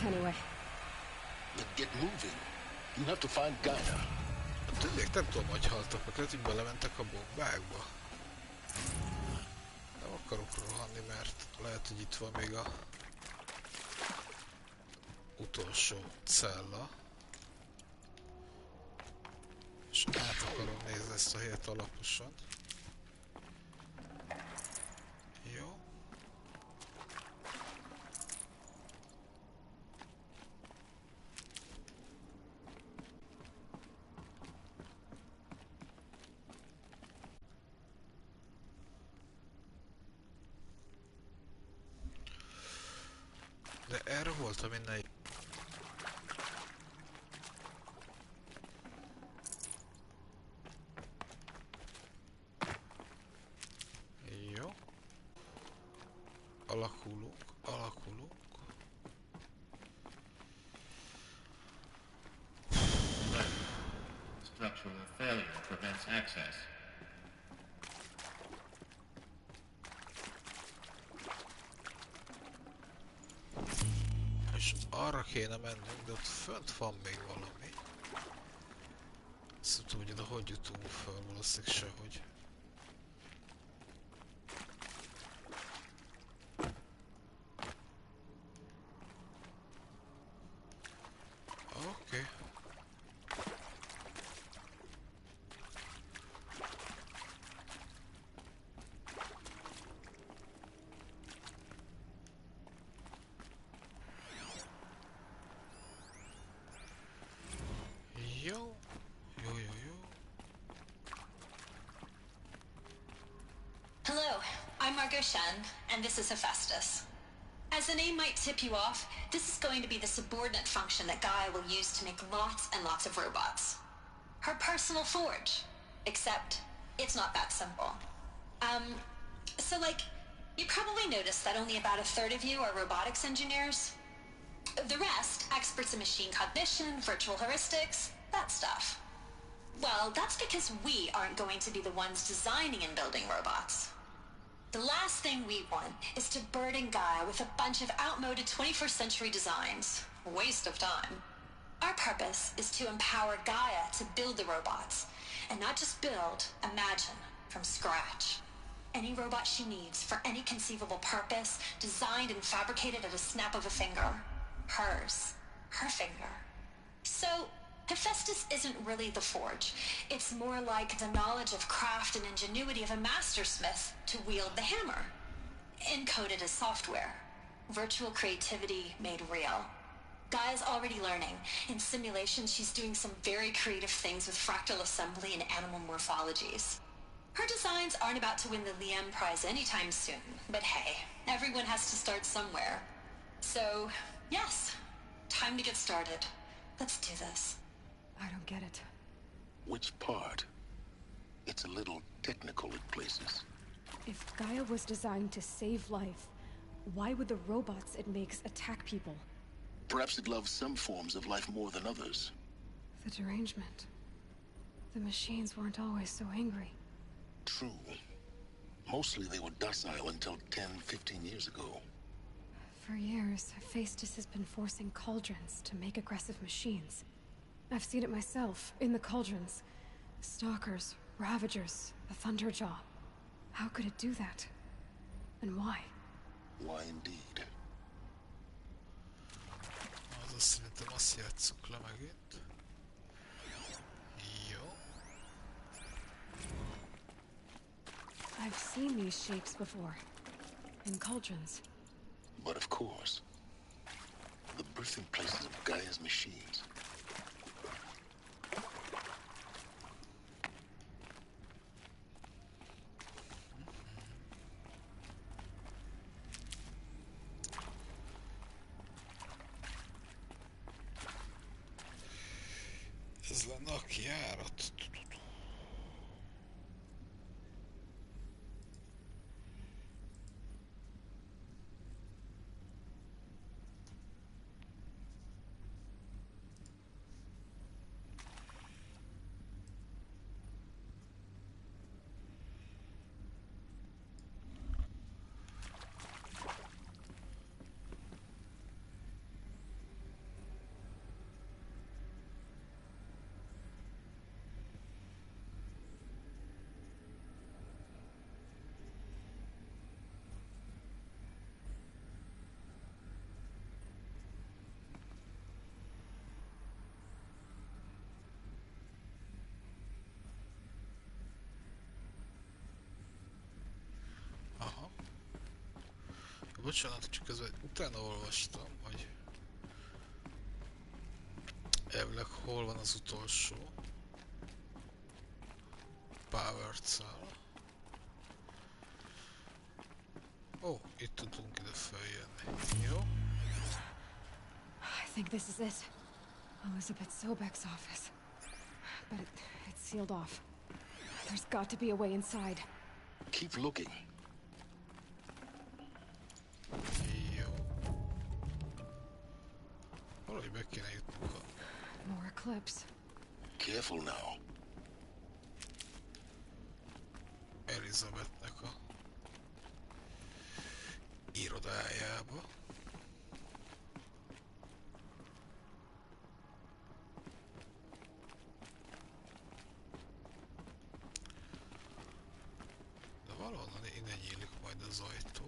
Anyway.
But get moving. You have to find Gaia.
A többiek nem tudom, hogy haltak, mert lehet, hogy belementek a bombákba. Nem akarok rohanni, mert lehet, hogy itt van még a utolsó cella. ezt a helyet alaposan. Jó. De erre voltam innen. Jó. Alakulunk, alakulunk.
Structural failure prevents access.
És arra kéne mennünk, de ott fönt van még valami. Azt nem tudom, hogy oda hogy jutunk föl, valószínűleg sehogy. Oké. Jó. Jó, jó, jó.
Hello, I'm Margot Shen, and this is Hephaestus. As the name might tip you off, this is going to be the subordinate function that Gaia will use to make lots and lots of robots. Her personal forge. Except, it's not that simple. So like, you probably noticed that only about a third of you are robotics engineers. The rest, experts in machine cognition, virtual heuristics, that stuff. Well, that's because we aren't going to be the ones designing and building robots. The last thing we want is to burden Gaia with a bunch of outmoded 21st century designs. Waste of time. Our purpose is to empower Gaia to build the robots. And not just build, imagine, from scratch. Any robot she needs for any conceivable purpose, designed and fabricated at a snap of a finger. Hers. Her finger. So, Hephaestus isn't really the forge. It's more like the knowledge of craft and ingenuity of a mastersmith to wield the hammer. Encoded as software. Virtual creativity made real. Gaia's already learning. In simulation, she's doing some very creative things with fractal assembly and animal morphologies. Her designs aren't about to win the Liam Prize anytime soon, but hey, everyone has to start somewhere. So, yes, time to get started. Let's do this.
I don't get it.
Which part? It's a little technical at places.
If Gaia was designed to save life, why would the robots it makes attack people?
Perhaps it loves some forms of life more than others.
The derangement. The machines weren't always so angry.
True. Mostly they were docile until 10, 15 years ago.
For years, Hephaestus has been forcing cauldrons to make aggressive machines. I've seen it myself, in the cauldrons. Stalkers, Ravagers, the Thunderjaw. How could it do that? And why?
Why indeed?
Az szerintem azt játsszuk le megint. Jó.
I've seen these shapes before. In cauldrons.
But of course, the birthing places of Gaia's machines.
Ez lenne a kijárat. bocsánat, csak közben utána olvastam, hogy elvileg hol van az utolsó powered cell. Ó, itt tudunk ide feljönni. Jó?
I think this is it. Elizabeth Sobek's office. But it's sealed off. There's got to be a way inside.
Keep looking.
Jó. Valahogy be kéne jutnunk a...
More eclipse.
Careful now.
Elizabethnek a irodájába. De valahonnan innen nyílik majd az ajtó.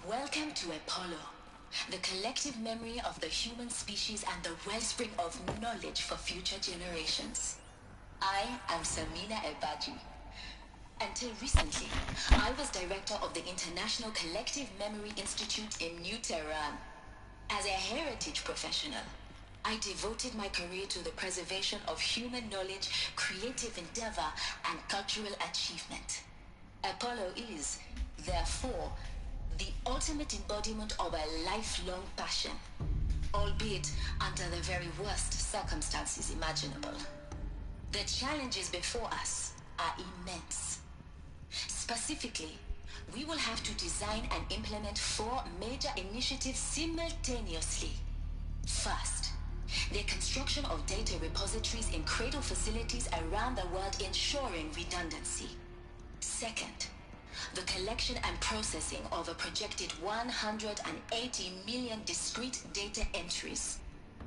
Welcome to Apollo, the collective memory of the human species and the wellspring of knowledge for future generations. I am Samina Ebaji. Until recently, I was director of the International Collective Memory Institute in New Tehran. As a heritage professional, I devoted my career to the preservation of human knowledge, creative endeavor, and cultural achievement. Apollo is, therefore, the ultimate embodiment of a lifelong passion, albeit under the very worst circumstances imaginable. The challenges before us are immense. Specifically, we will have to design and implement 4 major initiatives simultaneously. First, the construction of data repositories in cradle facilities around the world ensuring redundancy. Second, the collection and processing of a projected 180 million discrete data entries.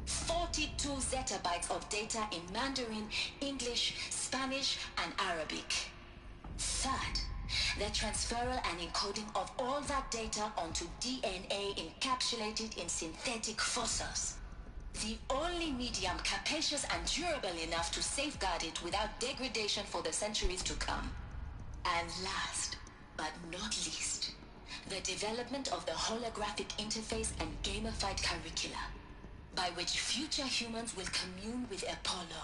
42 zettabytes of data in Mandarin, English, Spanish, and Arabic. Third, the transferal and encoding of all that data onto DNA encapsulated in synthetic fossils. The only medium capacious and durable enough to safeguard it without degradation for the centuries to come. And last, but not least, the development of the holographic interface and gamified curricula, by which future humans will commune with Apollo,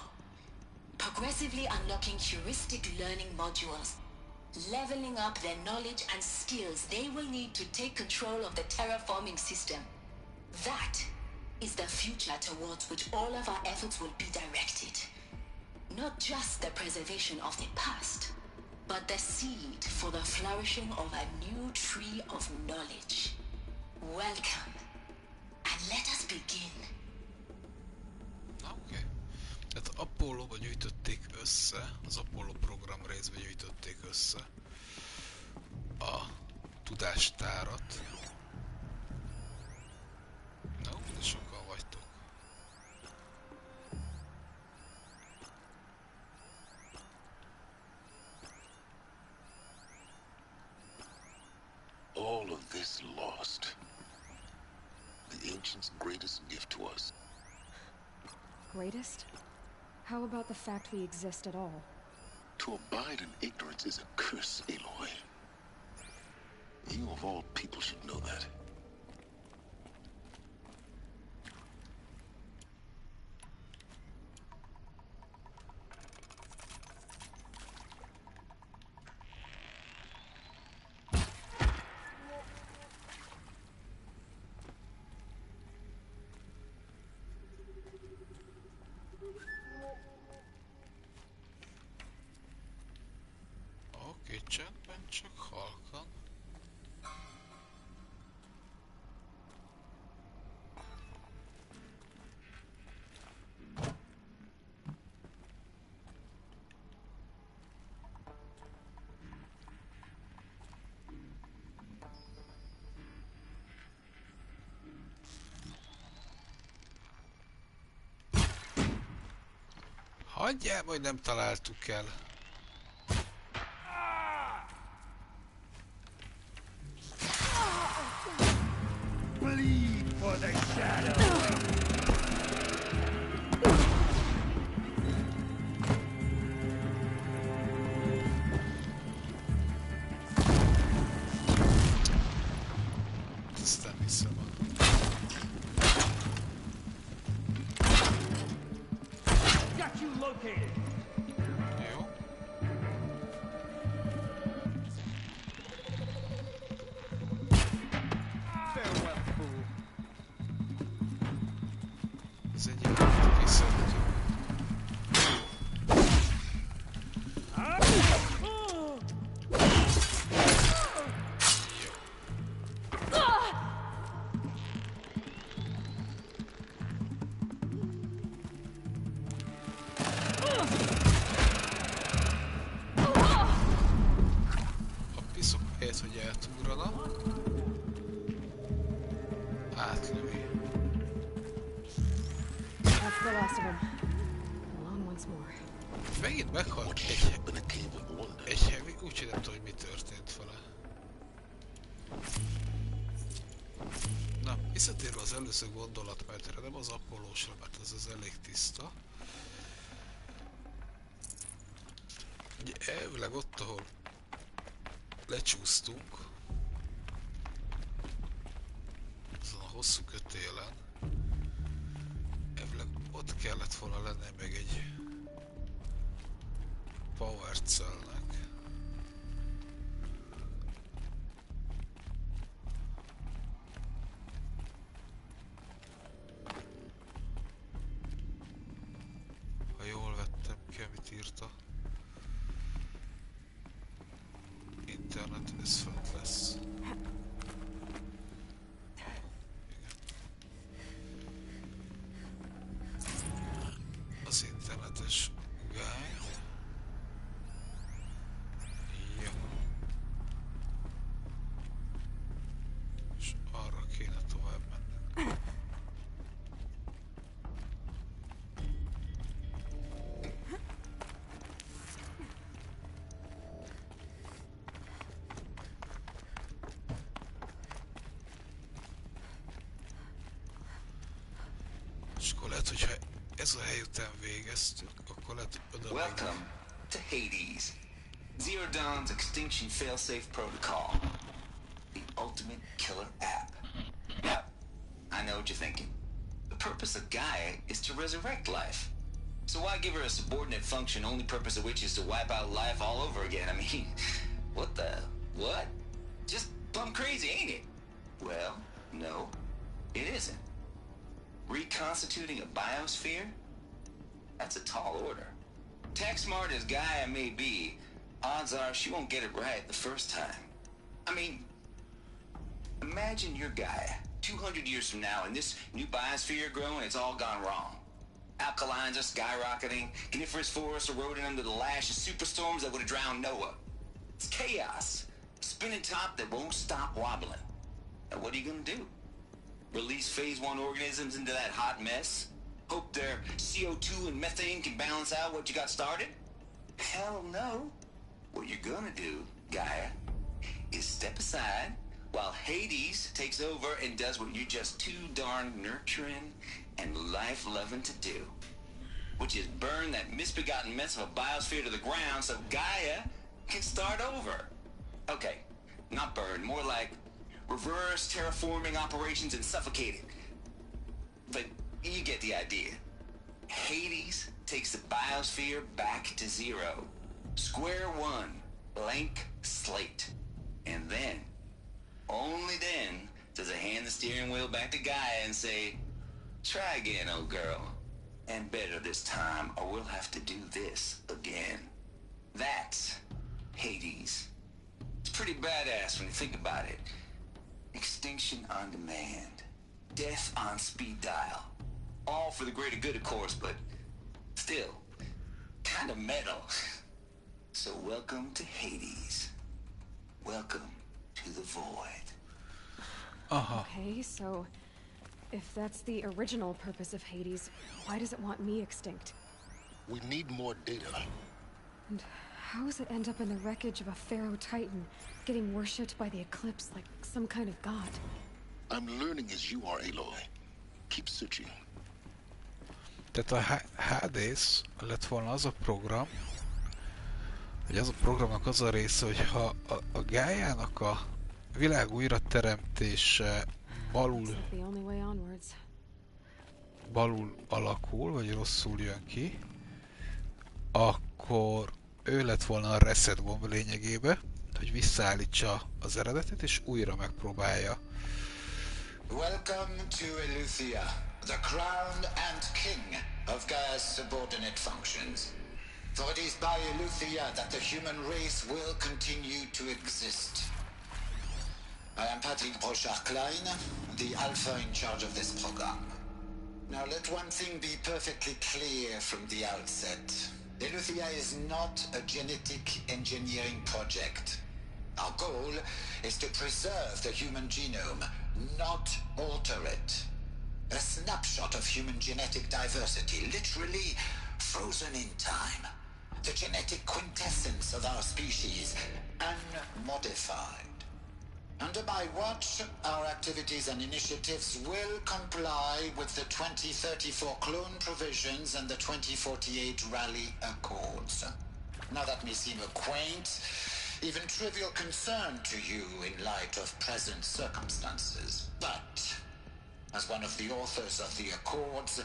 progressively unlocking heuristic learning modules, leveling up their knowledge and skills they will need to take control of the terraforming system. That is the future towards which all of our efforts will be directed. Not just the preservation of the past, but the seed for the flourishing of a new tree of knowledge. Welcome, and let us begin.
Oké. Tehát Apollo-ba gyűjtötték össze, az Apollo program részbe gyűjtötték össze a tudástárat. Na, de sokan vagytok.
All of this lost. The ancients' greatest gift to us.
Greatest? How about the fact we exist at all?
To abide in ignorance is a curse, Aloy. You of all people should know that.
Oké, csendben, csak halkan. Hagyjál, majd nem találtuk el.
Bleed for the shadow.
Aztán hiszem a...
Got you located.
Jó.
Farewell, fool.
Ez egy ilyen kiszedhető. A piszok helyett, hogy eltúrana, átlövi.
That's the last of him. Along once more.
Megint meghalt egy heavy, úgyhogy nem tudom, hogy mi történt vele. Na, visszatérve az előző gondolatmenetre, nem az Apollósra, mert az elég tiszta. Ugye elvileg ott, ahol lecsúsztunk, azon a hosszú kötélen, elvileg ott kellett volna lenne meg egy power cellnek. Ha jól vettem ki, amit írta. Internet, ez fönt lesz. Az internetes guide. Jó. És arra kéne tovább menni. És akkor lehet, hogyha ez a hely után végeztük, akkor lehet oda
Welcome to Hades. Zero Dawn's Extinction Failsafe Protocol. The ultimate killer app. Now, I know what you're thinking. The purpose of Gaia is to resurrect life. So why give her a subordinate function, only purpose of which is to wipe out life all over again? I mean, what the... what? Just plumb crazy, ain't it? Well, no, it isn't. Reconstituting a biosphere? That's a tall order. Tech smart as Gaia may be, odds are she won't get it right the first time. I mean, imagine you're Gaia, 200 years from now, and this new biosphere growing, it's all gone wrong. Alkalines are skyrocketing, coniferous forests eroding under the lash of superstorms that would have drowned Noah. It's chaos. A spinning top that won't stop wobbling. Now what are you gonna do? Release phase 1 organisms into that hot mess? Hope their CO2 and methane can balance out what you got started? Hell no. What you're gonna do, Gaia, is step aside while Hades takes over and does what you're just too darn nurturing and life-loving to do, which is burn that misbegotten mess of a biosphere to the ground so Gaia can start over. Okay, not burn, more like reverse terraforming operations and suffocate it. But you get the idea. Hades takes the biosphere back to zero. Square one, blank slate. And then, only then, does it hand the steering wheel back to Gaia and say, try again, old girl. And better this time, or we'll have to do this again. That's Hades. It's pretty badass when you think about it. Extinction on demand. Death on speed dial. All for the greater good, of course, but still, kind of metal. So welcome to Hades. Welcome to the void.
Okay, so if that's the original purpose of Hades, why does it want me extinct?
We need more data.
And how does it end up in the wreckage of a Pharaoh Titan, getting worshipped by the Eclipse like some kind of god?
I'm learning as you are, Aloy. Keep searching.
Tehát a Hades lett volna az a program, hogy az a programnak az a része, hogy ha a Gájának a világ újrateremtése balul alakul, vagy rosszul jön ki, akkor ő lett volna a reset gomb lényegébe, hogy visszaállítsa az eredetet, és újra megpróbálja.
Welcome to Eleuthia, the crown and king of Gaia's subordinate functions. For it is by Eleuthia that the human race will continue to exist. I am Patrick Brochard-Klein, the Alpha in charge of this program. Now let one thing be perfectly clear from the outset. Eleuthia is not a genetic engineering project. Our goal is to preserve the human genome, not alter it. A snapshot of human genetic diversity, literally frozen in time. The genetic quintessence of our species, unmodified. Under my watch, our activities and initiatives will comply with the 2034 clone provisions and the 2048 Rally Accords. Now that may seem a quaint, even trivial concern to you in light of present circumstances, but as one of the authors of the Accords,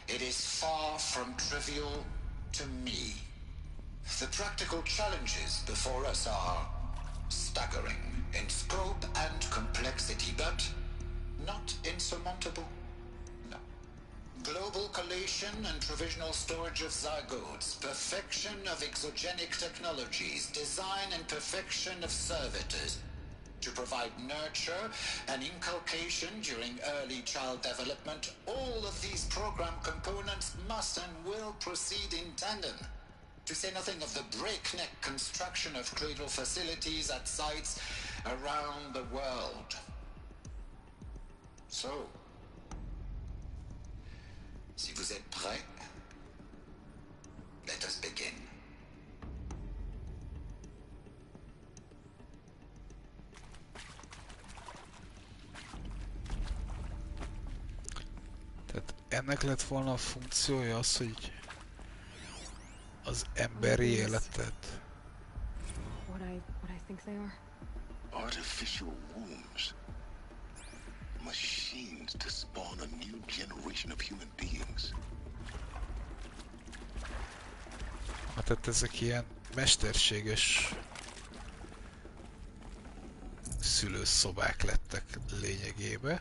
it is far from trivial to me. The practical challenges before us are staggering in scope and complexity, but not insurmountable. No. Global collation and provisional storage of zygotes, perfection of exogenic technologies, design and perfection of servitors, to provide nurture and inculcation during early child development. All of these program components must and will proceed in tandem. To say nothing of the breakneck construction of cradle facilities at sites around the world. So, si vous êtes prêts, let us begin.
Tehát ennek lett volna a funkciója az, hogy az emberi életet.
What I think they are?
Artificial wombs. Machines to spawn a new generation of human beings.
Hát ezek ilyen mesterséges szülőszobák lettek lényegében.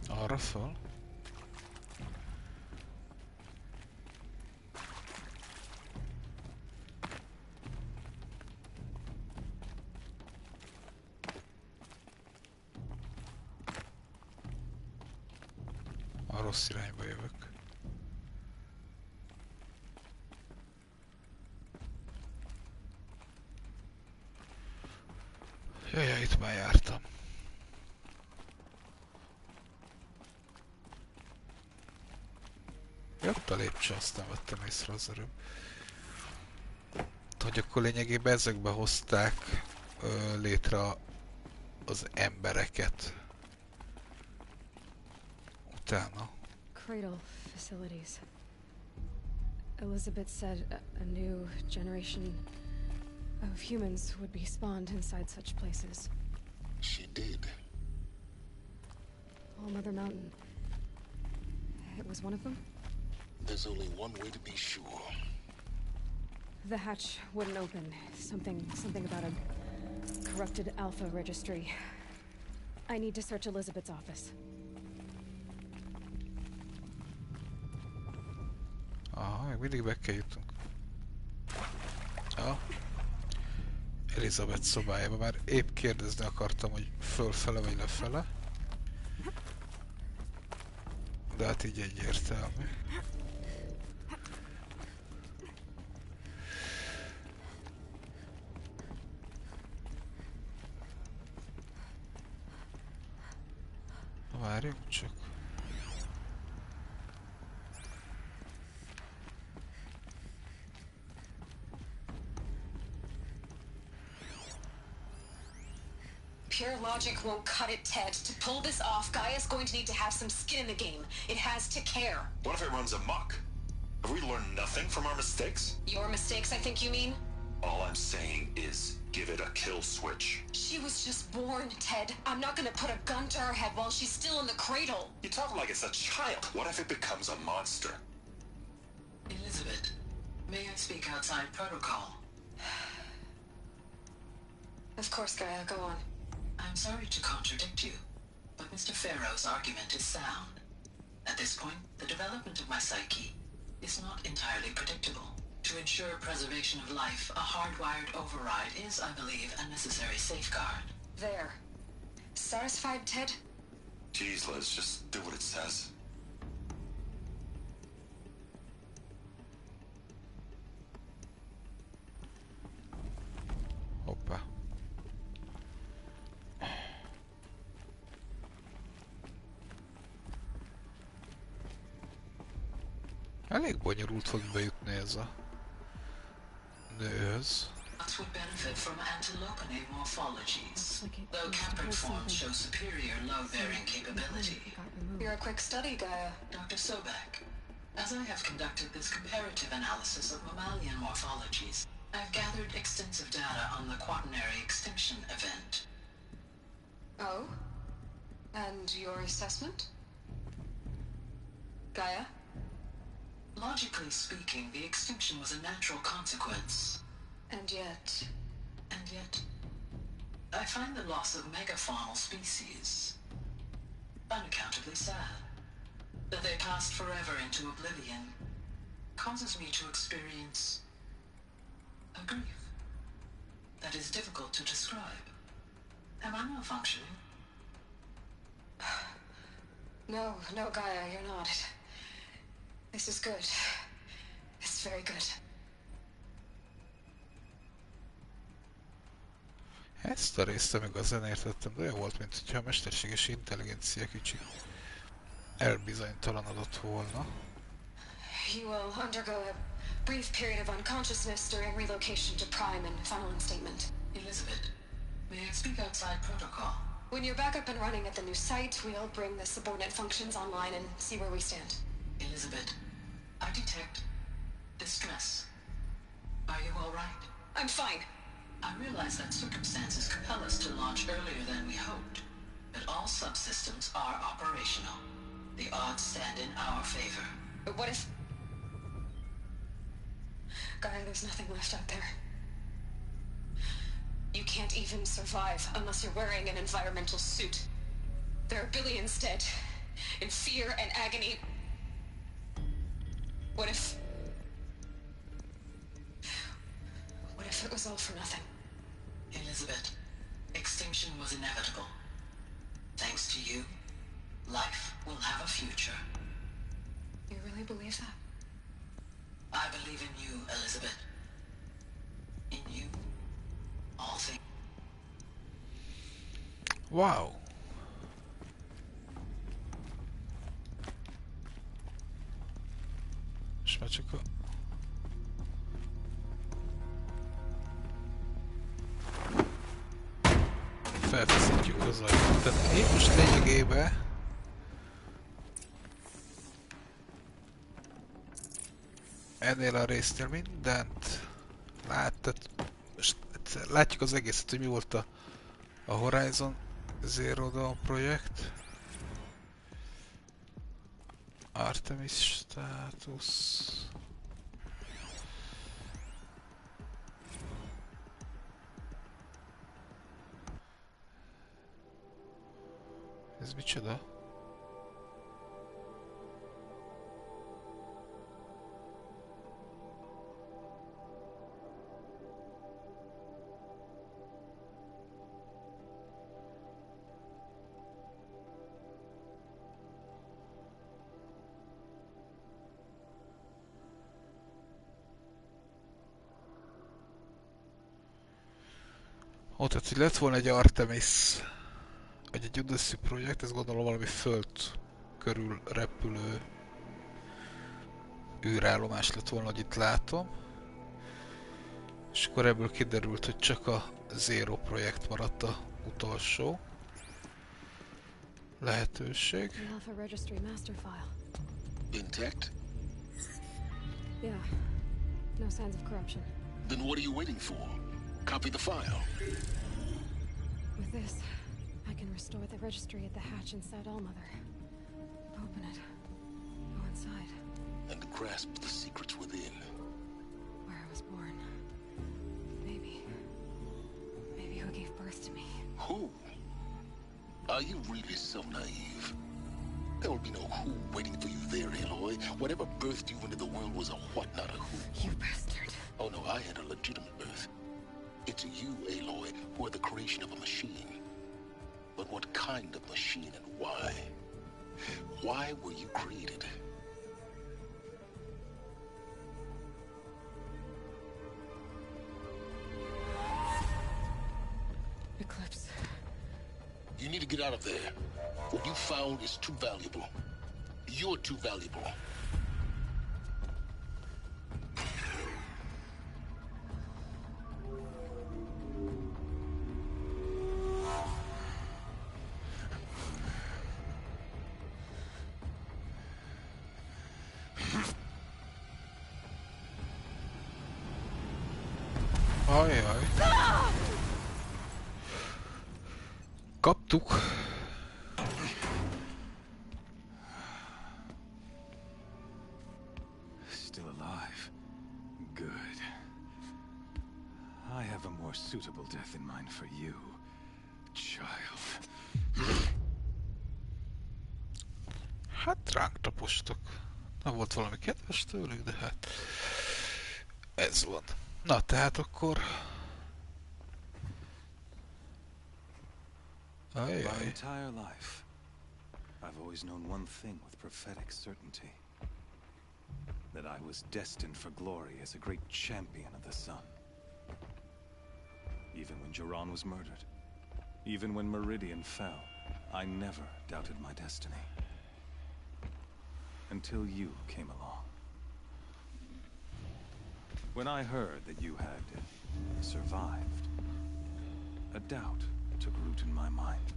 Arra fel. A rossz irányba jövök. Jaj, itt már jártam. Jött a lépcső, aztán vettem észre az előbb. Hogy akkor lényegében ezekbe hozták létre az embereket. Utána.
Cradle facilities. Elizabeth said a new generation of humans would be spawned inside such places.
She did.
All Mother Mountain. It was one of them?
There's only one way to be sure.
The hatch wouldn't open. Something about a corrupted Alpha registry. I need to search Elizabeth's office.
Aha, még mindig be kell jutnunk. Ja. Elizabeth szobájába. Már épp kérdezni akartam, hogy fölfele vagy lefele. De hát így egyértelmű. Várjunk csak.
Pure logic won't cut it, Ted. To pull this off, Gaia's going to need to have some skin in the game. It has to care.
What if it runs amok? Have we learned nothing from our mistakes?
Your mistakes, I think you mean?
All I'm saying is, give it a kill switch.
She was just born, Ted. I'm not gonna put a gun to her head while she's still in the cradle.
You talk like it's a child. What if it becomes a monster?
Elizabeth, may I speak outside protocol?
Of course, Gaia, go on.
I'm sorry to contradict you, but Mr. Farrow's argument is sound. At this point, the development of my psyche is not entirely predictable. To ensure preservation of life, a hardwired override is, I believe, a necessary safeguard.
There. Satisfied, Ted?
Jeez, Liz, just do what it says.
Hoppá. Elég bonyolult fog bejutni ez a nőhöz.
Us would benefit from antilopinae morphologies, though Campert forms show superior load-bearing capability.
You're a quick study, Gaia.
Dr. Sobek, as I have conducted this comparative analysis of mammalian morphologies, I've gathered extensive data on the quaternary extinction event.
Oh? And your assessment? Gaia?
Logically speaking, the extinction was a natural consequence.
And yet,
I find the loss of megafaunal species unaccountably sad. That they passed forever into oblivion causes me to experience a grief that is difficult to describe. Am I malfunctioning?
No, Gaia, you're not. This is good. It's very good.
Ezt a részt, amikor az értettem, de olyan volt, mint hogyha a mesterséges intelligencia kicsit elbizonytalanodott volna.
You will undergo a brief period of unconsciousness during relocation to Prime and final instatement.
Elizabeth, may I speak outside protocol?
When you're back up and running at the new site, we'll bring the subordinate functions online and see where we stand.
Elizabeth, I detect distress. Are you all right?
I'm fine.
I realize that circumstances compel us to launch earlier than we hoped, but all subsystems are operational. The odds stand in our favor.
But what if... Gaia, there's nothing left out there. You can't even survive unless you're wearing an environmental suit. There are billions dead, in fear and agony. What if it was all for nothing?
Elizabeth, extinction was inevitable. Thanks to you, life will have a future.
You really believe that?
I believe in you, Elizabeth. In you, all things.
Wow. És már csak a... felfeszítjük az ajtót. Tehát én most lényegében ennél a résznél mindent láttad. Most látjuk az egészet, hogy mi volt a Horizon Zero Dawn projekt. Artemis státusz. Ez micsoda? Ó, tehát hogy lett volna egy Artemis vagy egy Odyssey projekt, ez gondolom valami föld körül repülő űrállomás lett volna, hogy itt látom. És akkor ebből kiderült, hogy csak a Zero projekt maradt a utolsó lehetőség.
The Alpha Registry master file.
Intact?
Yeah. No signs of corruption.
Then what are you waiting for? Copy the file.
With this, I can restore the registry at the hatch inside Allmother. Open it. Go inside.
And grasp the secrets within.
Where I was born. Maybe who gave birth to me.
Who? Are you really so naive? There will be no who waiting for you there, Aloy. Whatever birthed you into the world was a what, not a who.
You bastard.
Oh no, I had a legitimate birth. It's you, Aloy, who are the creation of a machine. But what kind of machine and why? Why were you created?
Eclipse.
You need to get out of there. What you found is too valuable. You're too valuable.
Ajaj. Kaptuk.
Still alive. Good. I have a more suitable death in mind for you, child.
Hát ránk tapostak. Nem volt valami kedves tőlük, de hát ez van. Na, tehát akkor...
My entire life, I've always known one thing with prophetic certainty. That I was destined for glory as a great champion of the sun. Even when Jiran was murdered, even when Meridian fell, I never doubted my destiny. Until you came along. When I heard that you had survived, a doubt took root in my mind.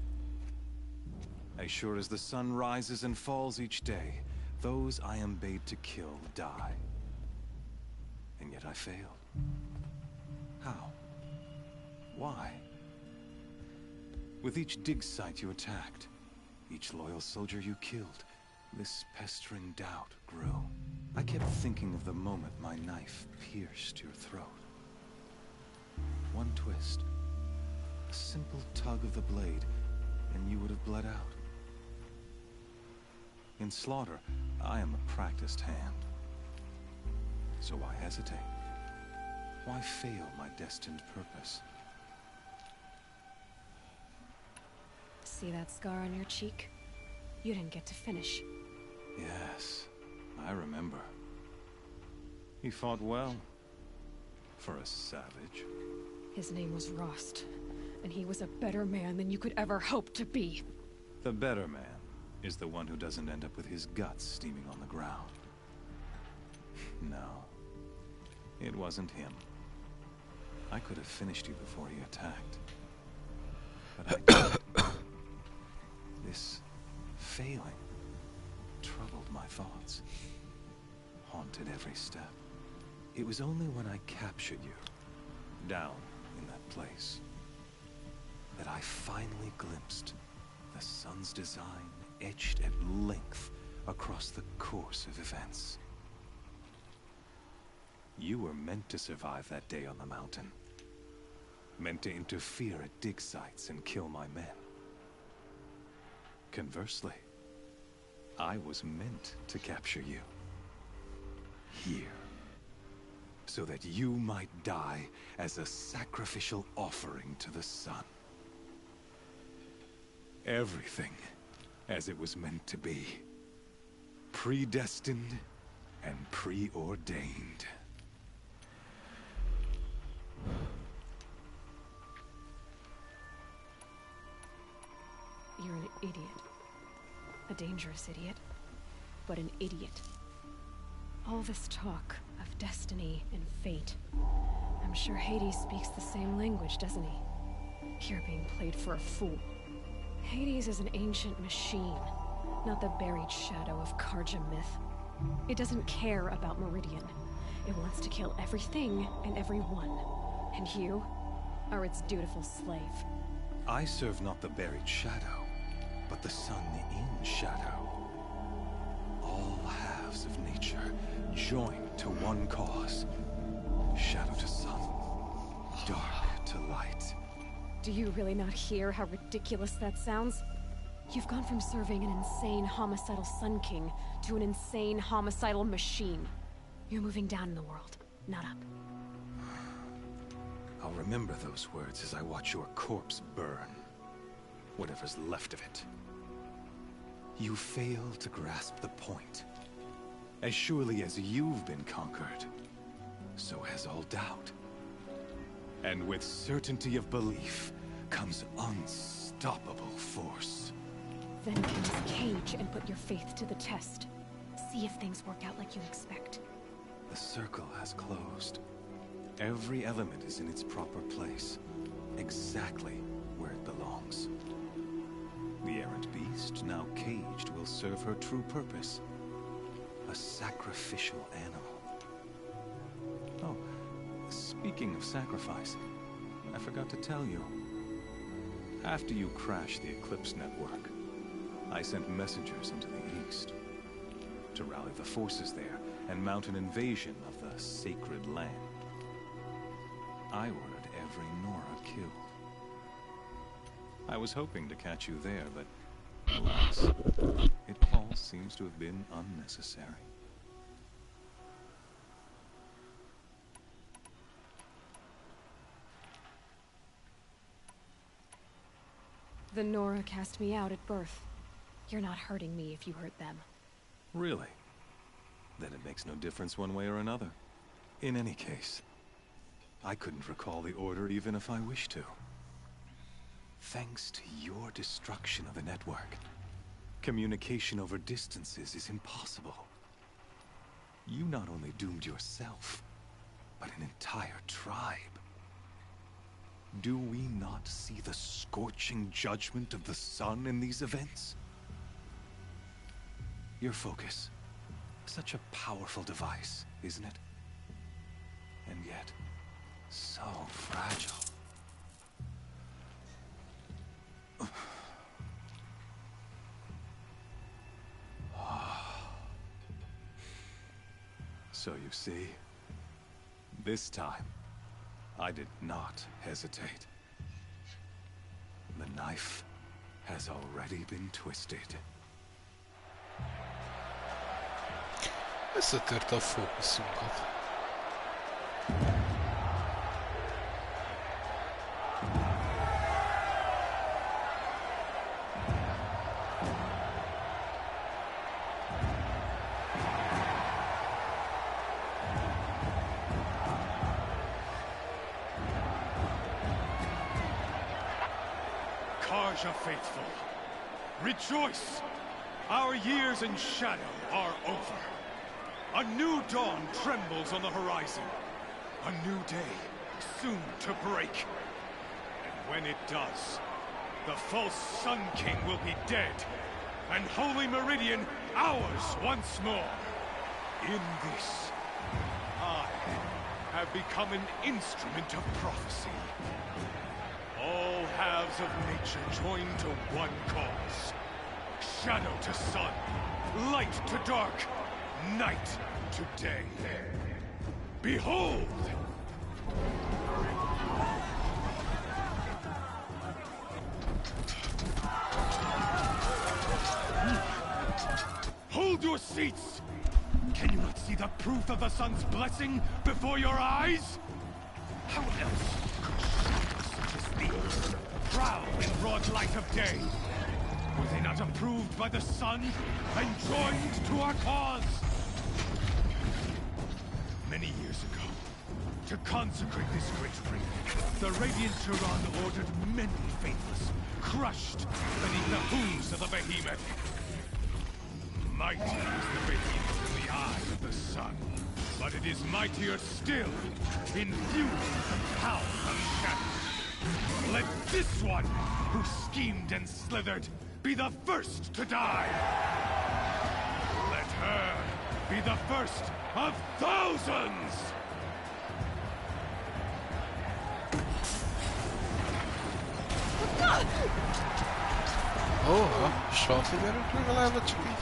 As sure as the sun rises and falls each day, those I am bade to kill die. And yet I failed. How? Why? With each dig site you attacked, each loyal soldier you killed, this pestering doubt grew. I kept thinking of the moment my knife pierced your throat. One twist, a simple tug of the blade, and you would have bled out. In slaughter, I am a practiced hand. So why hesitate? Why fail my destined purpose?
See that scar on your cheek? You didn't get to finish.
Yes, I remember. He fought well. For a savage.
His name was Rost, and he was a better man than you could ever hope to be.
The better man is the one who doesn't end up with his guts steaming on the ground. No, it wasn't him. I could have finished you before he attacked. But I didn't. This failing troubled my thoughts, haunted every step. It was only when I captured you, down in that place, that I finally glimpsed the sun's design etched at length across the course of events. You were meant to survive that day on the mountain. Meant to interfere at dig sites and kill my men. Conversely, I was meant to capture you. Here. So that you might die as a sacrificial offering to the sun. Everything as it was meant to be. Predestined and preordained.
idiot. A dangerous idiot, but an idiot. All this talk of destiny and fate. I'm sure Hades speaks the same language, doesn't he? You're being played for a fool. Hades is an ancient machine, not the buried shadow of Karja myth. It doesn't care about Meridian. It wants to kill everything and everyone. And you are its dutiful slave.
I serve not the buried shadow, but the sun in shadow. All halves of nature joined to one cause. Shadow to sun, dark to light.
Do you really not hear how ridiculous that sounds? You've gone from serving an insane homicidal Sun King to an insane homicidal machine. You're moving down in the world, not up.
I'll remember those words as I watch your corpse burn. Whatever's left of it. You fail to grasp the point. As surely as you've been conquered, so has all doubt. And with certainty of belief comes unstoppable force.
Then get this cage and put your faith to the test. See if things work out like you expect.
The circle has closed. Every element is in its proper place, exactly where it belongs. The errant beast, now caged, will serve her true purpose. A sacrificial animal. Oh, speaking of sacrifice, I forgot to tell you. After you crashed the Eclipse network, I sent messengers into the east to rally the forces there and mount an invasion of the sacred land. I ordered every Nora killed. I was hoping to catch you there, but alas, it all seems to have been unnecessary.
The Nora cast me out at birth. You're not hurting me if you hurt them.
Really? Then it makes no difference one way or another. In any case, I couldn't recall the order even if I wished to. Thanks to your destruction of the network, communication over distances is impossible. You not only doomed yourself, but an entire tribe. Do we not see the scorching judgment of the sun in these events? Your focus, such a powerful device, isn't it? And yet, so fragile. So you see, this time, I did not hesitate. The knife has already been twisted.
Összetörte a fókuszunkat.
Karja faithful, rejoice! Our years in shadow are over. A new dawn trembles on the horizon. A new day, soon to break. And when it does, the false Sun King will be dead, and Holy Meridian ours once more. In this, I have become an instrument of prophecy. All halves of nature join to one cause. Shadow to sun, light to dark, night to day. Behold! Hold your seats! Can you not see the proof of the sun's blessing before your eyes? How else could shadows such as these prowl in broad light of day? Were they not approved by the sun and joined to our cause? Many years ago, To consecrate this great ring, the Radiant Turan ordered many faithless, crushed beneath the hooves of the behemoth. Mighty is the behemoth in the eye of the sun, but it is mightier still, infused with the power of shadow. Let this one, who schemed and slithered, be the first to die. Let her be the first of thousands!
És van figyelünk legalább, csak így?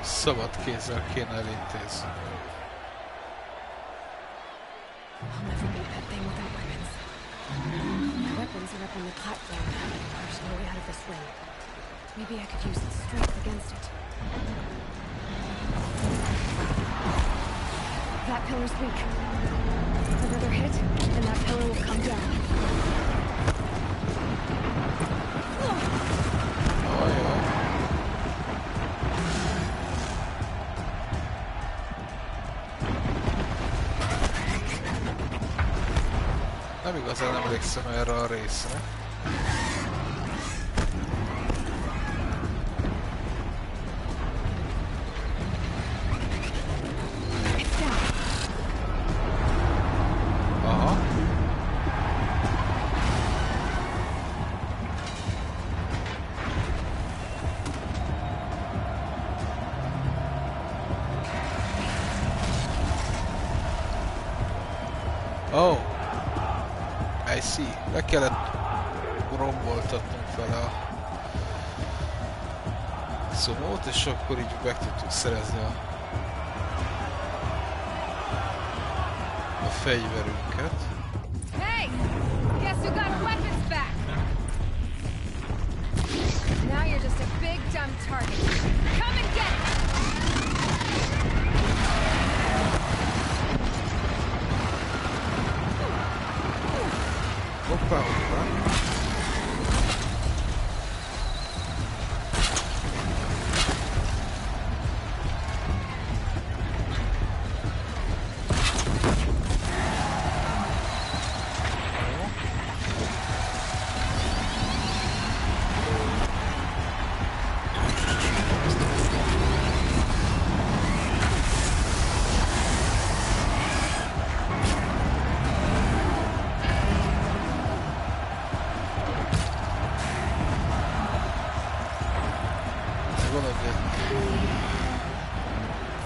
Szabad kézzel kéne elintézni.
I'll never beat that thing without weapons. My weapons are up on the platform. There's no way out of this ring. Maybe I could use its strength against it. That pillar's weak. Another hit, and that pillar will come down.
Nem igazán emlékszem erre a részre. Oh, I see. Le kellett romboltatnunk fel a szomót, és akkor így meg tudtuk szerezni a fegyverünket.
Hey! Guess who got our weapons back? Now you're just a big dumb target. Come and get it!
Hoppá, hoppá.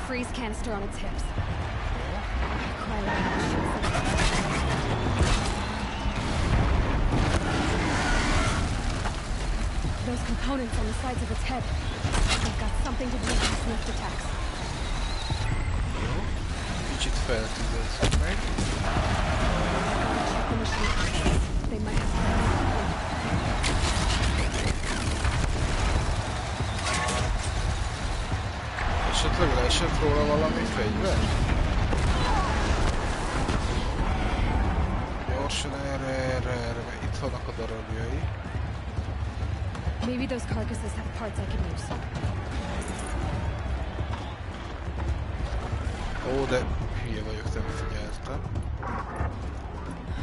Freeze canister on its hips. Those components on the sides of its head. They've got something to do with these lift attacks.
Kicsit feltűzött meg.
Check the machine. They might have
Esetleg leesett róla valami fegyver? Gyorsan erre, mert itt vannak a darabjai.
Maybe those carcasses have parts I can use.
Ó, de hülye vagyok, nem figyeltem.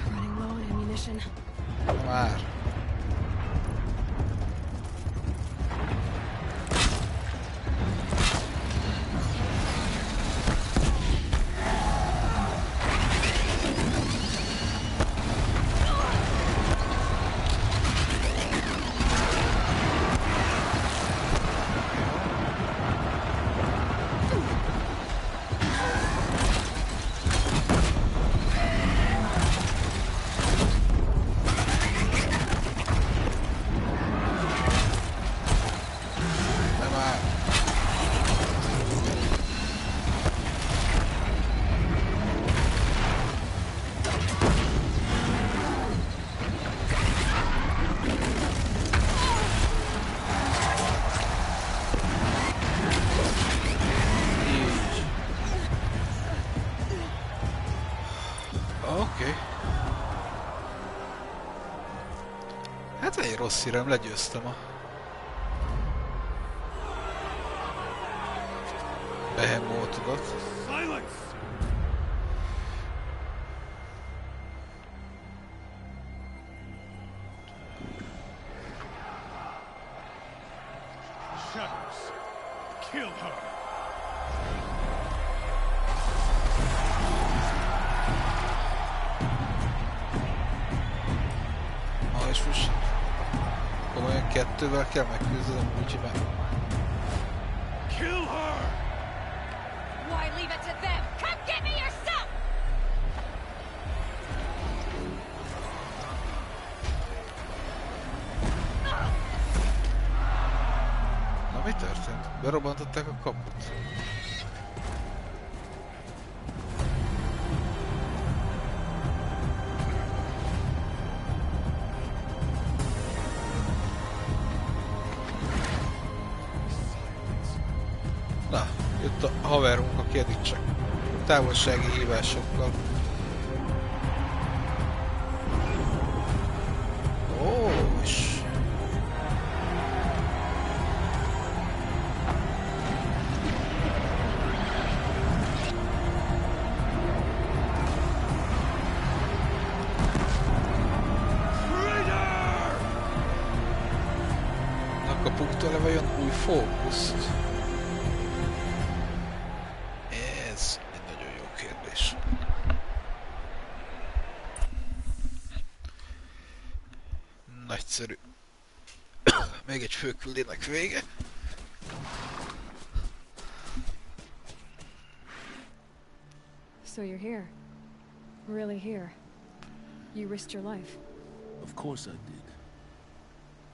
Running low on ammunition.
Már. Hát egy rossz hírem, legyőztem a behemoltodat.
Silence! Shadows, kill her!
És most olyan kettővel kell megküzdenem, úgyhogy már...
Kill her!
Why leave it to them? Come get me yourself!
Na mi történt? Berobbantották a kaput. Na, jött a haverunk, aki eddig csak távolsági hívásokkal. Ó, és... Kapunk tőle vajon új fókuszt? Ez egy nagyon jó kérdés. Nagyszerű. Még egy főküldének vége.
So you're here. Really here. You risked your life.
Of course I did.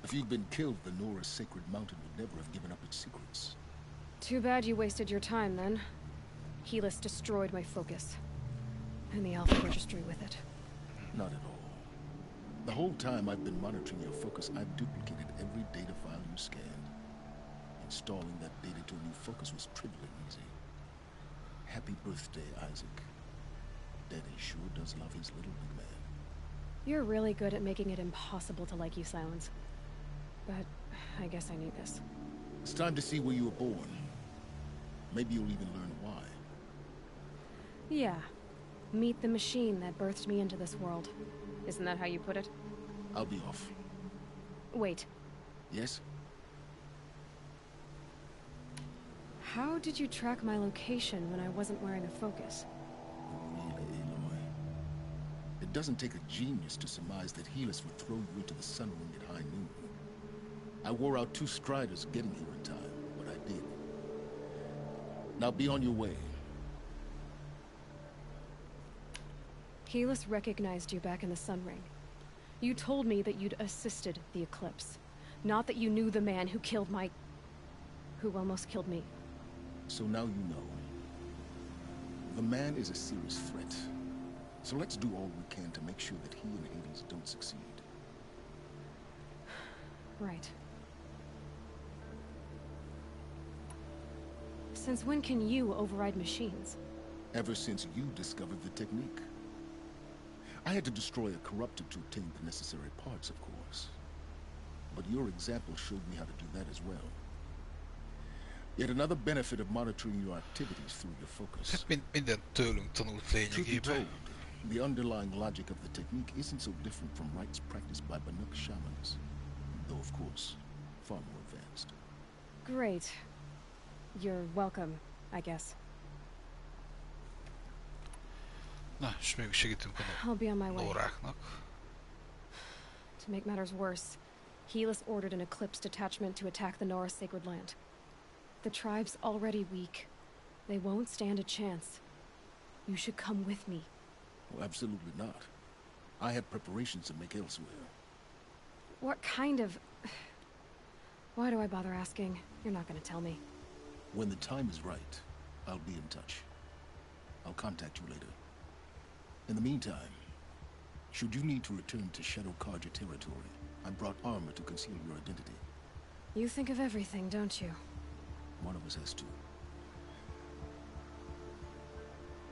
If you'd been killed, the Nora's sacred mountain would never have given up its secrets.
Too bad you wasted your time, then. Helis destroyed my focus. And the Alpha Registry with it.
Not at all. The whole time I've been monitoring your focus, I've duplicated every data file you scanned. Installing that data to a new focus was trivially easy. Happy birthday, Isaac. Daddy sure does love his little big man.
You're really good at making it impossible to like you, Silence. But I guess I need this.
It's time to see where you were born. Maybe you'll even learn why.
Yeah. Meet the machine that birthed me into this world. Isn't that how you put it?
I'll be off.
Wait.
Yes?
How did you track my location when I wasn't wearing a focus?
Really, Aloy? It doesn't take a genius to surmise that Helis would throw you into the sun ring at high noon. I wore out 2 striders getting here in time, but I did. Now be on your way.
Helis recognized you back in the Sun Ring. You told me that you'd assisted the eclipse. Not that you knew the man who killed my... who almost killed me.
So now you know. The man is a serious threat. So let's do all we can to make sure that he and Hades don't succeed.
Right. Since when can you override machines?
Ever since you discovered the technique. I had to destroy a corruptor to obtain the necessary parts, of course. But your example showed me how to do that as well. Yet another benefit of monitoring your activities through your focus.
Minden tőlünk tanult lényegében.
The underlying logic of the technique isn't so different from rites practiced by Banuk shamans. Though, of course, far more advanced.
Great. You're welcome, I guess.
Na, és még segítünk
I'll be on my way.
Nóráknak.
To make matters worse, Helis ordered an Eclipse detachment to attack the Nora Sacred Land. The tribe's already weak. They won't stand a chance. You should come with me.
Well, absolutely not. I have preparations to make elsewhere.
What kind of... Why do I bother asking? You're not gonna tell me.
When the time is right, I'll be in touch. I'll contact you later. In the meantime, should you need to return to Shadow Karja territory, I brought armor to conceal your identity.
You think of everything, don't you?
One of us has to.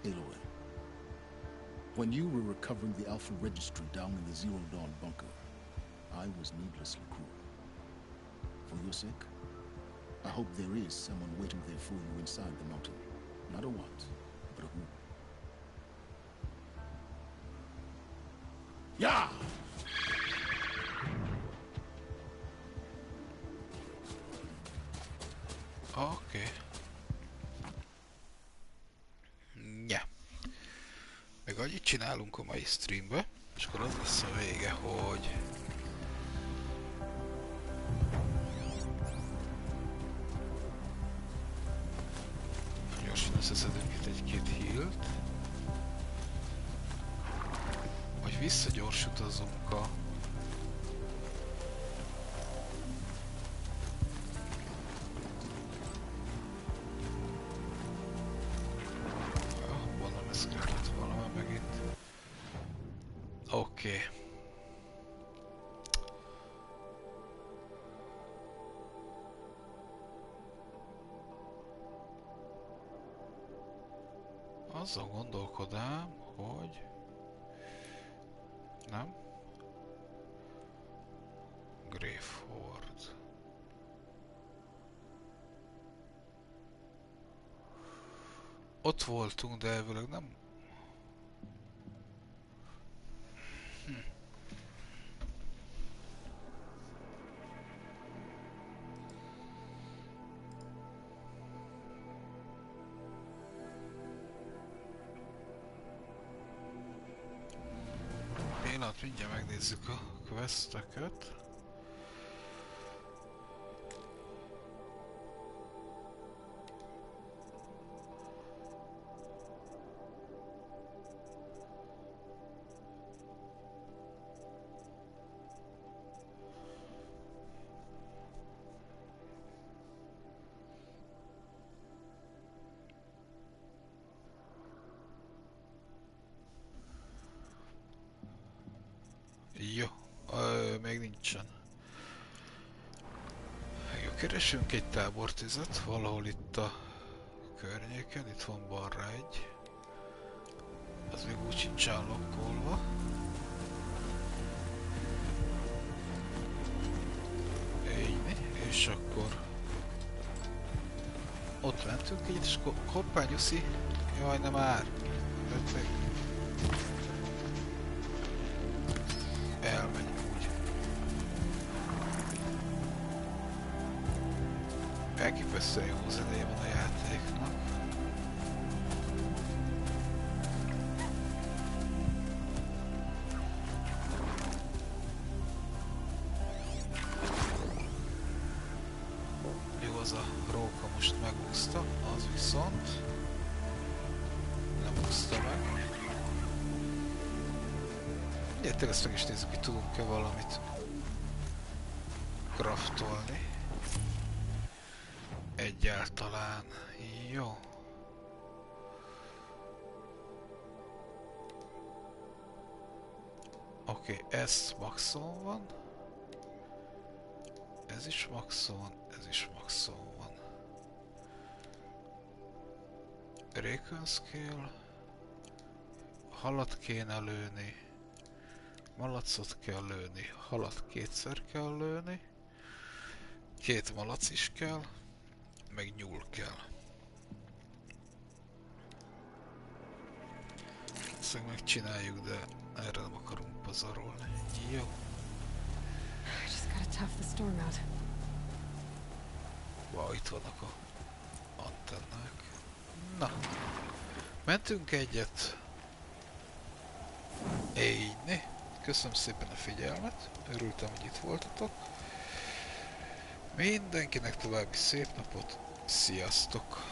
Aloy, when you were recovering the Alpha Registry down in the Zero Dawn bunker, I was needlessly cruel. For your sake, I hope there is someone waiting there for you inside the mountain. Not a what, but a who.
Yeah!
Oké. Ja. Meg annyit csinálunk a mai streambe, és akkor az lesz a vége, hogy... Gyorsan összeszedünk itt egy-két healt. Vagy visszagyors utazunk a... Mondom, ez kellett valami megint. Oké. Azon gondolkodám, hogy... Nem? Graveford. Ott voltunk, de elvileg nem... Pillanat, mindjárt megnézzük a questeket. Jó, még nincsen. Jó, keresünk egy tábortüzet, valahol itt a környéken, itt van balra egy. Az még úgy sincs állokkolva. Így, és akkor... Ott mentünk egyet, és hoppá, nyuszi! Jaj, nem már! Elmegy úgy. Elképesztően jó zenéje van a játéknak. Jó, az a róka most megúszta, az viszont nem úszta meg. Gyertek, ezt meg is nézzük, hogy tudunk-e valamit craftolni. Egyáltalán. Jó. Oké, ez maxon van. Ez is maxon van, ez is maxon van. Recon skill. Halat kéne lőni. Malacot kell lőni, halat kétszer kell lőni, 2 malac is kell, meg nyúl kell. Ezt megcsináljuk, de erre nem akarunk pazarolni. Jó. Wow, itt vannak a antennák. Na, mentünk egyet. Így. Köszönöm szépen a figyelmet, örültem, hogy itt voltatok. Mindenkinek további szép napot, sziasztok!